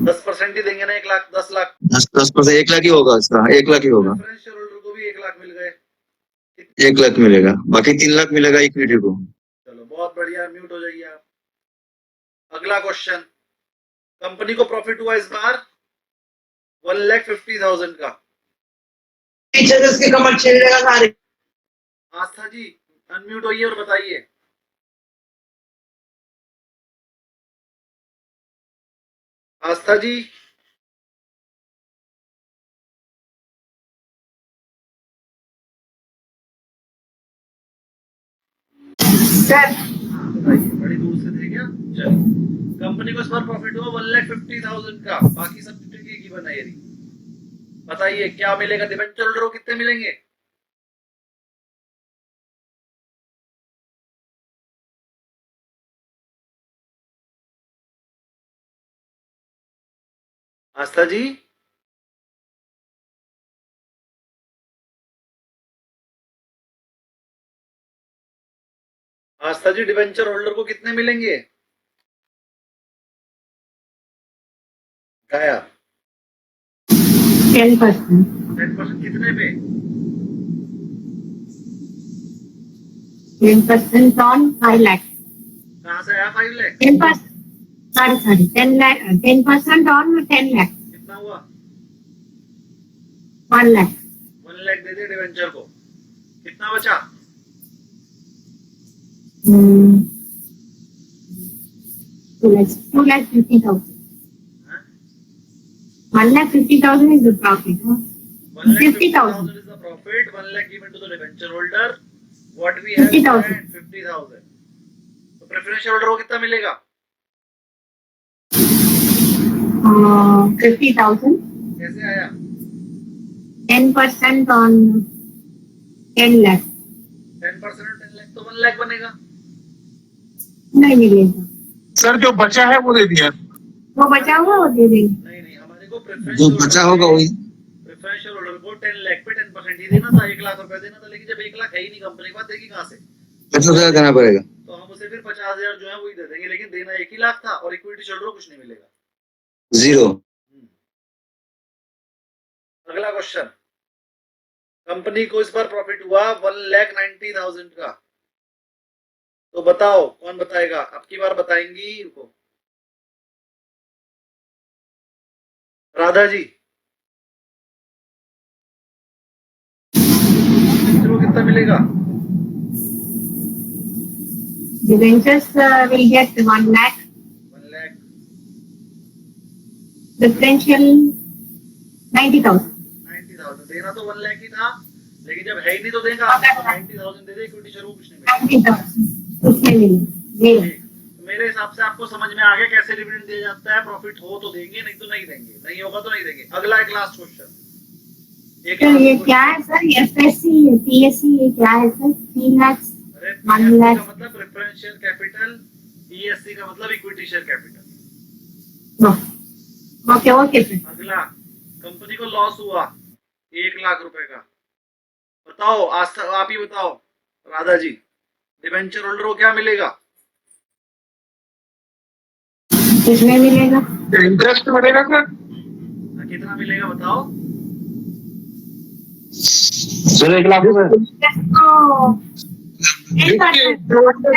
A: 10% ही देंगे ना, 1 लाख 10 लाख।
J: 10% 1 लाख ही होगा इसका, 1 लाख ही होगा।
A: प्रेफरेंस शेयर होल्डर को भी 1 लाख मिल गए।
J: 1 लाख मिलेगा, बाकी 3 लाख मिलेगा इक्विटी को।
A: चलो बहुत बढ़िया, म्यूट हो जाइए आप। अगला क्वेश्चन, कंपनी को प्रॉफिट हुआ इस बार 1,50,000 का। आस्था जी अनम्यूट होइए और बताइए। आस्था जी
C: सर
A: बड़ी दूर से थे क्या? चलो, कंपनी को इस बार प्रॉफिट हुआ 1,50,000 का, बाकी सब डिटेल की बनाई रही। बताइए क्या मिलेगा? डिबेंचर होल्डर को कितने मिलेंगे? आस्था जी आस्था जी डिबेंचर होल्डर को कितने मिलेंगे? गाया
C: 10%।
A: 10% कितने पे?
C: 10% on 5 lakhs।
A: कहाँ से आया 5 लाख?
C: 10%। sorry, 10% on 10 lakh,
A: कितना हुआ?
C: 1 lakh.
A: 1 लाख दे दे डिवेंचर को, कितना बचा?
C: 2,50,000. 1,50,000 is the profit. Huh? 50,000.
A: 1,50,000 is the profit. 1 lakh given to the debenture holder. What we have
C: 50,000.
A: 50,000. तो प्रेफरेंशियल होल्डर को कितना मिलेगा?
C: 50,000.
A: कैसे आया?
C: 10% on 10 lakh.
A: 10% और 10 लाख तो 1 लाख बनेगा।
C: नहीं मिलेगा.
F: सर जो बचा है वो दे दिया।
C: वो बचा हुआ वो दे देंगे.
A: नहीं हमारे को प्रेफरेंस
J: जो बचा होगा वही
A: प्रेफरेंशियल होल्डर को 10 लाख पे 10% ही देना था, 1 लाख रुपए देना था, लेकिन जब 1 लाख है ही नहीं कंपनी के पास, देगी कहाँ से?
J: 50,000 देना पड़ेगा।
A: तो हम उसे फिर 50,000 जो है वही दे देंगे, लेकिन देना 1 ही लाख था और इक्विटी शेयर को कुछ नहीं मिलेगा।
J: 0।
A: अगला क्वेश्चन, कंपनी को इस बार प्रॉफिट हुआ 1,90,000 का, तो बताओ कौन बताएगा? अब की बार बताएंगी रुको, राधा जी। तो कितना मिलेगा?
C: Debentures will get 1 lakh.
A: 1 lakh.
C: Differential 90,000.
A: 90,000 देना तो 1 लाख ही था, लेकिन जब है ही नहीं तो देगा 90,000 दे दे, इक्विटी शेयर को कुछ नहीं मिलेगा।
C: 90,000. उसमें मिलेगा.
A: ठीक। तो मेरे हिसाब से आपको समझ में आ गया कैसे डिविडेंड दिया जाता है। प्रॉफिट हो तो देंगे, नहीं तो नहीं देंगे, नहीं होगा तो नहीं देंगे। अगला एक लास्ट क्वेश्चन।
C: सर ये क्या है सर? FSC, PSC ये क्या है सर? 3 लाख.
A: अरे
C: 1
A: PSC
C: लाख.
A: का मतलब प्रेफरेंशियल कैपिटल, PSC का मतलब equity share capital.
C: Okay sir.
A: अगला, कंपनी को लॉस हुआ 1 लाख रुपए का, बताओ आज तक आप ही बताओ राधा जी, डिबेंचर होल्डर को क्या मिलेगा?
C: कितने मिलेगा?
F: इंटरेस्ट बढ़ेगा सर।
A: कितना मिलेगा बताओ?
H: सर 1 लाख रुपए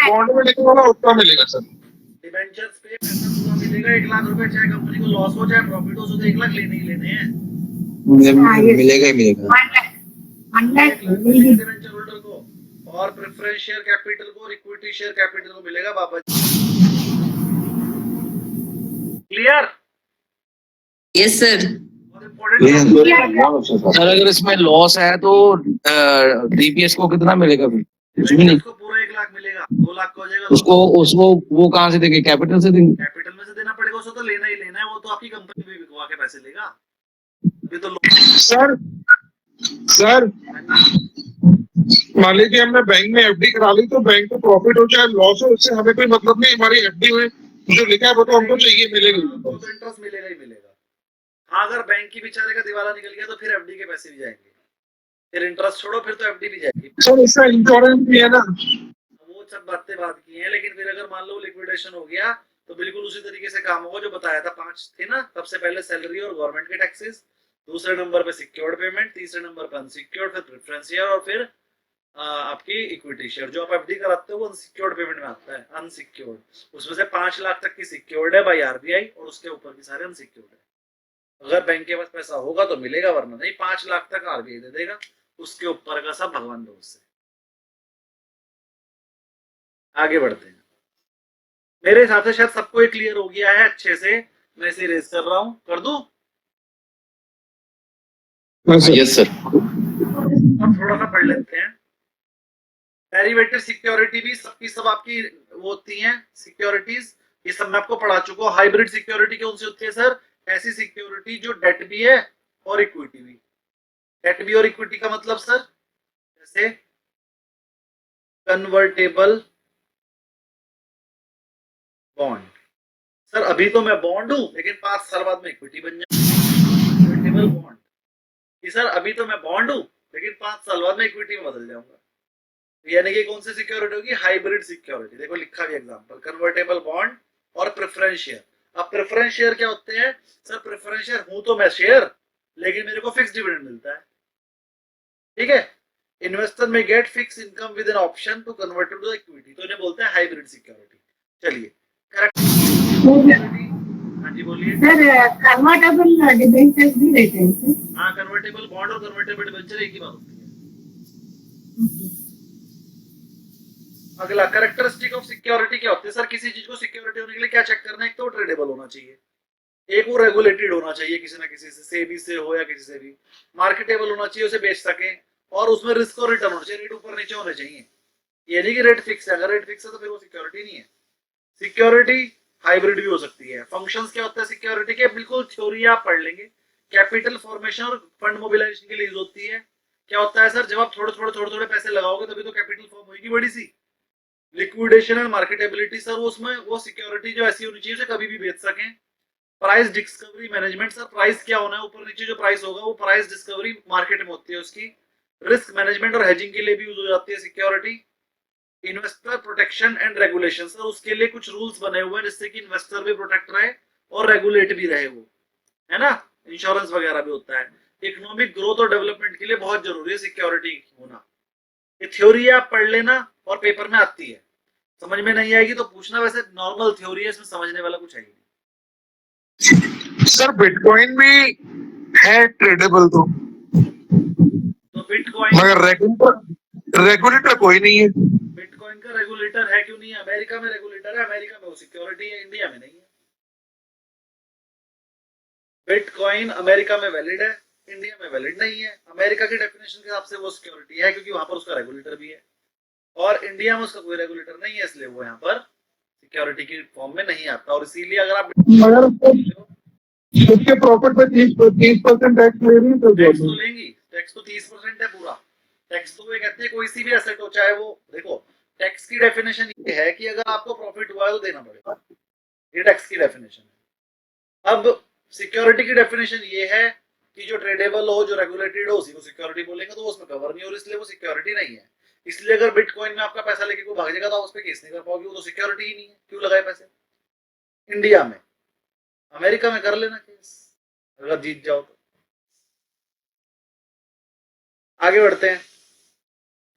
F: बॉन्ड में लिखने वाला उतना मिलेगा सर।
A: डिबेंचर्स पे पैसा पूरा मिलेगा 1 लाख रुपए, चाहे कंपनी को लॉस हो चाहे प्रॉफिट हो, तो 1 लाख लेने ही लेने हैं।
J: मिलेगा ही मिलेगा।
C: 1 लाख
A: डिबेंचर होल्डर को, और प्रेफरेंस शेयर कैपिटल को और इक्विटी शेयर कैपिटल को मिलेगा बाबा जी। क्लियर?
I: Yes sir.
B: सर अगर इसमें लॉस है तो डीपीएस को कितना मिलेगा फिर? कुछ भी नहीं।
A: उसको पूरा 1 लाख मिलेगा, 2 लाख का हो जाएगा।
B: उसको वो कहाँ से देंगे? कैपिटल से देंगे?
A: कैपिटल में से देना पड़ेगा, उसको तो लेना ही लेना है, वो तो आपकी कंपनी भी बिकवा के पैसे लेगा। अभी तो
F: सर मान लीजिए हमने बैंक में एफडी करा ली, तो बैंक को प्रॉफिट हो चाहे लॉस हो, उससे हमें कोई मतलब नहीं। हमारी एफडी में जो लिखा है वो तो हमको चाहिए, मिलेगा।
A: तो इंटरेस्ट मिलेगा ही मिलेगा। हाँ, अगर बैंक की बेचारे का दिवाला निकल गया तो फिर एफडी के पैसे भी जाएंगे, फिर इंटरेस्ट छोड़ो, फिर तो एफडी भी जाएगी।
F: सर इसका इंश्योरेंस भी है ना?
A: वो सब बातें बात की हैं, लेकिन फिर अगर मान लो लिक्विडेशन हो गया तो बिल्कुल उसी तरीके से काम होगा जो बताया था। 5 थे ना, सबसे पहले सैलरी और गवर्नमेंट के टैक्सेस, दूसरे नंबर पे सिक्योर्ड पेमेंट, तीसरे नंबर पे अनसिक्योर्ड, फिर प्रेफरेंस शेयर और फिर आपकी इक्विटी शेयर। जो आप एफडी कराते हो वो अनसिक्योर्ड पेमेंट में आता है। अनसिक्योर्ड उसमें से 5 लाख तक की सिक्योर्ड है बाय आरबीआई और उसके ऊपर की सारे अनसिक्योर्ड है। अगर बैंक के पास पैसा होगा तो मिलेगा, वरना नहीं। 5 लाख तक आरबीआई दे देगा, उसके ऊपर का सब भगवान भरोसे। आगे बढ़ते हैं। मेरे हिसाब से शायद सबको ये क्लियर हो गया है अच्छे से। मैं इसे रेज कर रहा हूं, कर दूं?
H: Yes sir.
A: अब थोड़ा सा पढ़ लेते हैं। डेरिवेटिव सिक्योरिटी भी सबकी सब आपकी वो होती हैं सिक्योरिटीज, ये सब मैं आपको पढ़ा चुका हूँ। हाइब्रिड सिक्योरिटी कौन सी होती है सर? ऐसी सिक्योरिटी जो डेट भी है और इक्विटी भी। डेट भी और इक्विटी का मतलब सर, जैसे कन्वर्टेबल बॉन्ड। सर अभी तो मैं बॉन्ड हूं, लेकिन 5 साल बाद में इक्विटी बन जाऊंगा। कन्वर्टेबल बॉन्ड कि सर अभी तो मैं बॉन्ड हूं, लेकिन 5 साल बाद में इक्विटी में बदल जाऊंगा। यानी कि कौन सी सिक्योरिटी होगी? Hybrid security. देखो लिखा भी एग्जांपल, कन्वर्टेबल बॉन्ड और प्रेफरेंस शेयर। अब प्रेफरेंस शेयर क्या होते हैं सर? प्रेफरेंस शेयर हूं तो मैं शेयर, लेकिन मेरे को फिक्स डिविडेंड मिलता है। ठीक है, इन्वेस्टर में get fix income with an option to convert to equity, तो इन्हें बोलते हैं हाइब्रिड सिक्योरिटी। चलिए करेक्ट बोलिए।
C: सर कन्वर्टेबल डिबेंचर्स भी रहते हैं सर?
A: हाँ, कन्वर्टेबल बॉन्ड और कन्वर्टेबल डिबेंचर एक ही बात होती है। अगला, कैरेक्टरिस्टिक ऑफ सिक्योरिटी क्या होती है? सर किसी चीज को सिक्योरिटी होने के लिए क्या चेक करना है? एक तो ट्रेडेबल होना चाहिए, एक वो रेगुलेटेड होना चाहिए किसी ना किसी से, सेबी से हो या किसी से भी, मार्केटेबल होना चाहिए, उसे बेच सके, और उसमें रिस्क और रिटर्न होना चाहिए, रेट ऊपर नीचे होने चाहिए। ये नहीं कि रेट फिक्स है, अगर रेट फिक्स है तो फिर वो सिक्योरिटी नहीं है। सिक्योरिटी हाइब्रिड भी हो सकती है। फंक्शंस क्या होता है सिक्योरिटी के? बिल्कुल थ्योरी आप पढ़ लेंगे। कैपिटल फॉर्मेशन और फंड मोबिलाइजेशन के लिए यूज होती है। क्या होता है सर? जब आप थोड़े पैसे लगाओगे तभी तो कैपिटल फॉर्म होगी बड़ी सी। लिक्विडेशन एंड मार्केटेबिलिटी सर, उसमें वो सिक्योरिटी जो ऐसी होनी चाहिए उसे कभी भी बेच सकें। Price discovery management, sir price क्या होना है, ऊपर नीचे जो प्राइस होगा वो प्राइस डिस्कवरी मार्केट में होती है उसकी। रिस्क मैनेजमेंट और हेजिंग के लिए भी यूज हो जाती है security. Investor protection and regulation, sir उसके लिए कुछ रूल्स बने हुए हैं जिससे कि इन्वेस्टर भी प्रोटेक्ट रहे और रेगुलेट भी रहे, वो है ना। इंश्योरेंस वगैरह भी होता है। इकोनॉमिक ग्रोथ और डेवलपमेंट के लिए बहुत जरूरी है सिक्योरिटी होना। ये थ्योरी आप पढ़ लेना और पेपर में आती है, समझ में नहीं आएगी तो पूछना। वैसे नॉर्मल थ्योरी है, इसमें समझने वाला कुछ है ही नहीं।
F: सर बिटकॉइन भी है ट्रेडेबल तो
A: बिटकॉइन,
F: मगर रेगुलेटर कोई नहीं है।
A: बिटकॉइन का रेगुलेटर है क्यों नहीं है? अमेरिका में रेगुलेटर है, अमेरिका में वो सिक्योरिटी है, इंडिया में नहीं है। बिटकॉइन अमेरिका में वैलिड है, इंडिया में वैलिड नहीं है। अमेरिका की डेफिनेशन के हिसाब से वो सिक्योरिटी है क्योंकि वहां पर उसका रेगुलेटर भी है, और इंडिया में उसका कोई रेगुलेटर नहीं है, इसलिए वो यहाँ पर सिक्योरिटी की फॉर्म में नहीं आता। और इसीलिए अगर आप
F: उसके प्रॉफिट पे 30% टैक्स ले रही है तो
A: टैक्स तो लेंगी, टैक्स तो 30% है पूरा। टैक्स तो ये कहते हैं कोई सी भी एसेट हो, चाहे वो, देखो टैक्स की डेफिनेशन ये है कि अगर आपको प्रॉफिट हुआ है तो देना पड़ेगा, ये टैक्स की डेफिनेशन है। अब सिक्योरिटी की डेफिनेशन ये है कि जो ट्रेडेबल हो, जो रेगुलेटेड हो, उसी को सिक्योरिटी बोलेंगे, तो वो उसमें कवर नहीं हो, इसलिए वो सिक्योरिटी नहीं है। इसलिए अगर बिटकॉइन में आपका पैसा लेके कोई भाग जाएगा तो आप उस पर केस नहीं कर पाओगे, वो तो सिक्योरिटी ही नहीं है, क्यों लगाए पैसे। इंडिया में, अमेरिका में कर लेना केस अगर जीत जाओ तो। आगे बढ़ते हैं।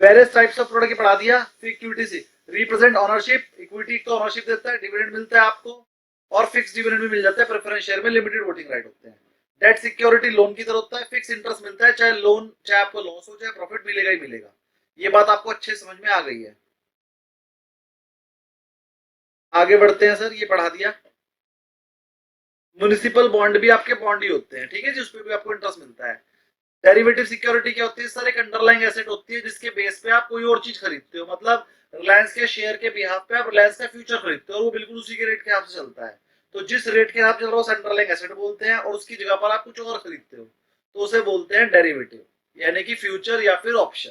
A: वेरियस टाइप्स ऑफ प्रोडक्ट पढ़ा दिया। फिर इक्विटी से रिप्रेजेंट ओनरशिप, इक्विटी तो ओनरशिप देता है, डिविडेंड मिलता है आपको, और फिक्स डिविडेंड भी मिल जाता है। प्रेफरेंस शेयर में लिमिटेड वोटिंग राइट होते हैं। डेट सिक्योरिटी लोन की तरह होता है, फिक्स इंटरेस्ट मिलता है, चाहे लोन, चाहे आपको लॉस हो, चाहे प्रॉफिट मिलेगा ही मिलेगा। ये बात आपको अच्छे समझ में आ गई है। आगे बढ़ते हैं सर, ये पढ़ा दिया। म्युनिसिपल बॉन्ड भी आपके बॉन्ड ही होते हैं, ठीक है जी, उस पर भी आपको इंटरेस्ट मिलता है। डेरिवेटिव सिक्योरिटी क्या होती है सर? एक अंडरलाइंग एसेट होती है जिसके बेस पे आप कोई और चीज खरीदते हो। मतलब रिलायंस के शेयर के बिहाफ पे आप रिलायंस का फ्यूचर खरीदते हो और वो बिल्कुल उसी के रेट के हिसाब से चलता है। तो जिस रेट के हिसाब से चल रहा है उसे अंडरलाइंग एसेट बोलते हैं, और उसकी जगह पर आप कुछ और खरीदते हो तो उसे बोलते हैं डेरिवेटिव, यानी कि फ्यूचर या फिर ऑप्शन।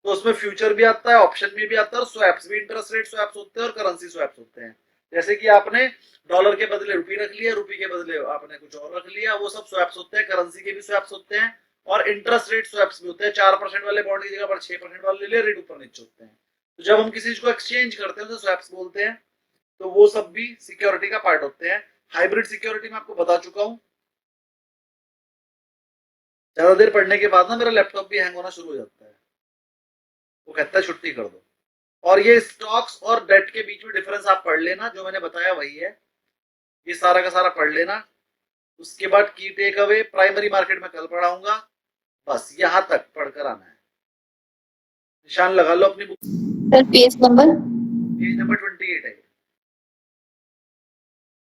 A: तो उसमें फ्यूचर भी आता है, ऑप्शन में भी आता है, और स्वैप्स भी, इंटरेस्ट रेट स्वैप्स होते हैं और करेंसी स्वैप्स होते हैं। जैसे कि आपने डॉलर के बदले रुपी रख लिया, रुपी के बदले आपने कुछ और रख लिया, वो सब स्वैप्स होते हैं। करेंसी के भी स्वैप्स होते हैं और इंटरेस्ट रेट स्वैप्स भी होते हैं। 4% वाले बॉन्ड की जगह पर 6% वाले ले लिया, रेट ऊपर नीचे होते हैं। तो जब हम किसी चीज को एक्सचेंज करते हैं तो स्वैप्स बोलते हैं। तो वो सब भी सिक्योरिटी का पार्ट होते हैं। हाइब्रिड सिक्योरिटी में आपको बता चुका हूं। ज्यादा देर पढ़ने के बाद ना मेरा लैपटॉप भी हैंग होना शुरू हो जाता है, वो कहता है छुट्टी कर दो। और ये स्टॉक्स और डेट के बीच में डिफरेंस आप पढ़ लेना, जो मैंने बताया वही है, ये सारा का सारा पढ़ लेना। उसके बाद की टेक अवे प्राइमरी मार्केट में कल पढ़ाऊंगा, बस यहां तक पढ़कर आना है। निशान लगा लो अपनी बुक,
I: सर पेज नंबर
A: 28 है।